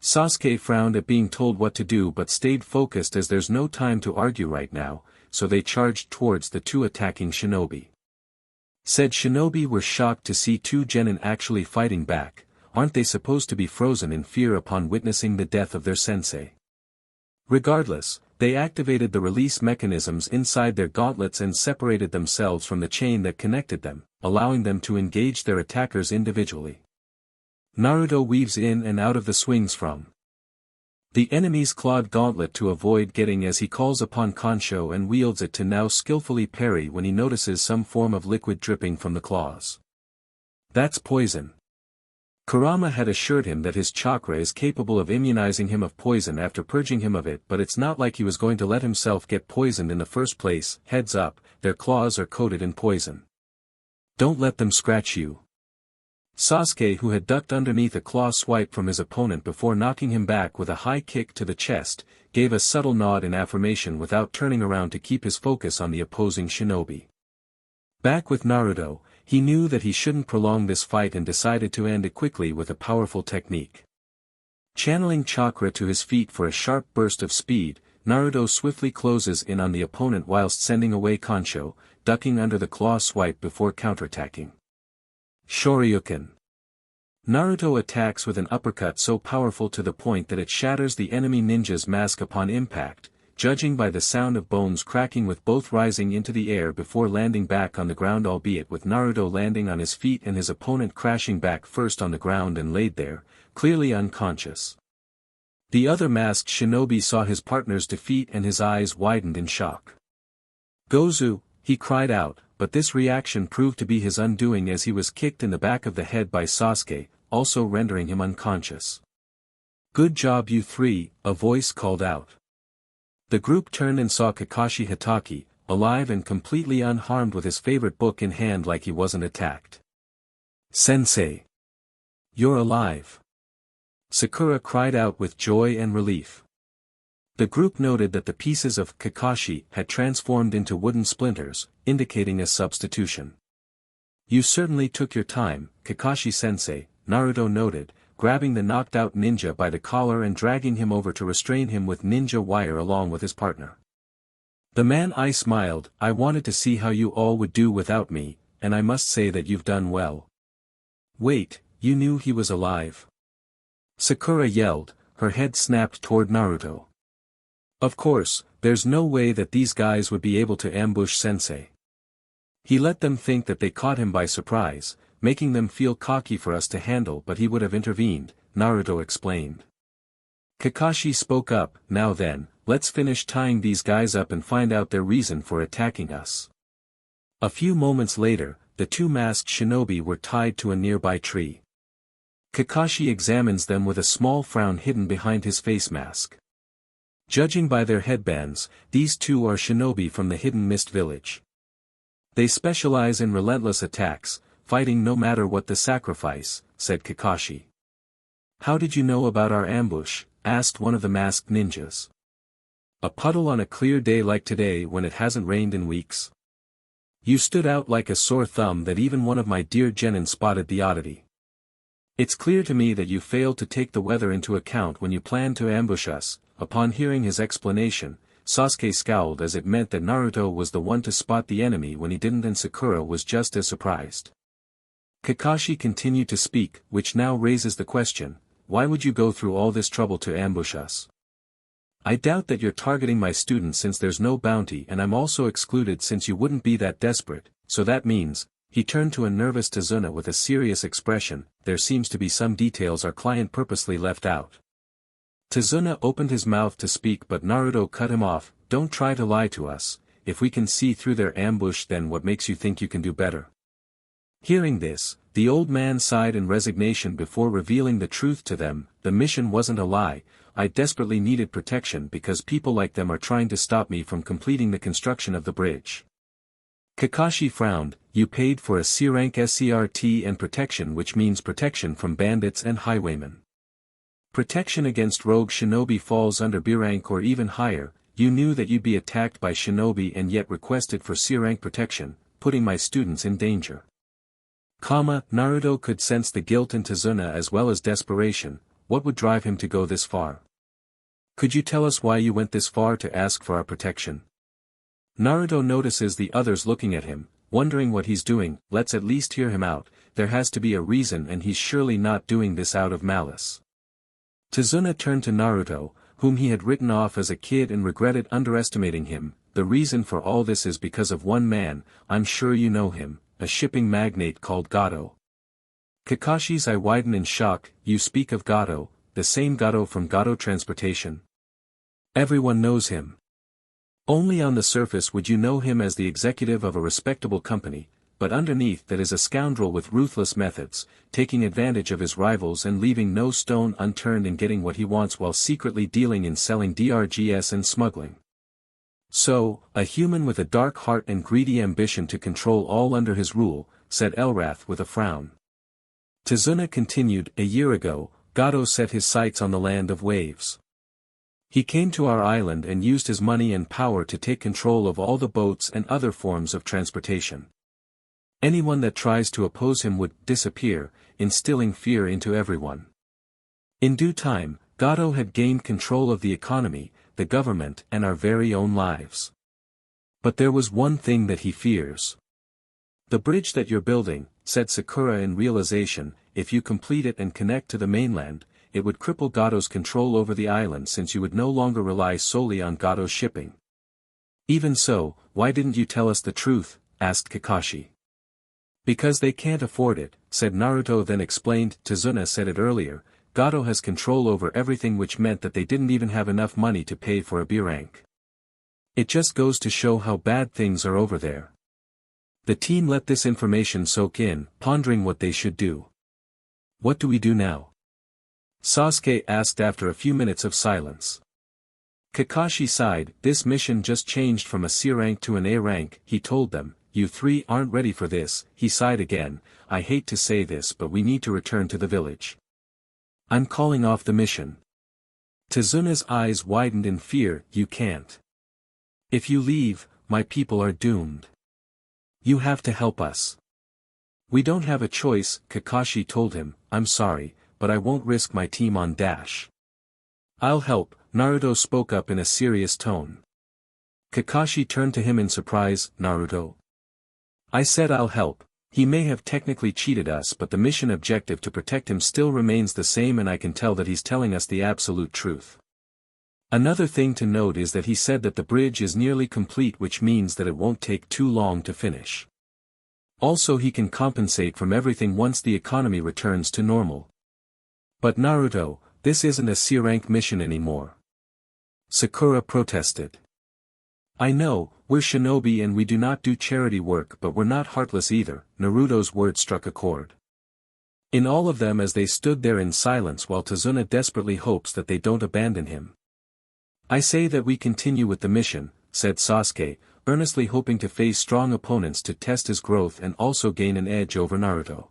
Sasuke frowned at being told what to do but stayed focused as there's no time to argue right now, so they charged towards the two attacking shinobi. Said shinobi were shocked to see two genin actually fighting back. Aren't they supposed to be frozen in fear upon witnessing the death of their sensei? Regardless, they activated the release mechanisms inside their gauntlets and separated themselves from the chain that connected them, allowing them to engage their attackers individually. Naruto weaves in and out of the swings from the enemy's clawed gauntlet to avoid getting as he calls upon Kansho and wields it to now skillfully parry when he notices some form of liquid dripping from the claws. That's poison. Kurama had assured him that his chakra is capable of immunizing him of poison after purging him of it, but it's not like he was going to let himself get poisoned in the first place. Heads up, their claws are coated in poison. Don't let them scratch you. Sasuke, who had ducked underneath a claw swipe from his opponent before knocking him back with a high kick to the chest, gave a subtle nod in affirmation without turning around to keep his focus on the opposing shinobi. Back with Naruto, he knew that he shouldn't prolong this fight and decided to end it quickly with a powerful technique. Channeling chakra to his feet for a sharp burst of speed, Naruto swiftly closes in on the opponent whilst sending away Kansho, ducking under the claw swipe before counterattacking. Shoryuken. Naruto attacks with an uppercut so powerful to the point that it shatters the enemy ninja's mask upon impact, judging by the sound of bones cracking with both rising into the air before landing back on the ground, albeit with Naruto landing on his feet and his opponent crashing back first on the ground and laid there, clearly unconscious. The other masked shinobi saw his partner's defeat and his eyes widened in shock. Gozu, he cried out, but this reaction proved to be his undoing as he was kicked in the back of the head by Sasuke, also rendering him unconscious. Good job you three, a voice called out. The group turned and saw Kakashi Hatake, alive and completely unharmed with his favorite book in hand like he wasn't attacked. Sensei! You're alive! Sakura cried out with joy and relief. The group noted that the pieces of Kakashi had transformed into wooden splinters, indicating a substitution. You certainly took your time, Kakashi-sensei, Naruto noted, grabbing the knocked-out ninja by the collar and dragging him over to restrain him with ninja wire along with his partner. The man I smiled, I wanted to see how you all would do without me, and I must say that you've done well. Wait, you knew he was alive? Sakura yelled, her head snapped toward Naruto. Of course, there's no way that these guys would be able to ambush Sensei. He let them think that they caught him by surprise, making them feel cocky for us to handle, but he would have intervened, Naruto explained. Kakashi spoke up, now then, let's finish tying these guys up and find out their reason for attacking us. A few moments later, the two masked shinobi were tied to a nearby tree. Kakashi examines them with a small frown hidden behind his face mask. Judging by their headbands, these two are shinobi from the Hidden Mist village. They specialize in relentless attacks, fighting no matter what the sacrifice, said Kakashi. How did you know about our ambush? Asked one of the masked ninjas. A puddle on a clear day like today when it hasn't rained in weeks. You stood out like a sore thumb that even one of my dear genin spotted the oddity. It's clear to me that you failed to take the weather into account when you planned to ambush us. Upon hearing his explanation, Sasuke scowled as it meant that Naruto was the one to spot the enemy when he didn't, and Sakura was just as surprised. Kakashi continued to speak, which now raises the question, why would you go through all this trouble to ambush us? I doubt that you're targeting my students since there's no bounty, and I'm also excluded since you wouldn't be that desperate, so that means, he turned to a nervous Tazuna with a serious expression, there seems to be some details our client purposely left out. Tazuna opened his mouth to speak but Naruto cut him off, don't try to lie to us, if we can see through their ambush then what makes you think you can do better? Hearing this, the old man sighed in resignation before revealing the truth to them, the mission wasn't a lie, I desperately needed protection because people like them are trying to stop me from completing the construction of the bridge. Kakashi frowned, you paid for a C-rank SCRT and protection, which means protection from bandits and highwaymen. Protection against rogue shinobi falls under B rank or even higher, you knew that you'd be attacked by shinobi and yet requested for C-rank protection, putting my students in danger. Naruto could sense the guilt in Tazuna as well as desperation. What would drive him to go this far? Could you tell us why you went this far to ask for our protection? Naruto notices the others looking at him, wondering what he's doing. Let's at least hear him out. There has to be a reason and he's surely not doing this out of malice. Tazuna turned to Naruto, whom he had written off as a kid and regretted underestimating him. The reason for all this is because of one man, I'm sure you know him, a shipping magnate called Gato. Kakashi's eye widened in shock. You speak of Gato, the same Gato from Gato Transportation? Everyone knows him. Only on the surface would you know him as the executive of a respectable company, but underneath that is a scoundrel with ruthless methods, taking advantage of his rivals and leaving no stone unturned in getting what he wants while secretly dealing in selling DRGS and smuggling. So, a human with a dark heart and greedy ambition to control all under his rule, said Elrath with a frown. Tazuna continued, a year ago, Gato set his sights on the land of waves. He came to our island and used his money and power to take control of all the boats and other forms of transportation. Anyone that tries to oppose him would disappear, instilling fear into everyone. In due time, Gato had gained control of the economy, the government and our very own lives. But there was one thing that he fears. The bridge that you're building, said Sakura in realization, if you complete it and connect to the mainland, it would cripple Gato's control over the island since you would no longer rely solely on Gato's shipping. Even so, why didn't you tell us the truth? Asked Kakashi. Because they can't afford it, said Naruto, then explained. Tazuna said it earlier, Gato has control over everything, which meant that they didn't even have enough money to pay for a B rank. It just goes to show how bad things are over there. The team let this information soak in, pondering what they should do. What do we do now? Sasuke asked after a few minutes of silence. Kakashi sighed. This mission just changed from a C rank to an A rank, he told them. You three aren't ready for this. He sighed again. I hate to say this, but we need to return to the village. I'm calling off the mission. Tazuna's eyes widened in fear. You can't. If you leave, my people are doomed. You have to help us. We don't have a choice, Kakashi told him. I'm sorry, but I won't risk my team on dash. I'll help, Naruto spoke up in a serious tone. Kakashi turned to him in surprise. Naruto? I said I'll help. He may have technically cheated us, but the mission objective to protect him still remains the same, and I can tell that he's telling us the absolute truth. Another thing to note is that he said that the bridge is nearly complete, which means that it won't take too long to finish. Also, he can compensate from everything once the economy returns to normal. But Naruto, this isn't a C-rank mission anymore. Sakura protested. I know, we're shinobi and we do not do charity work, but we're not heartless either. Naruto's words struck a chord in all of them as they stood there in silence while Tazuna desperately hopes that they don't abandon him. I say that we continue with the mission, said Sasuke, earnestly hoping to face strong opponents to test his growth and also gain an edge over Naruto.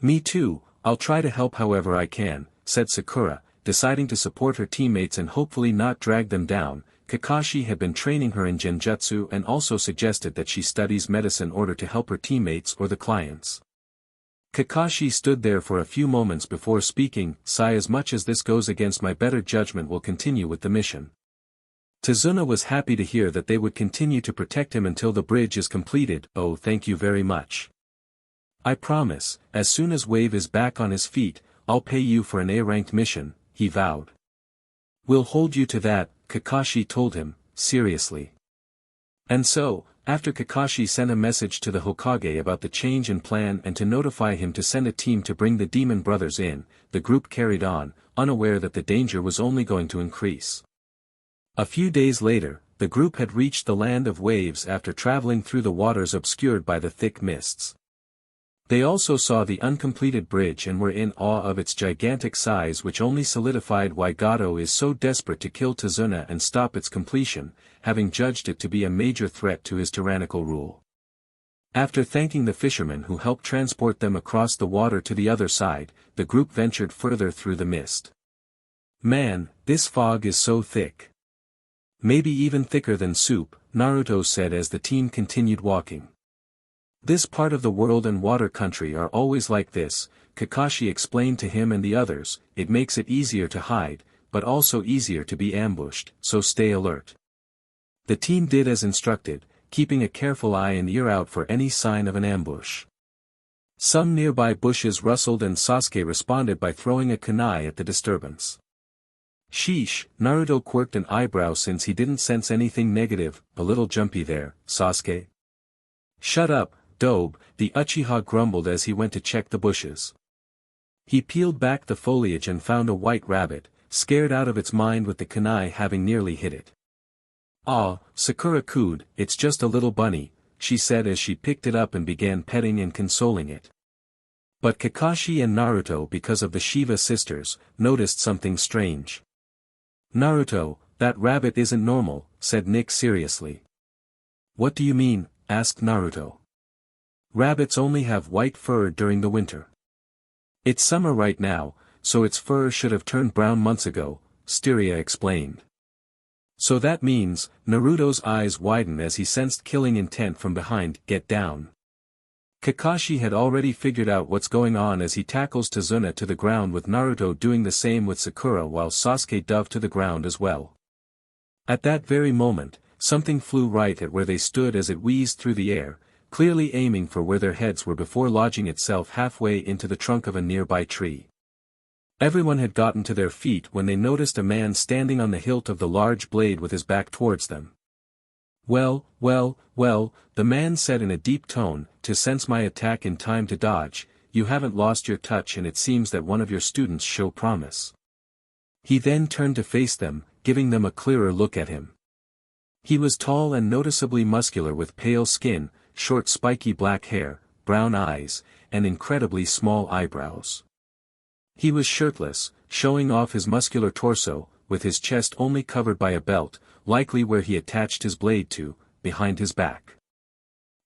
Me too, I'll try to help however I can, said Sakura, deciding to support her teammates and hopefully not drag them down. Kakashi had been training her in genjutsu and also suggested that she studies medicine in order to help her teammates or the clients. Kakashi stood there for a few moments before speaking. Sigh, as much as this goes against my better judgment, will continue with the mission. Tazuna was happy to hear that they would continue to protect him until the bridge is completed. Oh, thank you very much. I promise, as soon as Wave is back on his feet, I'll pay you for an A-ranked mission, he vowed. We'll hold you to that, Kakashi told him, seriously. And so, after Kakashi sent a message to the Hokage about the change in plan and to notify him to send a team to bring the Demon Brothers in, the group carried on, unaware that the danger was only going to increase. A few days later, the group had reached the land of waves after traveling through the waters obscured by the thick mists. They also saw the uncompleted bridge and were in awe of its gigantic size, which only solidified why Gato is so desperate to kill Tazuna and stop its completion, having judged it to be a major threat to his tyrannical rule. After thanking the fishermen who helped transport them across the water to the other side, the group ventured further through the mist. Man, this fog is so thick. Maybe even thicker than soup, Naruto said as the team continued walking. This part of the world and water country are always like this, Kakashi explained to him and the others. It makes it easier to hide, but also easier to be ambushed, so stay alert. The team did as instructed, keeping a careful eye and ear out for any sign of an ambush. Some nearby bushes rustled and Sasuke responded by throwing a kunai at the disturbance. Sheesh, Naruto quirked an eyebrow since he didn't sense anything negative. A little jumpy there, Sasuke. Shut up, Dobe, the Uchiha grumbled as he went to check the bushes. He peeled back the foliage and found a white rabbit, scared out of its mind with the kunai having nearly hit it. "Ah, Sakura cooed, it's just a little bunny," she said as she picked it up and began petting and consoling it. But Kakashi and Naruto, because of the Shiva sisters, noticed something strange. "Naruto, that rabbit isn't normal," said Nick seriously. "What do you mean?" asked Naruto. "Rabbits only have white fur during the winter. It's summer right now, so its fur should have turned brown months ago," Jiraiya explained. "So that means," Naruto's eyes widened as he sensed killing intent from behind. "Get down." Kakashi had already figured out what's going on as he tackles Tazuna to the ground, with Naruto doing the same with Sakura while Sasuke dove to the ground as well. At that very moment, something flew right at where they stood as it wheezed through the air, clearly aiming for where their heads were before lodging itself halfway into the trunk of a nearby tree. Everyone had gotten to their feet when they noticed a man standing on the hilt of the large blade with his back towards them. Well, the man said in a deep tone, "To sense my attack in time to dodge, you haven't lost your touch, and it seems that one of your students show promise." He then turned to face them, giving them a clearer look at him. He was tall and noticeably muscular with pale skin, short spiky black hair, brown eyes, and incredibly small eyebrows. He was shirtless, showing off his muscular torso, with his chest only covered by a belt, likely where he attached his blade to, behind his back.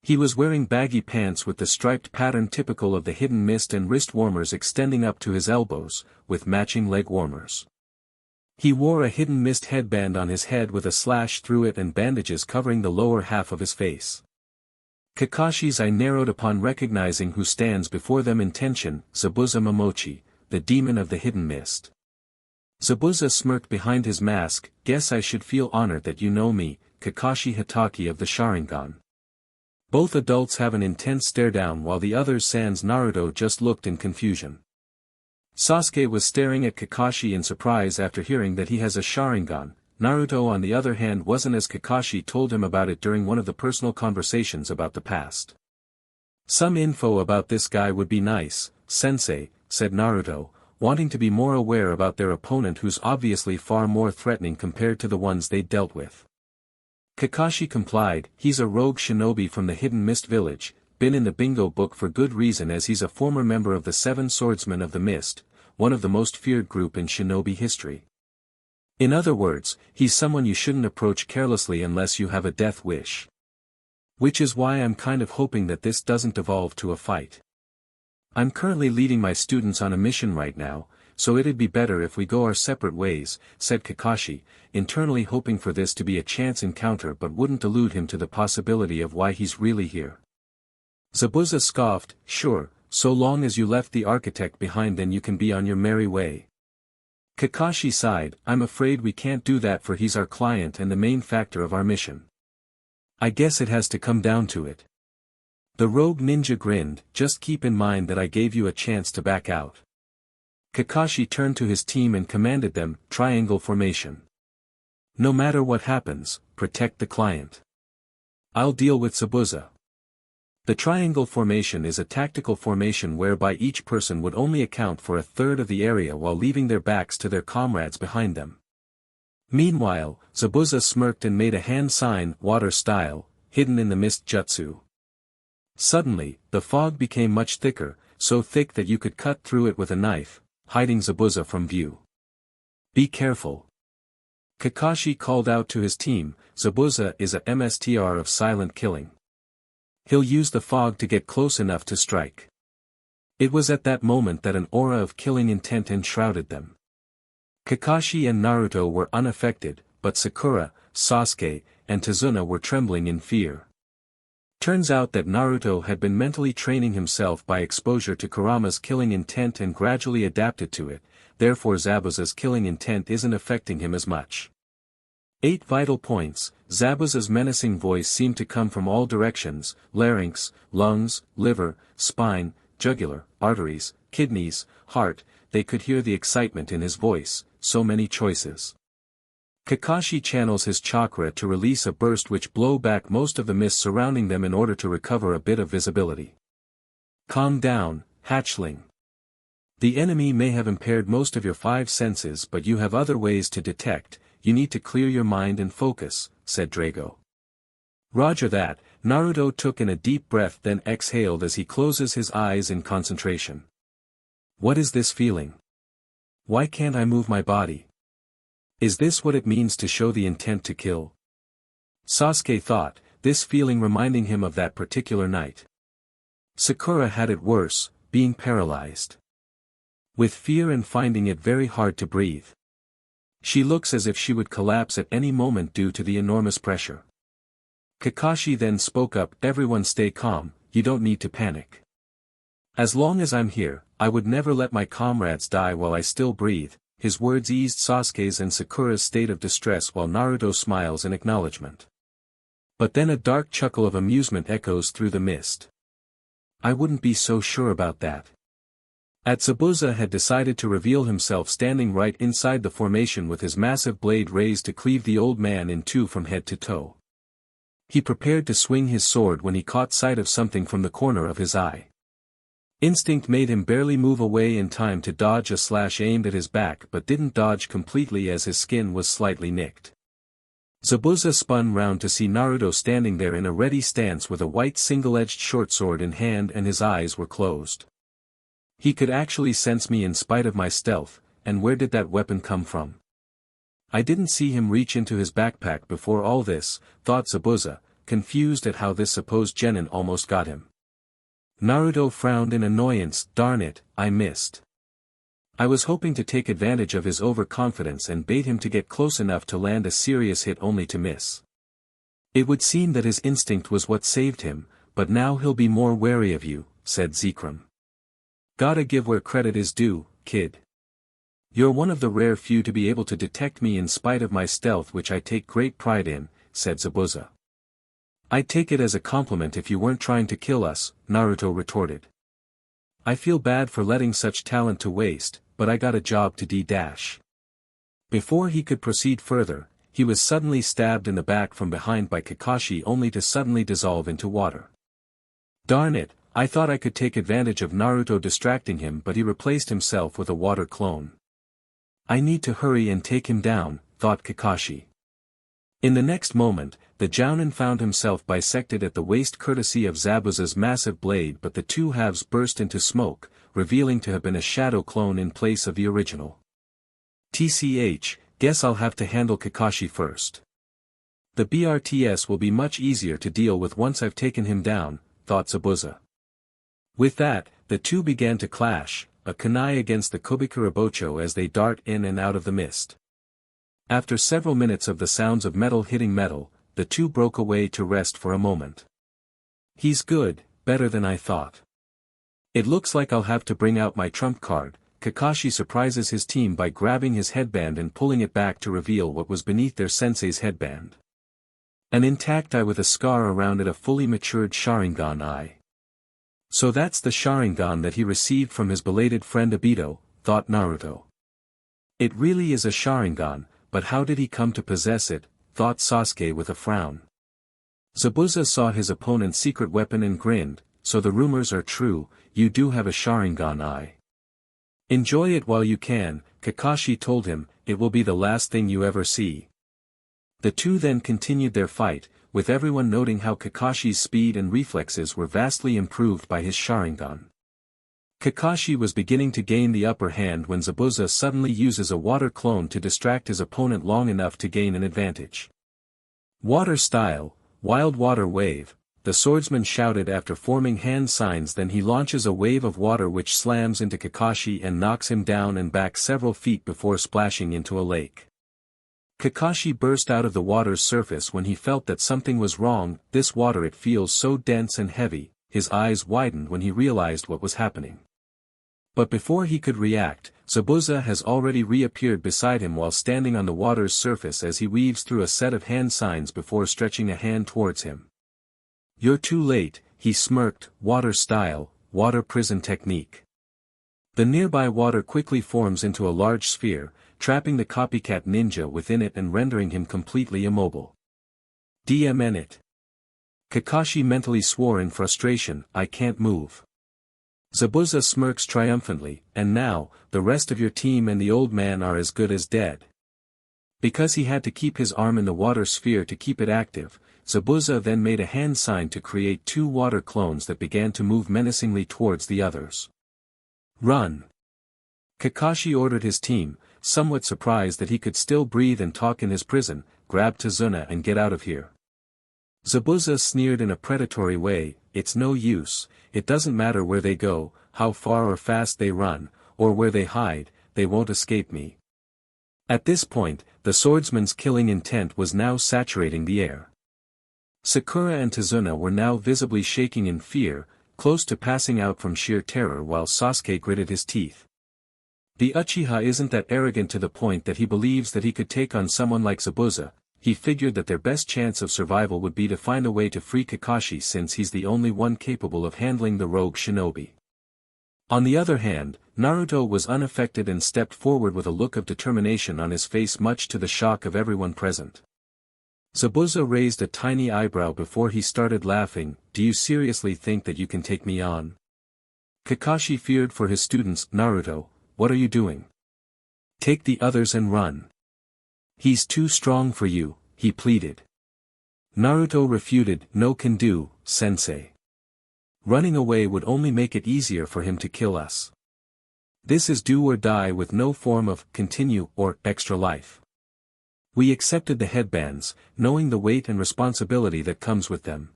He was wearing baggy pants with the striped pattern typical of the hidden mist and wrist warmers extending up to his elbows, with matching leg warmers. He wore a hidden mist headband on his head with a slash through it and bandages covering the lower half of his face. Kakashi's eye narrowed upon recognizing who stands before them in tension, Zabuza Momochi, the demon of the hidden mist. Zabuza smirked behind his mask. "Guess I should feel honored that you know me, Kakashi Hatake of the Sharingan." Both adults have an intense stare down while the others sans Naruto just looked in confusion. Sasuke was staring at Kakashi in surprise after hearing that he has a Sharingan. Naruto on the other hand wasn't, as Kakashi told him about it during one of the personal conversations about the past. "Some info about this guy would be nice, sensei," said Naruto, wanting to be more aware about their opponent, who's obviously far more threatening compared to the ones they'd dealt with. Kakashi complied. "He's a rogue shinobi from the Hidden Mist Village, been in the bingo book for good reason, as he's a former member of the Seven Swordsmen of the Mist, one of the most feared group in shinobi history. In other words, he's someone you shouldn't approach carelessly unless you have a death wish. Which is why I'm kind of hoping that this doesn't evolve to a fight. I'm currently leading my students on a mission right now, so it'd be better if we go our separate ways," said Kakashi, internally hoping for this to be a chance encounter but wouldn't allude him to the possibility of why he's really here. Zabuza scoffed. "Sure, so long as you left the architect behind, then you can be on your merry way." Kakashi sighed. "I'm afraid we can't do that, for he's our client and the main factor of our mission. I guess it has to come down to it." The rogue ninja grinned. "Just keep in mind that I gave you a chance to back out." Kakashi turned to his team and commanded them, "Triangle formation. No matter what happens, protect the client. I'll deal with Zabuza." The triangle formation is a tactical formation whereby each person would only account for a third of the area while leaving their backs to their comrades behind them. Meanwhile, Zabuza smirked and made a hand sign, water style, hidden in the mist jutsu. Suddenly, the fog became much thicker, so thick that you could cut through it with a knife, hiding Zabuza from view. "Be careful." Kakashi called out to his team. Zabuza is a MSTR of silent killing. He'll use the fog to get close enough to strike. It was at that moment that an aura of killing intent enshrouded them. Kakashi and Naruto were unaffected, but Sakura, Sasuke, and Tazuna were trembling in fear. Turns out that Naruto had been mentally training himself by exposure to Kurama's killing intent and gradually adapted to it, therefore Zabuza's killing intent isn't affecting him as much. 8 vital points. Zabuza's menacing voice seemed to come from all directions: larynx, lungs, liver, spine, jugular, arteries, kidneys, heart. They could hear the excitement in his voice, so many choices. Kakashi channels his chakra to release a burst which blow back most of the mist surrounding them in order to recover a bit of visibility. Calm down, hatchling. The enemy may have impaired most of your 5 senses, but you have other ways to detect. You need to clear your mind and focus, said Drago. Roger that. Naruto took in a deep breath then exhaled as he closes his eyes in concentration. What is this feeling? Why can't I move my body? Is this what it means to show the intent to kill? Sasuke thought, this feeling reminding him of that particular night. Sakura had it worse, being paralyzed with fear and finding it very hard to breathe. She looks as if she would collapse at any moment due to the enormous pressure. Kakashi then spoke up, everyone stay calm, you don't need to panic. As long as I'm here, I would never let my comrades die while I still breathe. His words eased Sasuke's and Sakura's state of distress while Naruto smiles in acknowledgement. But then a dark chuckle of amusement echoes through the mist. I wouldn't be so sure about that. Zabuza had decided to reveal himself standing right inside the formation with his massive blade raised to cleave the old man in 2 from head to toe. He prepared to swing his sword when he caught sight of something from the corner of his eye. Instinct made him barely move away in time to dodge a slash aimed at his back but didn't dodge completely as his skin was slightly nicked. Zabuza spun round to see Naruto standing there in a ready stance with a white single-edged short sword in hand and his eyes were closed. He could actually sense me in spite of my stealth, and where did that weapon come from? I didn't see him reach into his backpack before all this, thought Zabuza, confused at how this supposed genin almost got him. Naruto frowned in annoyance, darn it, I missed. I was hoping to take advantage of his overconfidence and bait him to get close enough to land a serious hit only to miss. It would seem that his instinct was what saved him, but now he'll be more wary of you, said Zekrom. Gotta give where credit is due, kid. You're one of the rare few to be able to detect me in spite of my stealth, which I take great pride in, said Zabuza. I'd take it as a compliment if you weren't trying to kill us, Naruto retorted. I feel bad for letting such talent to waste, but I got a job to do. Before he could proceed further, he was suddenly stabbed in the back from behind by Kakashi only to suddenly dissolve into water. Darn it, I thought I could take advantage of Naruto distracting him, but he replaced himself with a water clone. I need to hurry and take him down, thought Kakashi. In the next moment, the Jounin found himself bisected at the waist courtesy of Zabuza's massive blade, but the 2 halves burst into smoke, revealing to have been a shadow clone in place of the original. TCH, guess I'll have to handle Kakashi first. The BRTS will be much easier to deal with once I've taken him down, thought Zabuza. With that, the 2 began to clash, a kunai against the Kobikurabocho as they dart in and out of the mist. After several minutes of the sounds of metal hitting metal, the 2 broke away to rest for a moment. He's good, better than I thought. It looks like I'll have to bring out my trump card. Kakashi surprises his team by grabbing his headband and pulling it back to reveal what was beneath their sensei's headband. An intact eye with a scar around it, a fully matured Sharingan eye. So that's the Sharingan that he received from his belated friend Obito, thought Naruto. It really is a Sharingan, but how did he come to possess it, thought Sasuke with a frown. Zabuza saw his opponent's secret weapon and grinned, so the rumors are true, you do have a Sharingan eye. Enjoy it while you can, Kakashi told him, it will be the last thing you ever see. The 2 then continued their fight, with everyone noting how Kakashi's speed and reflexes were vastly improved by his Sharingan. Kakashi was beginning to gain the upper hand when Zabuza suddenly uses a water clone to distract his opponent long enough to gain an advantage. Water style, wild water wave, the swordsman shouted after forming hand signs. Then he launches a wave of water which slams into Kakashi and knocks him down and back several feet before splashing into a lake. Kakashi burst out of the water's surface when he felt that something was wrong. This water, it feels so dense and heavy. His eyes widened when he realized what was happening. But before he could react, Zabuza has already reappeared beside him while standing on the water's surface as he weaves through a set of hand signs before stretching a hand towards him. "You're too late," he smirked. Water style, water prison technique. The nearby water quickly forms into a large sphere, trapping the copycat ninja within it and rendering him completely immobile. "DMN it." Kakashi mentally swore in frustration, "I can't move." Zabuza smirks triumphantly, "And now, the rest of your team and the old man are as good as dead." Because he had to keep his arm in the water sphere to keep it active, Zabuza then made a hand sign to create 2 water clones that began to move menacingly towards the others. "Run!" Kakashi ordered his team, somewhat surprised that he could still breathe and talk in his prison. "Grab Tazuna and get out of here." Zabuza sneered in a predatory way, "It's no use, it doesn't matter where they go, how far or fast they run, or where they hide, they won't escape me." At this point, the swordsman's killing intent was now saturating the air. Sakura and Tazuna were now visibly shaking in fear, close to passing out from sheer terror while Sasuke gritted his teeth. The Uchiha isn't that arrogant to the point that he believes that he could take on someone like Zabuza. He figured that their best chance of survival would be to find a way to free Kakashi since he's the only one capable of handling the rogue shinobi. On the other hand, Naruto was unaffected and stepped forward with a look of determination on his face, much to the shock of everyone present. Zabuza raised a tiny eyebrow before he started laughing. "Do you seriously think that you can take me on?" Kakashi feared for his students. "Naruto, what are you doing? Take the others and run. He's too strong for you," he pleaded. Naruto refuted. "No can do, sensei. Running away would only make it easier for him to kill us. This is do or die with no form of continue or extra life." We accepted the headbands, knowing the weight and responsibility that comes with them.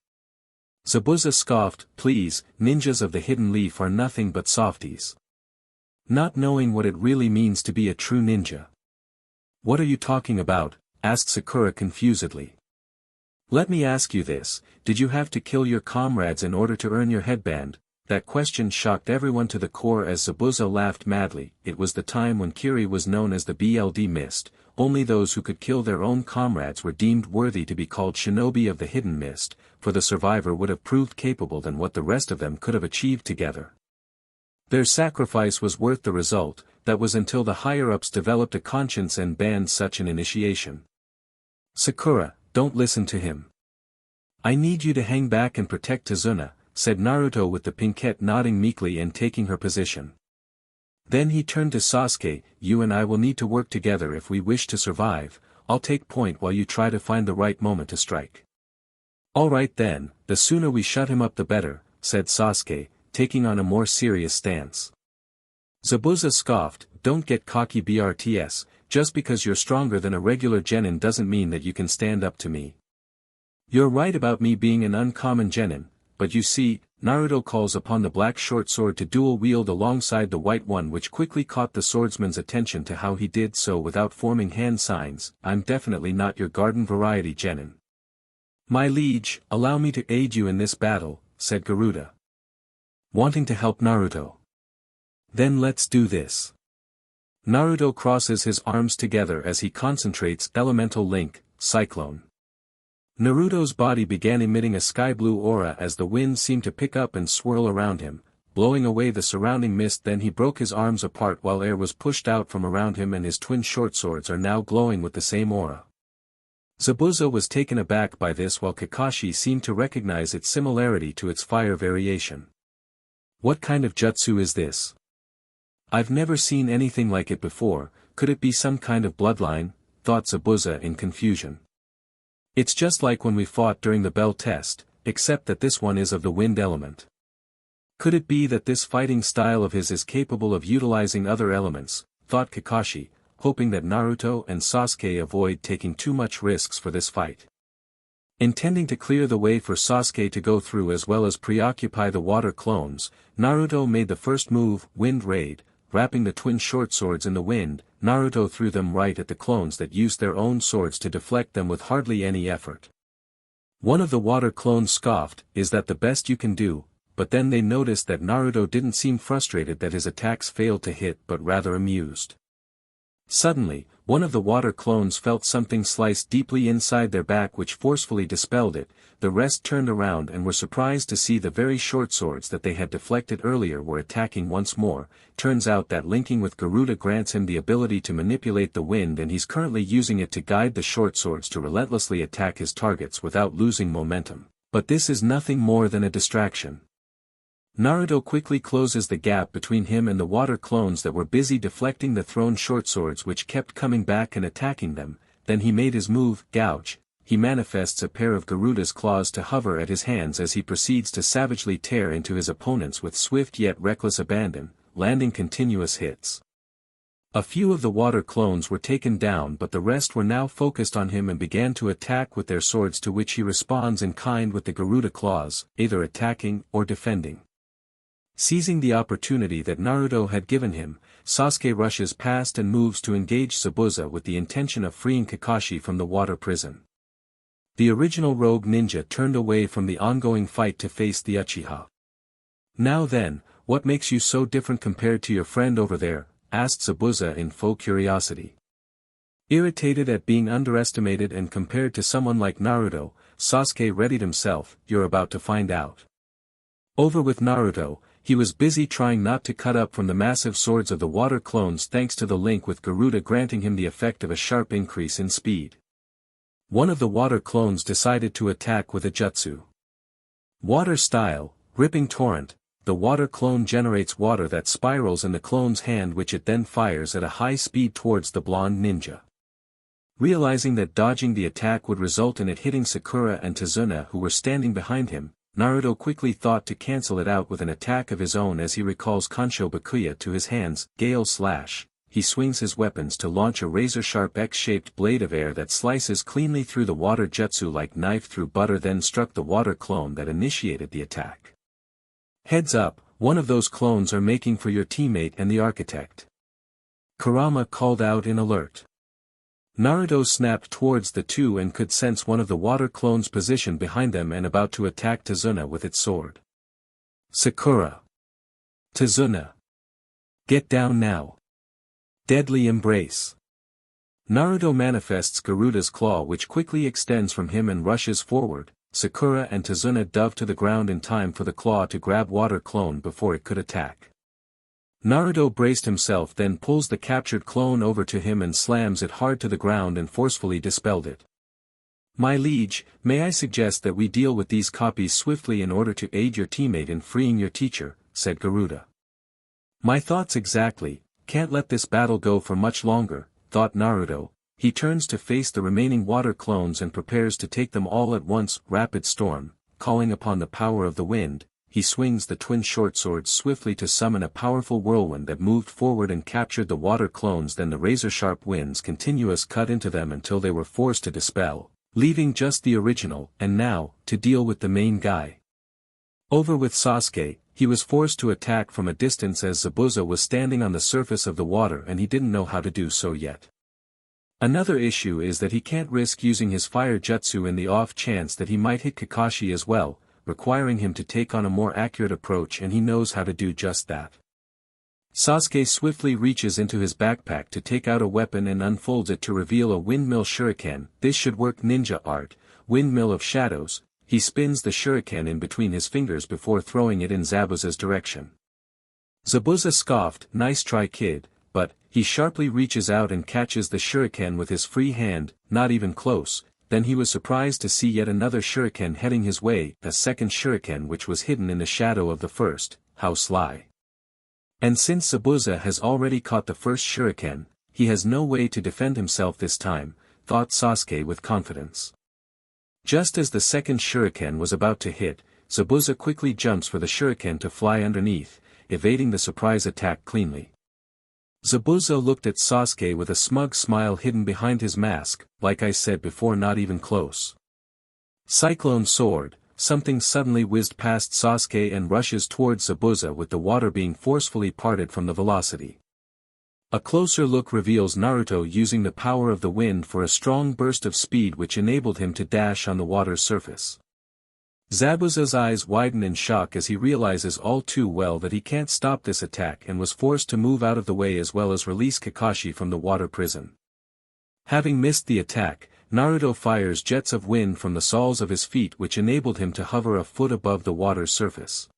Zabuza scoffed. "Please, ninjas of the hidden leaf are nothing but softies. Not knowing what it really means to be a true ninja." "What are you talking about?" asked Sakura confusedly. "Let me ask you this, did you have to kill your comrades in order to earn your headband?" That question shocked everyone to the core as Zabuza laughed madly. It was the time when Kiri was known as the BLD Mist. Only those who could kill their own comrades were deemed worthy to be called shinobi of the hidden mist, for the survivor would have proved capable than what the rest of them could have achieved together. Their sacrifice was worth the result. That was until the higher-ups developed a conscience and banned such an initiation. "Sakura, don't listen to him. I need you to hang back and protect Tazuna," said Naruto with the pinkette nodding meekly and taking her position. Then he turned to Sasuke. "You and I will need to work together if we wish to survive. I'll take point while you try to find the right moment to strike." "All right then, the sooner we shut him up the better," said Sasuke, taking on a more serious stance. Zabuza scoffed. "Don't get cocky BRTS, just because you're stronger than a regular genin doesn't mean that you can stand up to me. You're right about me being an uncommon genin, but you see," Naruto calls upon the black short sword to dual wield alongside the white one, which quickly caught the swordsman's attention to how he did so without forming hand signs. "I'm definitely not your garden variety genin." "My liege, allow me to aid you in this battle," said Garuda, wanting to help Naruto. "Then let's do this." Naruto crosses his arms together as he concentrates elemental link, cyclone. Naruto's body began emitting a sky-blue aura as the wind seemed to pick up and swirl around him, blowing away the surrounding mist. Then he broke his arms apart while air was pushed out from around him, and his twin short swords are now glowing with the same aura. Zabuza was taken aback by this while Kakashi seemed to recognize its similarity to its fire variation. "What kind of jutsu is this? I've never seen anything like it before. Could it be some kind of bloodline?" thought Zabuza in confusion. "It's just like when we fought during the bell test, except that this one is of the wind element. Could it be that this fighting style of his is capable of utilizing other elements?" thought Kakashi, hoping that Naruto and Sasuke avoid taking too much risks for this fight. Intending to clear the way for Sasuke to go through as well as preoccupy the water clones, Naruto made the first move, Wind Raid, wrapping the twin short swords in the wind. Naruto threw them right at the clones that used their own swords to deflect them with hardly any effort. One of the water clones scoffed, "Is that the best you can do?" But then they noticed that Naruto didn't seem frustrated that his attacks failed to hit but rather amused. Suddenly, one of the water clones felt something slice deeply inside their back which forcefully dispelled it. The rest turned around and were surprised to see the very short swords that they had deflected earlier were attacking once more. Turns out that linking with Garuda grants him the ability to manipulate the wind, and he's currently using it to guide the short swords to relentlessly attack his targets without losing momentum. But this is nothing more than a distraction. Naruto quickly closes the gap between him and the water clones that were busy deflecting the thrown short swords which kept coming back and attacking them. Then he made his move, gouge. He manifests a pair of Garuda's claws to hover at his hands as he proceeds to savagely tear into his opponents with swift yet reckless abandon, landing continuous hits. A few of the water clones were taken down, but the rest were now focused on him and began to attack with their swords, to which he responds in kind with the Garuda claws, either attacking or defending. Seizing the opportunity that Naruto had given him, Sasuke rushes past and moves to engage Zabuza with the intention of freeing Kakashi from the water prison. The original rogue ninja turned away from the ongoing fight to face the Uchiha. "Now then, what makes you so different compared to your friend over there?" asked Zabuza in faux curiosity. Irritated at being underestimated and compared to someone like Naruto, Sasuke readied himself. "You're about to find out." Over with Naruto, he was busy trying not to cut up from the massive swords of the water clones thanks to the link with Garuda granting him the effect of a sharp increase in speed. One of the water clones decided to attack with a jutsu. Water style, ripping torrent. The water clone generates water that spirals in the clone's hand, which it then fires at a high speed towards the blonde ninja. Realizing that dodging the attack would result in it hitting Sakura and Tazuna, who were standing behind him, Naruto quickly thought to cancel it out with an attack of his own as he recalls Kansho Bakuya to his hands. Gale Slash. He swings his weapons to launch a razor-sharp X-shaped blade of air that slices cleanly through the water jutsu like knife through butter, then struck the water clone that initiated the attack. "Heads up, one of those clones are making for your teammate and the architect," Kurama called out in alert. Naruto snapped towards the two and could sense one of the water clones positioned behind them and about to attack Tazuna with its sword. "Sakura! Tazuna! Get down now! Deadly embrace!" Naruto manifests Garuda's claw, which quickly extends from him and rushes forward. Sakura and Tazuna dove to the ground in time for the claw to grab water clone before it could attack. Naruto braced himself, then pulls the captured clone over to him and slams it hard to the ground and forcefully dispelled it. "My liege, may I suggest that we deal with these copies swiftly in order to aid your teammate in freeing your teacher," said Garuda. "My thoughts exactly. Can't let this battle go for much longer," thought Naruto. He turns to face the remaining water clones and prepares to take them all at once. Rapid storm, calling upon the power of the wind. He swings the twin short swords swiftly to summon a powerful whirlwind that moved forward and captured the water clones. Then the razor-sharp winds continuous cut into them until they were forced to dispel, leaving just the original. And now, to deal with the main guy. Over with Sasuke. He was forced to attack from a distance as Zabuza was standing on the surface of the water and he didn't know how to do so yet. Another issue is that he can't risk using his fire jutsu in the off chance that he might hit Kakashi as well, requiring him to take on a more accurate approach, and he knows how to do just that. Sasuke swiftly reaches into his backpack to take out a weapon and unfolds it to reveal a windmill shuriken. "This should work, ninja art, windmill of shadows." He spins the shuriken in between his fingers before throwing it in Zabuza's direction. Zabuza scoffed, "Nice try, kid," but he sharply reaches out and catches the shuriken with his free hand. Not even close. Then he was surprised to see yet another shuriken heading his way, a second shuriken which was hidden in the shadow of the first. How sly. And since Zabuza has already caught the first shuriken, he has no way to defend himself this time, thought Sasuke with confidence. Just as the second shuriken was about to hit, Zabuza quickly jumps for the shuriken to fly underneath, evading the surprise attack cleanly. Zabuza looked at Sasuke with a smug smile hidden behind his mask. "Like I said before, not even close." Cyclone sword. Something suddenly whizzed past Sasuke and rushes towards Zabuza with the water being forcefully parted from the velocity. A closer look reveals Naruto using the power of the wind for a strong burst of speed which enabled him to dash on the water's surface. Zabuza's eyes widen in shock as he realizes all too well that he can't stop this attack and was forced to move out of the way as well as release Kakashi from the water prison. Having missed the attack, Naruto fires jets of wind from the soles of his feet which enabled him to hover a foot above the water's surface.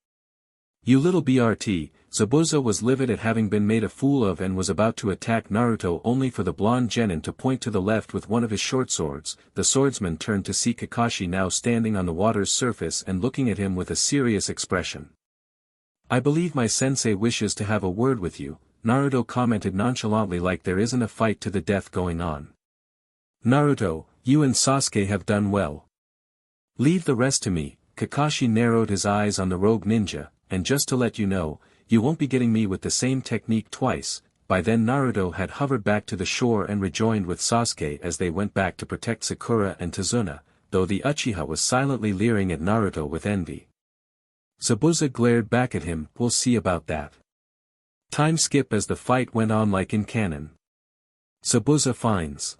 You little BRT, Zabuza was livid at having been made a fool of and was about to attack Naruto only for the blonde genin to point to the left with one of his short swords. The swordsman turned to see Kakashi now standing on the water's surface and looking at him with a serious expression. I believe my sensei wishes to have a word with you, Naruto commented nonchalantly like there isn't a fight to the death going on. Naruto, you and Sasuke have done well. Leave the rest to me. Kakashi narrowed his eyes on the rogue ninja, and just to let you know, you won't be getting me with the same technique twice. By then Naruto had hovered back to the shore and rejoined with Sasuke as they went back to protect Sakura and Tazuna, though the Uchiha was silently leering at Naruto with envy. Zabuza glared back at him, we'll see about that. Time skip as the fight went on like in canon. Zabuza finds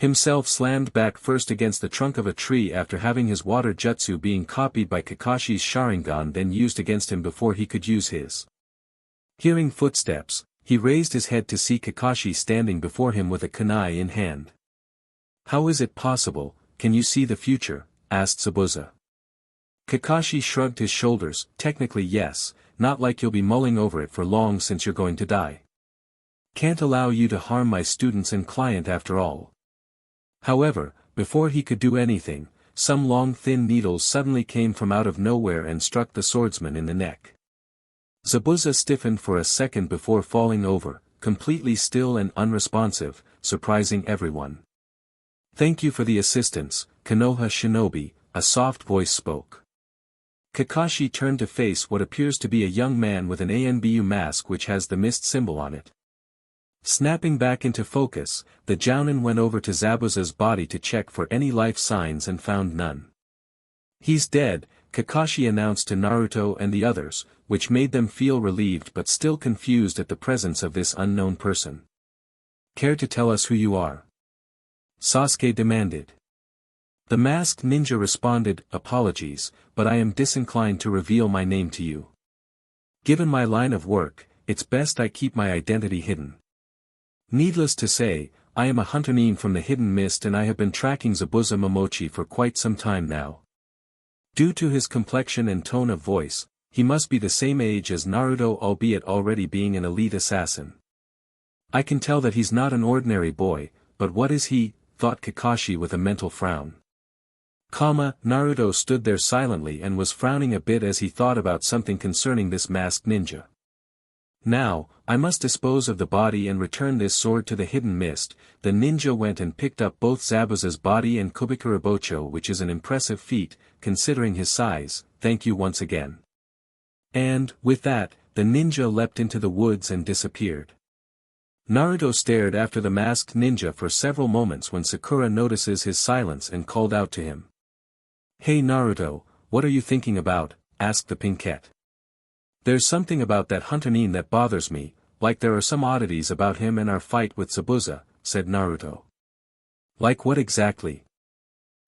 himself slammed back first against the trunk of a tree after having his water jutsu being copied by Kakashi's Sharingan then used against him before he could use his. Hearing footsteps, he raised his head to see Kakashi standing before him with a kunai in hand. How is it possible, can you see the future? Asked Zabuza. Kakashi shrugged his shoulders, technically yes, not like you'll be mulling over it for long since you're going to die. Can't allow you to harm my students and client after all. However, before he could do anything, some long thin needles suddenly came from out of nowhere and struck the swordsman in the neck. Zabuza stiffened for a second before falling over, completely still and unresponsive, surprising everyone. Thank you for the assistance, Konoha Shinobi, a soft voice spoke. Kakashi turned to face what appears to be a young man with an ANBU mask which has the mist symbol on it. Snapping back into focus, the Jounin went over to Zabuza's body to check for any life signs and found none. He's dead, Kakashi announced to Naruto and the others, which made them feel relieved but still confused at the presence of this unknown person. Care to tell us who you are? Sasuke demanded. The masked ninja responded, apologies, but I am disinclined to reveal my name to you. Given my line of work, it's best I keep my identity hidden. Needless to say, I am a hunter from the Hidden Mist and I have been tracking Zabuza Momochi for quite some time now. Due to his complexion and tone of voice, he must be the same age as Naruto albeit already being an elite assassin. I can tell that he's not an ordinary boy, but what is he, thought Kakashi with a mental frown. Naruto stood there silently and was frowning a bit as he thought about something concerning this masked ninja. Now, I must dispose of the body and return this sword to the Hidden Mist. The ninja went and picked up both Zabuza's body and Kubikurabocho, which is an impressive feat, considering his size. Thank you once again. And, with that, the ninja leapt into the woods and disappeared. Naruto stared after the masked ninja for several moments when Sakura notices his silence and called out to him. Hey Naruto, what are you thinking about? Asked the pinkette. There's something about that hunter that bothers me, like there are some oddities about him and our fight with Zabuza, said Naruto. Like what exactly?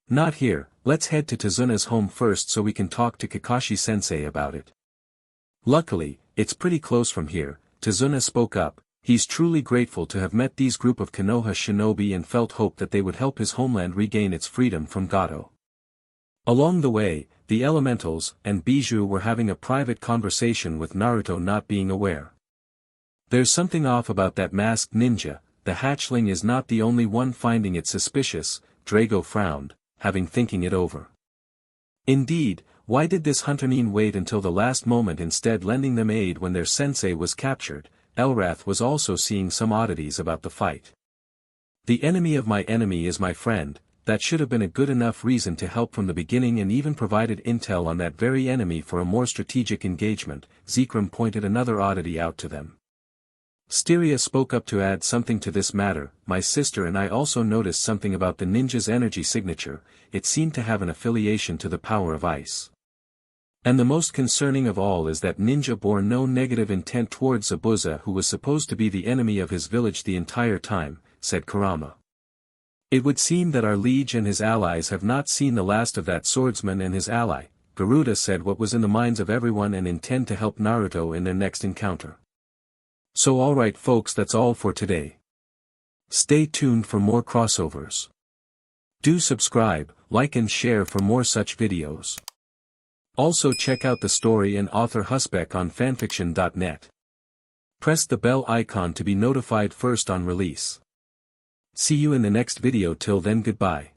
Not here, let's head to Tazuna's home first so we can talk to Kakashi-sensei about it. Luckily, it's pretty close from here, Tazuna spoke up. He's truly grateful to have met these group of Konoha shinobi and felt hope that they would help his homeland regain its freedom from Gato. Along the way, the elementals and Bijou were having a private conversation with Naruto not being aware. There's something off about that masked ninja, the hatchling is not the only one finding it suspicious, Drago frowned, having thinking it over. Indeed, why did this hunter wait until the last moment instead lending them aid when their sensei was captured? Elrath was also seeing some oddities about the fight. The enemy of my enemy is my friend. That should have been a good enough reason to help from the beginning and even provided intel on that very enemy for a more strategic engagement. Zekrom pointed another oddity out to them. Styria spoke up to add something to this matter. My sister and I also noticed something about the ninja's energy signature, it seemed to have an affiliation to the power of ice. And the most concerning of all is that Ninja bore no negative intent towards Zabuza, who was supposed to be the enemy of his village the entire time, said Kurama. It would seem that our liege and his allies have not seen the last of that swordsman and his ally. Garuda said what was in the minds of everyone and intend to help Naruto in their next encounter. So alright folks, that's all for today. Stay tuned for more crossovers. Do subscribe, like and share for more such videos. Also check out the story and author Hussbek on FANFICTIONnet. Press the bell icon to be notified first on release. See you in the next video. Till then, goodbye.